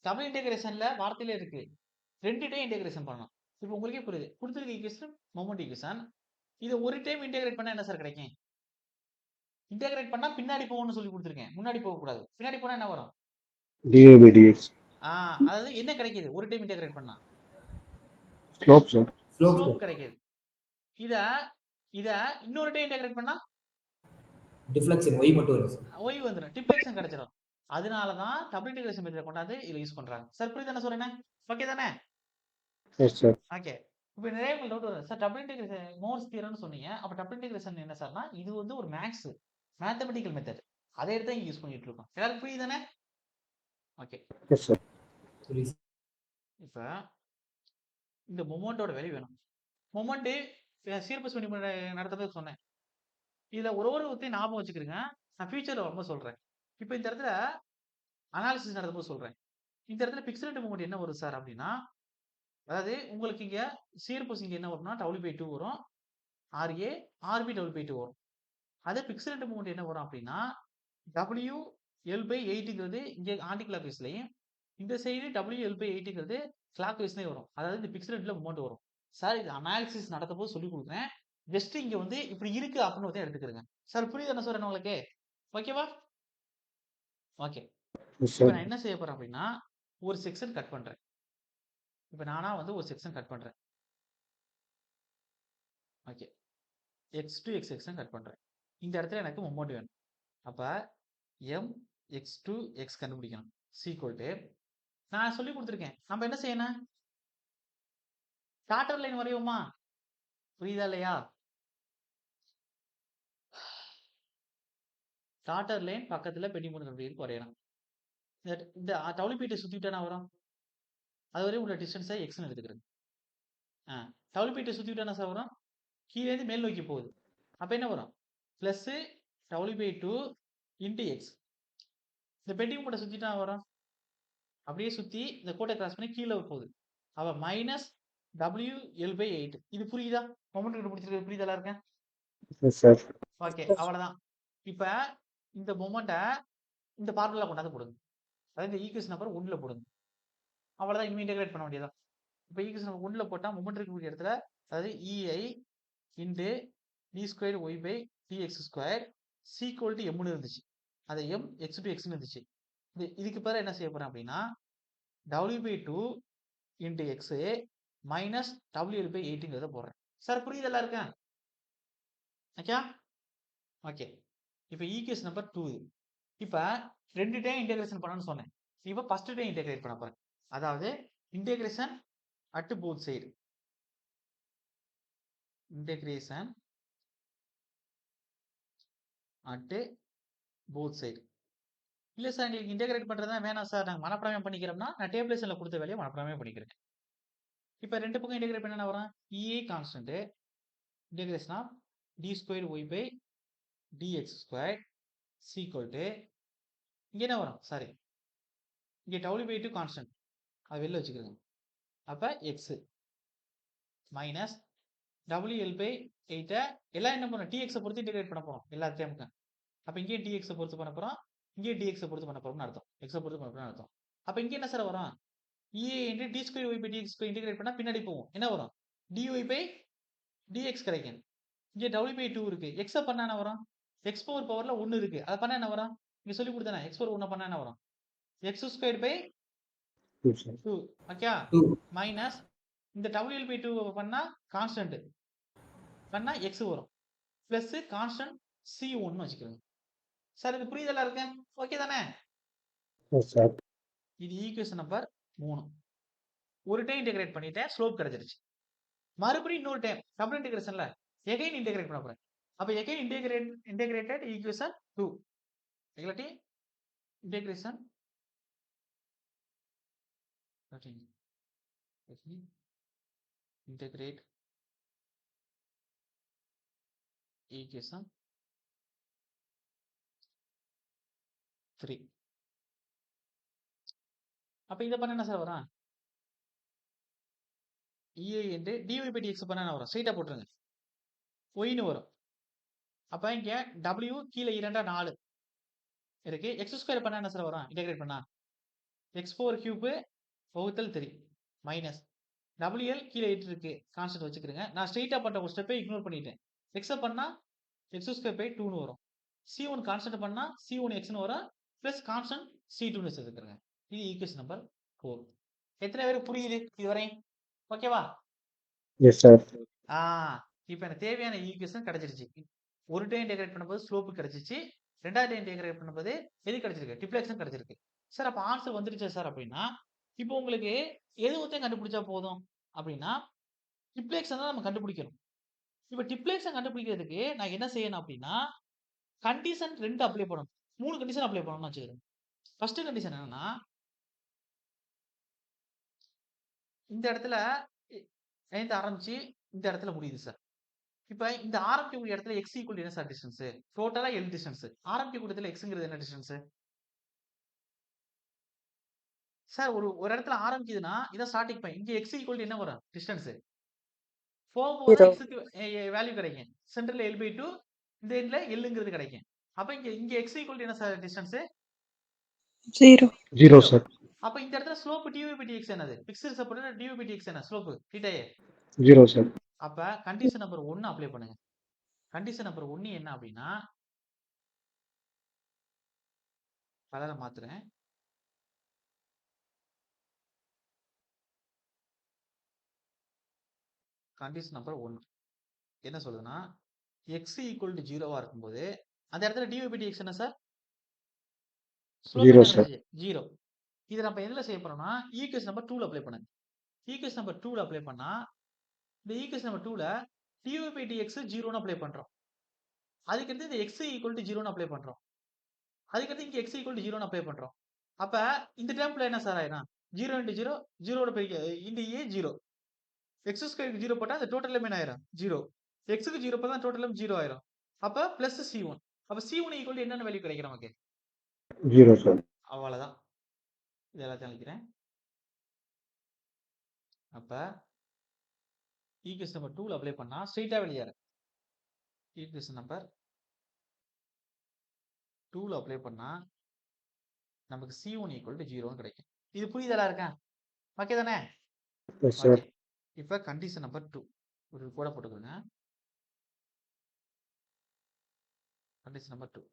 A: டபுள் இன்டகிரேஷன்ல வார்த்தையில இருக்கு 2 டைம் இன்டகிரேஷன் பண்ணணும். இப்போ உங்களுக்கே புரியுது. கொடுத்துருக்க ஈக்குவேஷன் மொமெண்ட் ஈக்குவேஷன். இது ஒரு டைம் இன்டகிரேட் பண்ணா என்ன சார் கிடைக்கும்? இன்டகிரேட் பண்ணா பின்னாடி போகணும்னு சொல்லி கொடுத்துருக்கேன். முன்னாடி போக கூடாது. பின்னாடி போனா என்ன வரும்?
B: dA/dx.
A: அதாவது என்ன கிடைக்குது ஒரு டைம் இன்டகிரேட் பண்ணா?
B: Slope sir.
A: ஸ்லோப் கிடைக்குது. இத இன்னொரு டைம் இன்டகிரேட் பண்ணா
D: டிஃப்ளெக்ஷன் ஒய் மட்டும் வரும்.
A: ஒய் வந்துடும், டிஃப்ளெக்ஷன் கிடைச்சிடும். அதனால தான் டபுள் இன்டகிரேஷன் மெத்தட் கொண்டாந்து இதை யூஸ் பண்றாங்க. சார் புரியுது தானே சொல்றேன்? ஓகே தானே?
B: Yes sir.
A: ஓகே, இப்போ நிறைய டவுட் வரும் சார். டபுள் இன்டகிரேஷன் மோர்ஸ் தியரம்னு சொன்னீங்க. அப்ப டபுள் இன்டகிரேஷன் என்ன சார்னா இது வந்து ஒரு மேத்தமெட்டிக்கல் மெத்தட். அதை எடுத்து இங்க யூஸ் பண்ணிட்டு இருக்கோம். எல்லாரும் புரியுது தானே? Okay,
B: yes sir.
A: இப்ப இந்த மொமெண்டோட வேல்யூ வேணும். மொமெண்ட் சீர்பஸ் நடத்துறது சொன்னேன். இதுல ஒரு ஞாபகம் வச்சுக்கிறேங்க. நான் ஃபியூச்சர்ல ரொம்ப சொல்றேன். இப்போ இந்த இடத்துல அனாலிசிஸ் நடத்தும்போது சொல்றேன். இந்த இடத்துல பிக்ஸ்ட் மொமெண்ட் என்ன வரும் சார் அப்படின்னா, அதாவது உங்களுக்கு இங்க சீர்பஸ் இங்க என்ன வரும்னா W/2 வரும், RA RB W/2 வரும். அதே பிக்ஸ்ட் மொமெண்ட் என்ன வரும் அப்படின்னா WL/8ங்கிறது இங்க ஆன்டி கிளாக் வைஸ்லயும், இந்த சைடு WL/8ங்கிறது கிளாக் வைஸ்னே வரும். அதாவது இந்த பிக்சல் எண்ட்ல மொமெண்ட் வரும். சார் இது அனாலிசிஸ் நடத்தப்போ சொல்லிக் கொடுக்குறேன். ஜஸ்ட் இங்க வந்து இப்படி இருக்கு அப்படின்னு வந்து எடுத்துக்கிறேங்க. சார் புரியுது என்ன சொல்றேன் உங்களுக்கு? ஓகேவா? ஓகே.
B: Yes,
A: இப்போ
B: sir.
A: நான் என்ன செய்ய போறேன் அப்படின்னா ஒரு செக்ஷன் கட் பண்றேன். இப்போ நானா வந்து ஒரு செக்ஷன் கட் பண்றேன். Okay. x to x section cut பண்றேன். இந்த இடத்துல எனக்கு மொமெண்ட் வேணும். அப்ப m x to x கண்டுபிடிக்கணும். ஈக்குவல் டு நான் சொல்லி கொடுத்துருக்கேன். நம்ம என்ன செய்யணும்? டாட்டர் லைன் வரையுமா? புரியுதா இல்லையா? டாட்டர் லைன் பக்கத்துல பெண்டிமோட் கண்டுபிடிக்க வரையணும். இந்த WP சுத்திட்டா வரும். அது வரையும் உள்ள டிஸ்டன்ஸை எக்ஸ்னு எடுத்துக்கிறேன். WP சுத்திட்டா என்ன வரும்? கீழே இருந்து மேல் நோக்கி போகுது. அப்ப என்ன வரும்? Plus W/2 into X. இந்த பெண்டிங் போட்ட சுத்திட்டா வரும். அப்படியே சுத்தி இந்த கோட்டை கிராஸ் பண்ணி கீழே போகுது. அவ மைனஸ் WL/8. இது புரியுதா? மொமெண்ட் கண்டுபிடிச்சிருக்கிறது புரியுதா இருக்கேன்?
B: Yes, sir.
A: ஓகே, அவ்வளவுதான். இப்ப இந்த மொமெண்ட்டை இந்த பார்முலா கொண்டாந்து போடுங்க. அதாவது இந்த ஈக்குவேஷன் நம்பர் 1ல போடுங்க. அவ்வளவுதான். இனிமே இன்டெகிரேட் பண்ண வேண்டியதான். இப்போ ஈக்குவேஷன் நம்பர் 1ல போட்டா மொமெண்ட் இருக்கக்கூடிய இடத்துல அதாவது EI into d²y/dx² equal to எம்னு இருந்துச்சு. அது m x to x இருந்துச்சு. இதுக்கு பேர் என்ன செய்ய போறேன் அப்படின்னா W/2 இன்டு எக்ஸ் மைனஸ் WL/8ங்கிறத போடுறேன். சார் புரியுதெல்லாம் இருக்கேன்? Okay okay. இப்போ ஈக்குவேஷன் நம்பர் 2. இப்போ 2 டைம் இன்டெகிரேஷன் பண்ணணும்னு சொன்னேன். இப்போ ஃபர்ஸ்ட் டைம் இன்டெகிரேட் பண்ண போறேன். அதாவது integration at both side. Integration at both side. இல்லை சார் எங்களுக்கு இன்டெகிரேட் பண்ணுறதா வேணாம் சார், நாங்கள் மனப்பாடமே பண்ணிக்கிறோம்னா நான் டேபிளேஷனில் கொடுத்த வேலையை மனப்பாடமே பண்ணிக்கிறேன். இப்போ ரெண்டு பக்கம் இன்டெகிரேட் பண்ண என்ன வரும்? EI constant integration of d²y/dx² equal to இங்கே என்ன வரும்? சாரி, இங்கே W/2 கான்ஸ்டன்ட், அது வெளில வச்சுக்கிறோங்க. அப்போ எக்ஸ் மைனஸ் WL/8 எல்லாம் என்ன பண்ணுறோம்? TX பொறுத்து இன்டெகிரேட் பண்ண போகிறோம் எல்லா டைமுக்கும். அப்போ இங்கே DX பொறுத்து பண்ண போகிறோம், இங்கே DX பொறுத்து பண்ண போகிறோம்னு அர்த்தம். எக்ஸை பொறுத்து பண்ண போகிறோம்னு அர்த்தம். அப்போ இங்கே என்ன சார் வரும்? EA இன்டு d²y/dx² இன்டெகிரேட் பண்ணால் பின்னாடி போகும். என்ன வரும்? dy/dx கிடைக்கும். இங்கே W/2 இருக்கு. எக்ஸை பண்ணா என்ன வரும்? எக்ஸ் பவர்ல 1 இருக்கு. அதை பண்ணா என்ன வரும்? இங்கே சொல்லி கொடுத்தானே எக்ஸ் பவர் 1 பண்ணா என்ன வரும்? x²/2 ஓகே மைனஸ் இந்த WL/2 பண்ணா கான்ஸ்டன்ட் பண்ணா எக்ஸ் வரும் பிளஸ் கான்ஸ்டன்ட் C1 வச்சுக்கிறோங்க. சார் இது புரியுதெல்லாம் இருக்கு? ஓகே தானே?
B: Yes, sir.
A: இது ஈக்குவேஷன் நம்பர் 3. ஒரு டைம் இன்டெகிரேட் பண்ணிட்டேன், ஸ்லோப் கிடைச்சிருச்சு. மறுபடியும் இன்னொரு டைம் டபுள் இன்டெகிரேஷன்ல எகைன் இன்டெகிரேட் பண்ண போறேன். அப்ப எகைன் இன்டெகிரேட்டட் ஈக்குவேஷன் 2 இல்லாட்டி இன்டெகிரேஷன் integrate equation 3. அப்ப இத பண்ண என்ன சார் வரும்? EI என்று dy/dx பண்ண என்ன வரும்? ஸ்ட்ரைட்டா போட்டுருங்க. y ன்னு வரும். அப்ப இங்க w கீழே 2 4 இருக்கு. x² பண்ணா என்ன சார் வரும்? இன்டெகிரேட் பண்ணா x⁴³ வகுத்தல் 3 மைனஸ் WL கீழே 8 இருக்கு. கான்ஸ்டன்ட் வச்சுக்கிறேங்க. நான் ஸ்ட்ரைட்டா பண்ண ஒரு ஸ்டெப்பை இக்னோர் பண்ணிட்டேன். x பண்ணா x²/2 ன்னு வரும். C1 கான்ஸ்டன்ட் பண்ணா C1 x ன்னு வரும் பிளஸ் கான்ஸ்டன்ட் C2 ன்னு வச்சுக்கிறேங்க. இது ஈக்குவேஷன் நம்பர் 4. எத்தனை பேருக்கு புரியுது இதுவரை? ஓகேவா?
B: Yes, sir.
A: இப்போ எனக்கு தேவையான ஈக்குவேஷன் கிடைச்சிருச்சு. ஒரு டைம் இன்டெகிரேட் பண்ணும்போது ஸ்லோப் கிடைச்சிச்சு. ரெண்டாவது டைம் இன்டெகிரேட் பண்ணும்போது எது கிடைச்சிருக்கு? டிஃப்ளெக்ஷன் கிடைச்சிருக்கு. சார் அப்போ ஆன்சர் வந்துருச்சு சார் அப்படின்னா இப்போ உங்களுக்கு எது ஒருத்தையும் கண்டுபிடிச்சா போதும் அப்படின்னா டிஃப்ளெக்ஷன் தான் நம்ம கண்டுபிடிக்கணும். இப்போ டிஃப்ளெக்ஷன் கண்டுபிடிக்கிறதுக்கு நான் என்ன செய்யணும் அப்படின்னா கண்டிஷன் 2 அப்ளை பண்ணணும். 3 கண்டிஷன் அப்ளை பண்ணணும்னு வச்சுக்கிறேன். ஃபர்ஸ்ட் கண்டிஷன் என்னன்னா இந்த இடத்துல ஆரம்பிச்சு இந்த இடத்துல முடியுது சார். இப்போ இந்த ஆரம்பிக்கக்கூடிய இடத்துல x ஈக்குவல் என்ன சார் டிஸ்டன்ஸ்? டோட்டலா L டிஸ்டன்ஸ். ஆரம்பிக்கக்கூடிய இடத்துல xங்கிறது என்ன டிஸ்டன்ஸ்? சார் ஒரு இடத்துல ஆரம்பிக்குதுன்னா இதான் ஸ்டார்டிங் பாயிண்ட். இங்க x ஈக்குவல் என்ன வரும்? டிஸ்டன்ஸ். போகும்போது x க்கு வேல்யூ கிடைக்கும். சென்டர்ல L/2 இந்த எண்ட்ல Lங்கிறது கிடைக்கும். அப்ப இங்க x ஈக்குவல் என்ன சார் டிஸ்டன்ஸ்?
F: 0.
B: 0, sir.
A: அப்ப இந்த இடத்துல ஸ்லோப் dv/dx என்னது? ஃபிக்ஸ்டு சப்போர்ட் dv/dx என்ன? ஸ்லோப் தீட்டாயே.
B: 0 சார்.
A: அப்ப கண்டிஷன் நம்பர் 1 அப்ளை பண்ணுங்க. கண்டிஷன் நம்பர் 1 என்ன அப்படின்னா கலரை மாத்துறேன். கண்டிஷன் நம்பர் 1 என்ன சொல்லுதுன்னா x = 0வா இருக்கும்போது அந்த இடத்துல dv/dx என்ன சார்?
B: 0 சார்.
A: 0. இதை நம்ம எதுல செய்ய போறோம்னா ஈக்குவேஷன் நம்பர் 2ல அப்ளை பண்ணுங்க. ஈக்குவேஷன் நம்பர் 2ல அப்ளை பண்ணா இந்த ஈக்குவேஷன் நம்பர் 2ல dv/dx 0ன்னு அப்ளை பண்றோம். அதுக்கடுத்து இந்த x = 0ன்னு அப்ளை பண்றோம். அதுக்கடுத்து இங்க x = 0ன்னு அப்ளை பண்றோம். அப்ப இந்த டேர்ம்ல என்ன சார் ஆயிரும்? 0 × 0 0 ஓட பெருக்கி இந்த a 0 x ஸ்கொயருக்கு 0 போட்டா அந்த டோட்டல் என்ன ஆயிரும்? 0. x க்கு 0 போட்டா டோட்டல் 0 ஆயிரும். அப்ப பிளஸ் c1. அப்ப c1 = என்னென்ன வேல்யூ கிடைக்கும் நமக்கு?
B: 0 சார்.
A: அவ்வளவுதான். இது எல்லாத்தையும் அழிக்கிறேன். அப்ப ஈக்குவேஷன் நம்பர் 2ல அப்ளை பண்ணா ஸ்ட்ரைட்டா வெளியேறும். ஈக்குவேஷன் நம்பர் 2ல அப்ளை பண்ணா நமக்கு c1 = 0ன்னு கிடைக்கும். இது புரியுதா இருக்கா? ஓகே தானே?
B: Yes sir.
A: ஓகே. இப்ப கண்டிஷன் நம்பர் 2 ஒரு கோட போட்டுக்கோங்க. கண்டிஷன் நம்பர் 2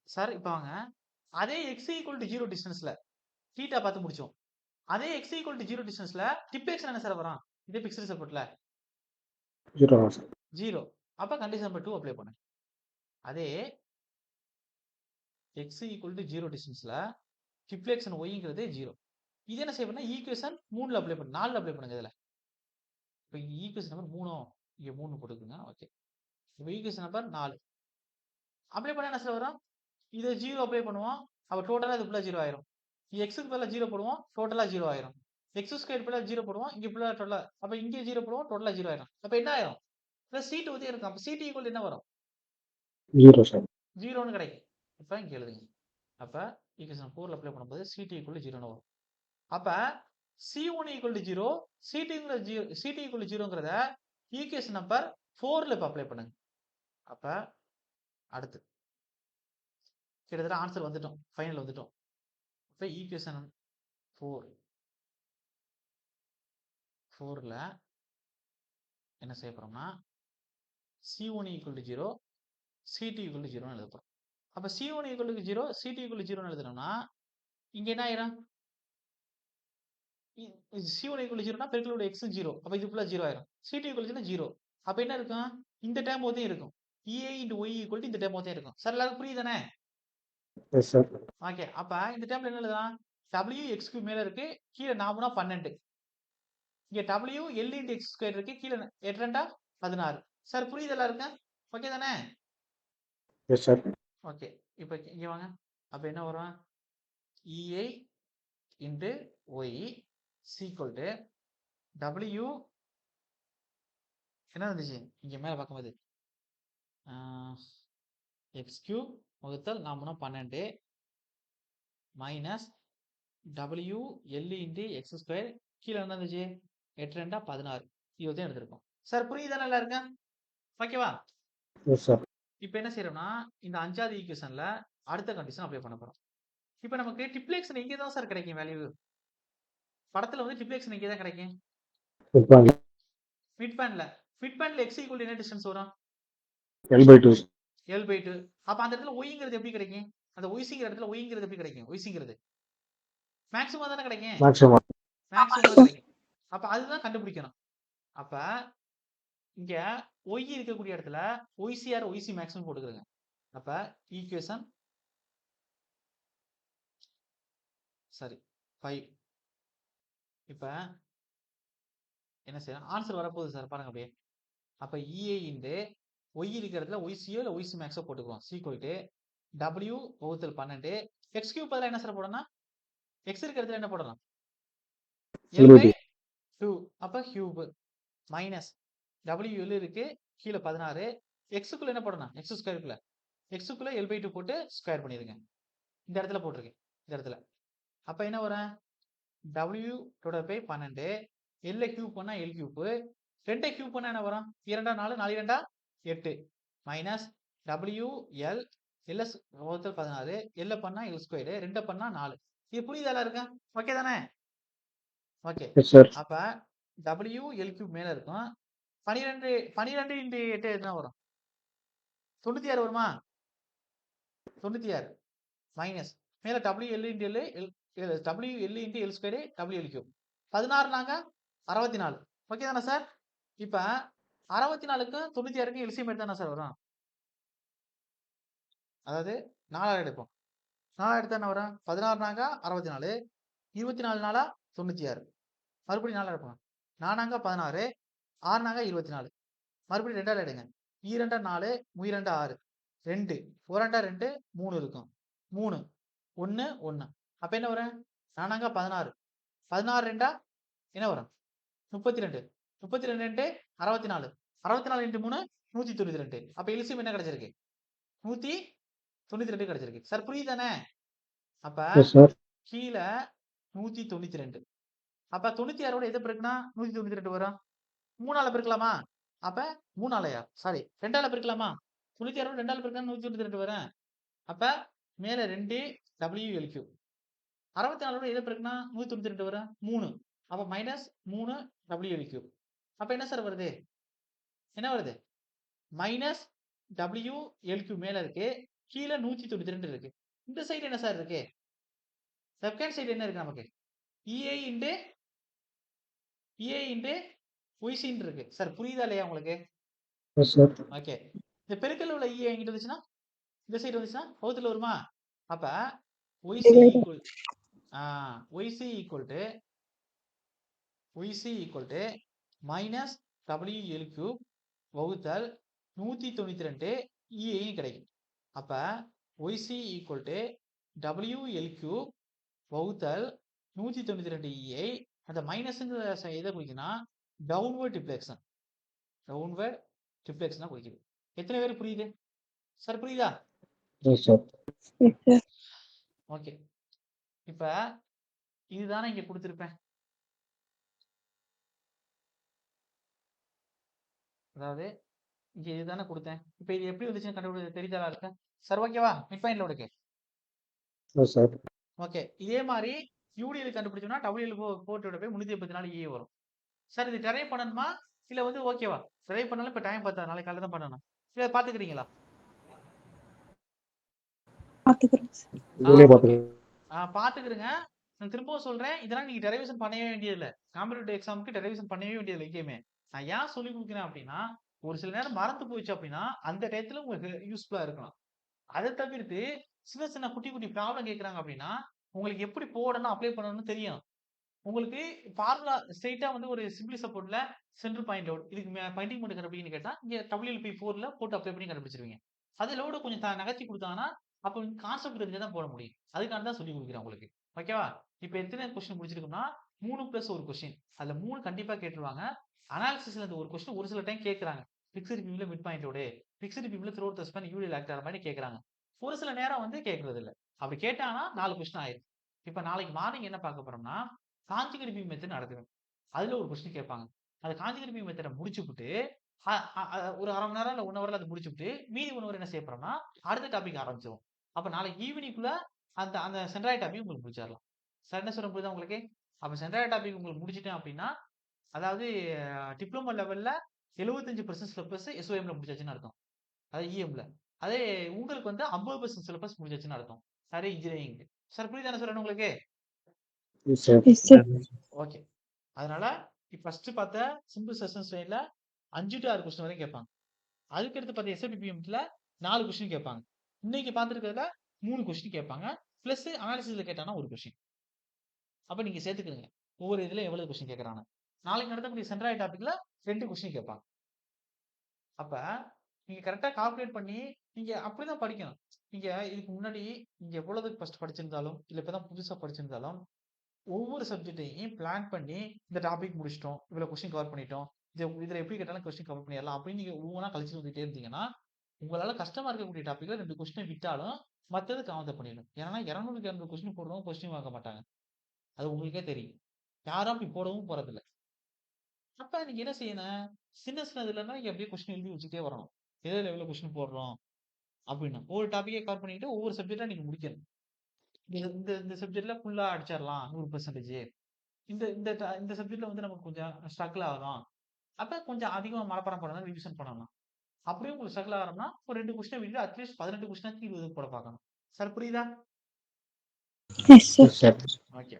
A: சார் இப்போ வாங்க அதே x = 0 டிஸ்டன்ஸ்ல தீட்டா பார்த்து முடிச்சோம். அதே x = 0 டிஸ்டன்ஸ்ல டிப்ளெக்ஷன் என்ன சார் வரும்? இதே ஃபிக்ஸ்டு சப்போர்ட்ல
B: 0 சார்.
A: 0. அப்ப கண்டிஷன் நம்பர் 2 அப்ளை பண்ணுங்க. அதே x = 0 டிஸ்டன்ஸ்ல டிப்ளெக்ஷன் y ங்கிறது 0. இது என்ன செய்யணும்னா ஈக்குவேஷன் 3ல அப்ளை பண்ணுங்க. 4ல அப்ளை பண்ணுங்க இதுல. இப்போ ஈக்குவேஷன் நம்பர் 3 இங்க 3 போட்டுக்கோங்க. ஓகே. இப்போ ஈக்குவேஷன் நம்பர் 4 அப்ளை பண்ணா என்ன சார் வரும்? இதை 0 அப்ளை பண்ணுவோம். அப்ப டோட்டலா இது ஃபுல்லா 0 ஆயிரும். எக்ஸுக்கு பதிலா 0 போடுவோம். டோட்டலா 0 ஆயிரும். x² பதிலா 0 போடுவோம். இங்க ஃபுல்லா டோட்டலா அப்ப இங்க 0 போடுவோம். டோட்டலா 0 ஆயிரும். அப்ப என்ன ஆயிரும்? பிளஸ் c2 வந்து இருக்கும். அப்ப c2 = என்ன வரும்?
B: 0 சார்.
A: 0ன்னு கிடைக்கும். இப்ப இங்க எழுதுங்க. அப்ப ஈக்குவேஷன் 4ல அப்ளை பண்ணும்போது c2 = 0ன்னு வரும். அப்ப c1 = 0 c2 = 0ங்கிறத ஈக்குவேஷன் நம்பர் 4ல இப்ப அப்ளை பண்ணுங்க. அப்ப அடுத்து கிட்டத்தட்ட ஆன்சர் வந்துட்டோம். ஃபைனல் வந்துட்டோம். இப்ப ஈக்குவேஷன் 4ல என்ன செய்ய போறோம்னா c1 = 0 c2 = 0ன்னு எழுத போறோம். அப்ப c1 = 0 c2 = 0ன்னு எழுதணும்னா இங்க என்ன ஆயிரும்? c1 = 0னா பெருக்கலோட x 0. அப்ப இது ஃபுல்லா 0 ஆயிரும். c2 = 0. அப்ப என்ன இருக்கும்? இந்த டேர்ம் ஒதே இருக்கும். ei × y = இந்த டேர்ம் ஒதே இருக்கும். சார் எல்லாருக்கும் புரியுதானே?
B: S sir.
A: ஓகே. அப்ப இந்த டேர்ம்ல என்ன எழுதலாம்? w x³ மேல இருக்கு. கீழ 4 12. இங்க w l × x² இருக்கு. கீழ 8 2 16. சார் புரியுது எல்லாருக்கும்? ஓகே தானே?
B: Yes sir.
A: ஓகே. இப்போ இங்க வாங்க. அப்ப என்ன வரும்? ei × y = w என்ன வந்துச்சு? இங்க மேல பார்க்கும்போது x³ வகுத்தல் 4 12 மைனஸ் w l × x² கீழ என்ன வந்துச்சு? 8 2 16. இது தான் எடுத்திருக்கோம். சார் புரியுதானே எல்லாருக்கும்? ஓகேவா?
B: Yes sir.
A: இப்போ என்ன செய்யறோம்னா இந்த 5வது ஈக்குவேஷன்ல அடுத்த கண்டிஷன் அப்ளை பண்ண போறோம். இப்போ நமக்கு டிப்ளெக்ஷன் எங்க தான் சார் கிடைக்கும் வேல்யூ? படத்துல வந்து டிப்ளெக்ஷன் எங்க தான் கிடைக்கும்? மிட் பேண்ட்ல. மிட் பேண்ட்ல x = என்ன டிஸ்டன்ஸ் வரும்?
B: L/2.
A: L/2. அப்ப அந்த இடத்துல y ங்கிறது எப்படி கிடைக்கும்? அந்த ycங்கிற இடத்துல y ங்கிறது எப்படி கிடைக்கும்? ycங்கிறது மேக்ஸிமம் தானே கிடைக்கும்.
B: மேக்ஸிமம்.
A: மேக்ஸிமம் கிடைக்கும். அப்ப அதுதான் கண்டுபிடிக்கணும். அப்ப இங்க y இருக்கக்கூடிய இடத்துல yc or yc மேக்ஸிமம் போட்டுக்கோங்க. அப்ப ஈக்குவேஷன் சரி 5. இப்ப என்ன செய்யலாம்? ஆன்சர் வரப்போகுது சார் பாருங்க அப்படியே. அப்ப ei × y இருக்கிற இடத்துல yc இல்ல yc மேக்ஸோ போட்டுக்குவோம். = w வகுத்தல் 12 x³ பதிலா என்ன சார் போடணும்? x இருக்கிற இடத்துல என்ன போடணும்? L/2. அப்ப கியூப் மைனஸ் w l இருக்கு கீழ 16 x க்குள்ள என்ன போடணும்? x² க்குள்ள x க்குள்ள L/2 போட்டு ஸ்கொயர் பண்ணிருங்க. இந்த இடத்துல போட்டுருக்கேன். இந்த இடத்துல அப்ப என்ன வரும்? w / 12 l கியூப் பண்ணா l³ 2 கியூப் பண்ணா என்ன வரும்? 2 4 4 2 8 மைனஸ் w l ls வகுத்தல் 16 l பண்ணா l² 2 பண்ணா 4 இது புரியுதா எல்லாருக்கும்? ஓகே தானே? ஓகே.
B: Yes sir.
A: அப்ப WL³ மேல இருக்கும். 12 12 × 8 என்ன வரும்? 96 வருமா? 96 மைனஸ் மேல WL × L WL × L² WL³ 16 நாங்க 64. ஓகே தானே சார்? இப்ப 64க்கும் 96க்கும் எல்சிஎம் எடுத்தா என்ன சார் வரும்? அதாவது 4 எடுப்போம். 4 எடுத்தா என்ன வரும்? 16 நாங்க 64, 24 நாளா 96. மறுபடியும் 4 எடுப்போம். 4 நாங்க 16, 6 நாங்க 24. மறுபடியும் 2 எடுங்க. 2 4, 2 6, 2 1 2 3 இருக்கும். 3 1 1. அப்ப என்ன வரும்? 4 நாங்க 16, 16 2 என்ன வரும்? 32, 32 64, 64 × 3 192. அப்ப எல்சிஎம் என்ன கிடைச்சிருக்கு? 192 கிடைச்சிருக்கு. சார் புரியுதானே? அப்ப
B: எஸ் சார்.
A: கீழ 192. அப்ப 96 எதை பெருக்குனா 192 வரும்? 3ஆல பெருக்கலாமா? அப்ப 3ஆலயா? சாரி 2ஆல பெருக்கலாமா? 96 2ஆல பெருக்கினா 192 வரும். அப்ப மேல 2 WL³ 64 எதை பெருக்குனா 192 வரும்? 3. அப்ப மைனஸ் 3 WL³ அப்ப என்ன சார் வருது? என்ன வருது? மைனஸ் WL³ மேல இருக்கு, கீழ 192 இருக்கு. இந்த சைடு என்ன சார் இருக்கு? லெஃப்ட் ஹேண்ட் சைடு என்ன இருக்கு நமக்கு? EI × YC இருக்கு. சார் புரியுதா இல்லையா உங்களுக்கு?
B: S sir.
A: ஓகே. இந்த பெருக்கல்ல உள்ள EI எங்கிட்ட வந்துச்சுன்னா இந்த சைடு வந்துச்சுன்னா பக்கத்துல வருமா? அப்ப YC ஈக்குவல் மைனஸ் WL³ வகுத்தல் 192 EI கிடைக்கும். அப்ப YC WL³ வகுத்தல் 192 EI. அந்த மைனஸ்ங்கிற எதை குறிக்குன்னா டவுன்வர்ட் டிப்ளெக்ஷன். டவுன்வர்ட் டிப்ளெக்ஷனா குறிக்குது. எத்தனை பேர் புரியுது? சார் புரியுதா?
B: S sir.
A: ஓகே. இப்ப இதுதானே இங்க கொடுத்திருப்பேன். அதாவது இங்க இதுதானே கொடுத்தேன். இப்ப இது எப்படி வந்துச்சுன்னு கண்டுபிடிக்க தெரியுதா இருக்கு? சார் ஓகேவா? மிட் பாயிண்ட்ல உனக்கு.
B: S sir.
A: ஓகே. இதே மாதிரி UDL கண்டுபிடிச்சோம்னா WL போர்ட்டோட போய் 384 EI வரும். சார் இது டெரைவ் பண்ணணுமா இல்ல வந்து ஓகேவா? டெரைவ் பண்ணாலும் இப்ப டைம் பார்த்தா நாளைக்கு காலையில தான் பண்ணணும். இல்ல பாத்துக்கிறீங்களா?
B: இதுலயே
A: ஓகே.
B: பார்த்துக்கலாம்.
A: பாத்துக்கிறங்க. நான் திரும்பவும் சொல்றேன், இதெல்லாம் நீங்க டெரிவேஷன் பண்ணவே வேண்டியதில்ல. காம்படிட்டிவ் எக்ஸாமுக்கு டெரிவேஷன் பண்ணவே வேண்டியதில்ல எங்கேயுமே. நான் ஏன் சொல்லிக் கொடுக்கிறேன் அப்படின்னா, ஒரு சில நேரம் மறந்து போயிடுச்சு அப்படின்னா, அந்த டயத்துல உங்களுக்கு யூஸ்ஃபுல்லா இருக்கலாம். அதை தவிர்த்து சின்ன சின்ன குட்டி குட்டி ப்ராப்ளம் கேட்கறாங்க அப்படின்னா, உங்களுக்கு எப்படி போடணும் அப்ளை பண்ணணும்னு தெரியும். உங்களுக்கு ஃபார்முலா ஸ்ட்ரெயிட்டா வந்து ஒரு சிம்பிளி சப்போர்ட்ல சென்டர் பாயிண்ட் லோட் இதுக்கு பாயிண்டிங் மோட் கண்டுபிடின்னு கேட்டா இங்க WLP4ல போட்டு அப்ளை பண்ணி கண்டுபிடிச்சிருவீங்க. அது லோட கொஞ்சம் நகர்த்தி கொடுத்தாங்கன்னா அப்ப கான்செப்ட் தெரிஞ்சா தான் போட முடியும். அதுக்காக தான் சொல்லி கொடுக்குறேன் உங்களுக்கு. ஓகேவா? இப்ப எத்தனை கொஸ்டின் முடிச்சிருக்கோம்னா 3 பிளஸ் ஒரு கொஸ்டின். அதுல 3 கண்டிப்பா கேட்டுருவாங்க. அனாலிசிஸ்ல இருந்து ஒரு கொஸ்டின் ஒரு சில டைம் கேட்கறாங்க. பிக்ஸ்டு பீம்ல மிட் பாயிண்டோட பிக்ஸ்டு பீம்ல through the span UDL act ஆகிற மாதிரி கேட்கறாங்க. ஒரு சில நேரம் வந்து கேட்கறது இல்ல. அப்படி கேட்டாங்கன்னா 4 கொஸ்டின் ஆயிரும். இப்ப நாளைக்கு மார்னிங் என்ன பார்க்க போறோம்னா காஞ்சிகட் பீம் மெத்தட் நடத்துவேன். அதுல ஒரு கொஸ்டின் கேட்பாங்க. அந்த காஞ்சிகட் பீம் மெத்தட முடிச்சுப்புட்டு ஒரு 1/2 மணி நேரம் இல்ல 1 ஹவர்ல அதை முடிச்சுப்புட்டு மீதி 1 ஹவர் என்ன செய்ய போறோம்னா அடுத்த டாபிக் ஆரம்பிச்சிடும். அப்ப நாளைக்கு ஈவினிங்குள்ள அந்த அந்த சென்ட்ராய்ட் டாபிக் உங்களுக்கு முடிச்சிடலாம். சார் என்ன சொல்ல புரியுதா உங்களுக்கு? அப்ப சென்ட்ராய்ட் டாபிக் உங்களுக்கு முடிச்சிட்டேன் அப்படின்னா அதாவது டிப்ளமோ லெவல்ல 75% சிலபஸ் SOM ல முடிச்சாச்சுன்னு அர்த்தம். அதாவது EM ல. அதே உங்களுக்கு வந்து 50% சிலபஸ் முடிஞ்சாச்சுன்னு அர்த்தம். Sir engineering. சார் புரியுதா என்ன சொல்றேன் உங்களுக்கு?
B: S sir.
A: ஓகே. அதனால இப்ப ஃபர்ஸ்ட் பார்த்த சிம்பிள் செஷன் ஸ்டைல்ல 5 to 6 கொஸ்டின் வரைக்கும் கேட்பாங்க. அதுக்கு அடுத்து பார்த்த SFPMல 4 கொஸ்டின் கேட்பாங்க. இன்னைக்கு பார்த்திருக்கிறதுல 3 கொஸ்டின் கேட்பாங்க. பிளஸ் அனாலிசிஸ்ல கேட்டானா ஒரு கொஸ்டின். அப்ப நீங்க சேர்த்துக்கங்க. ஒவ்வொரு இதுல எவ்வளவு கொஸ்டின் கேட்கறாங்க. நாளைக்கு நடத்தக்கூடிய சென்ட்ராய்ட் டாபிக்ல 2 கொஸ்டின் கேட்பாங்க. அப்ப நீங்க கரெக்டா கால்குலேட் பண்ணி நீங்க அப்படிதான் படிக்கணும். நீங்க இதுக்கு முன்னாடி நீங்க எவ்வளவுக்கு ஃபர்ஸ்ட் படிச்சிருந்தாலும் இல்ல இப்பதான் புதுசா படிச்சிருந்தாலும் ஒவ்வொரு சப்ஜெக்ட்டையும் பிளான் பண்ணி இந்த டாபிக் முடிச்சிட்டோம். இவ்வளவு கொஸ்டின் கவர் பண்ணிட்டோம். இதுல எப்படி கேட்டாலும் கொஸ்டின் கவர் பண்ணிடலாம் அப்படின்னு நீங்க ஒவ்வொன்றா கழிச்சு வந்துட்டே இருந்தீங்கன்னா உங்களால கஷ்டமா இருக்கக்கூடிய டாபிக்ல 2 கொஸ்டின் விட்டாலும் மத்தது காமத்தை பண்ணிடும். ஏன்னா 200 200 கொஸ்டின் போடுறவங்க கொஸ்டின் வாங்க மாட்டாங்க. அது உங்களுக்கே தெரியும். யாரும் அப்படி போடவும் போறதில்ல. அப்ப நீங்க என்ன செய்யணும்? சின்ன சின்னதுலன்னா நீங்க அப்படியே கொஸ்டின் எழுதி வச்சுட்டே வரணும். எதுல எவ்வளவு கொஸ்டின் போடுறோம் அப்படின்னு ஒவ்வொரு டாபிக்கே கவர் பண்ணிட்டு ஒவ்வொரு சப்ஜெக்டா நீங்க முடிக்கணும். இந்த இந்த சப்ஜெக்ட்ல ஃபுல்லா அடிச்சிடலாம் 100%. இந்த இந்த இந்த சப்ஜெக்ட்ல வந்து நமக்கு கொஞ்சம் ஸ்ட்ரகிள் ஆகும். அப்ப கொஞ்சம் அதிகமா மனப்பாடம் பண்ணணும், ரிவிஷன் பண்ணணும். அப்படியே உங்களுக்கு ஸ்ட்ரகிள் ஆகிறோம்னா ஒரு 2 கொஸ்டின் விட்டு அட்லீஸ்ட் 18 கொஸ்டினாச்சும் 20 போட பார்க்கணும். சார் புரியுதா?
F: Yes, sir.
C: S sir.
A: Okay.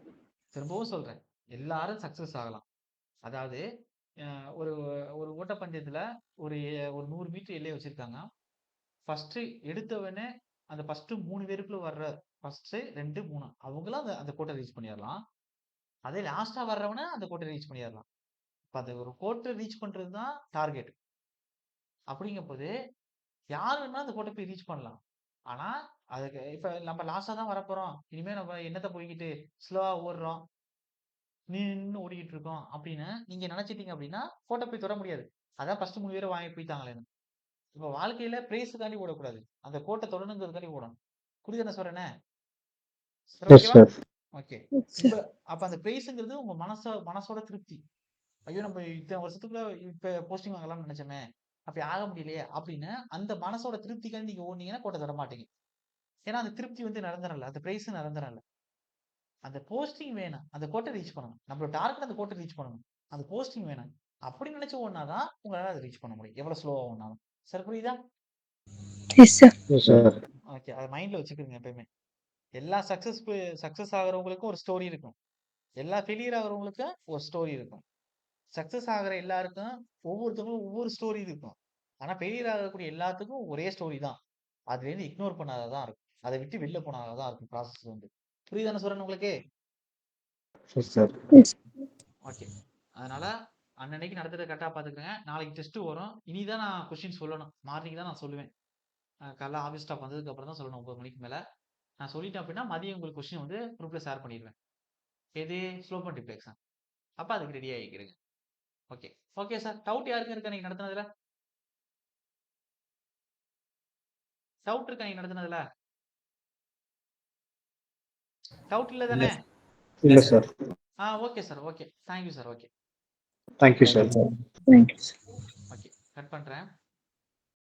A: திரும்பவும் சொல்றேன். எல்லாரும் சக்சஸ் ஆகலாம். அதாவது ஒரு ஒரு ஓட்டப்பந்தயத்துல ஒரு ஒரு 100 மீட்டர் எல்லை வச்சிருக்காங்க. ஃபர்ஸ்ட் எடுத்தவனே அந்த ஃபர்ஸ்ட் 3 பேருக்குள்ள வர்ற ஃபர்ஸ்ட் 2, 3 அவங்களும் அந்த கோட்டை ரீச் பண்ணிடலாம். அதே லாஸ்டா வர்றவன அந்த கோட்டை ரீச் பண்ணிடலாம். இப்ப அந்த ஒரு கோட்டை ரீச் பண்றது தான் டார்கெட். அப்படிங்கும்போது யார் வேணா அந்த கோட்டை போய் ரீச் பண்ணலாம். ஆனா அதுக்கு இப்ப நம்ம லாஸ்டா தான் வரப்போறோம். இனிமே நம்ம என்னத்த போய்கிட்டு ஸ்லோவா ஓடுறோம், நின்னு ஓடிக்கிட்டு இருக்கோம் அப்படின்னு நீங்க நினைச்சிட்டீங்க அப்படின்னா கோட்டை போய் தொட முடியாது. அதான் ஃபர்ஸ்ட் 3 பேரை வாங்கி போயிட்டாங்களே. இப்ப வாழ்க்கையில பிரைஸுக்காண்டி ஓடக்கூடாது. அந்த கோட்டை தொடணுங்கிறதுக்காண்டி ஓடணும். புரியுது என்ன சொல்றேனே? சரி,
B: எஸ்
A: ஓகேவா?
B: சார்.
A: ஓகே.
F: Yes,
A: இப்ப
F: sir.
A: அப்ப அந்த பிரைஸுங்கிறது உங்க மனசோட திருப்தி. ஐயோ நம்ம இத்தனை வருஷத்துக்குள்ள இப்ப போஸ்டிங் வாங்கலாம்னு நினைச்சோமே, அப்படி ஆக முடியலையே அப்படின்னு அந்த மனசோட திருப்திக்காண்டி நீங்க ஓடுனீங்கன்னா கோட்டை தர மாட்டீங்க. ஏன்னா அந்த திருப்தி வந்து நிரந்தரம் இல்ல. அந்த பிரைஸ் நிரந்தரம் இல்ல. அந்த போஸ்டிங் வேணும். அந்த கோட்டை ரீச் பண்ணணும். நம்மளோட டார்கெட் அந்த கோட்டை ரீச் பண்ணணும். அந்த போஸ்டிங் வேணும். அப்படி நினைச்சு ஓடுனாதான் உங்களால அதை ரீச் பண்ண முடியும். எவ்வளவு ஸ்லோவா ஓடினாலும். சரி புரியுதா?
F: Yes, sir.
B: S sir.
A: Okay. அதை மைண்ட்ல வச்சுக்கிறீங்க எப்பயுமே. எல்லா சக்சஸ் ஆகுறவங்களுக்கும் ஒரு ஸ்டோரி இருக்கும். எல்லா ஃபெயிலியர் ஆகுறவங்களுக்கும் ஒரு ஸ்டோரி இருக்கும். சக்சஸ் ஆகுற எல்லாருக்கும் ஒவ்வொருத்தவங்களும் ஒவ்வொரு ஸ்டோரி இருக்கும். ஆனா ஃபெயிலியர் ஆகக்கூடிய எல்லாத்துக்கும் ஒரே ஸ்டோரி தான். அதுல இருந்து இக்னோர் பண்ணாததான் இருக்கும். அதை விட்டு வெளில போனாதான் இருக்கும் ப்ராசஸ் வந்து. புரியுதானே சொல்றேன் உங்களுக்கு?
B: Yes sir.
F: Yes.
A: ஓகே. அதனால அன்னன்னைக்கு நடத்துறத கரெக்டா பாத்துக்கங்க. நாளைக்கு டெஸ்ட் வரும். இனிதான் நான் கொஸ்டின் சொல்லணும். மார்னிங் தான் நான் சொல்லுவேன். காலைல ஆஃபீஸ் ஸ்டாஃப் வந்ததுக்கு அப்புறம் தான் சொல்லணும் 9 மணிக்கு மேல. நான் சொல்லிட்டேன் அப்படின்னா மதியம் உங்களுக்கு கொஸ்டின் வந்து குரூப்ல ஷேர் பண்ணிடுவேன். எது ஸ்லோப் அண்ட் டிப்ளெக்ஷன். அப்ப அதுக்கு ரெடி ஆகிக்கிறீங்க. ஓகே. Okay sir. டவுட் யாருக்கு இருக்கா நீங்க நடத்துனதுல? டவுட் இருக்கா நீங்க நடத்துனதுல? டவுட் இல்ல தானே?
B: இல்ல sir.
A: Okay sir. Okay. Thank you sir. Okay.
B: Thank you sir.
F: Thank you, sir.
A: Okay. Cut பண்றேன்.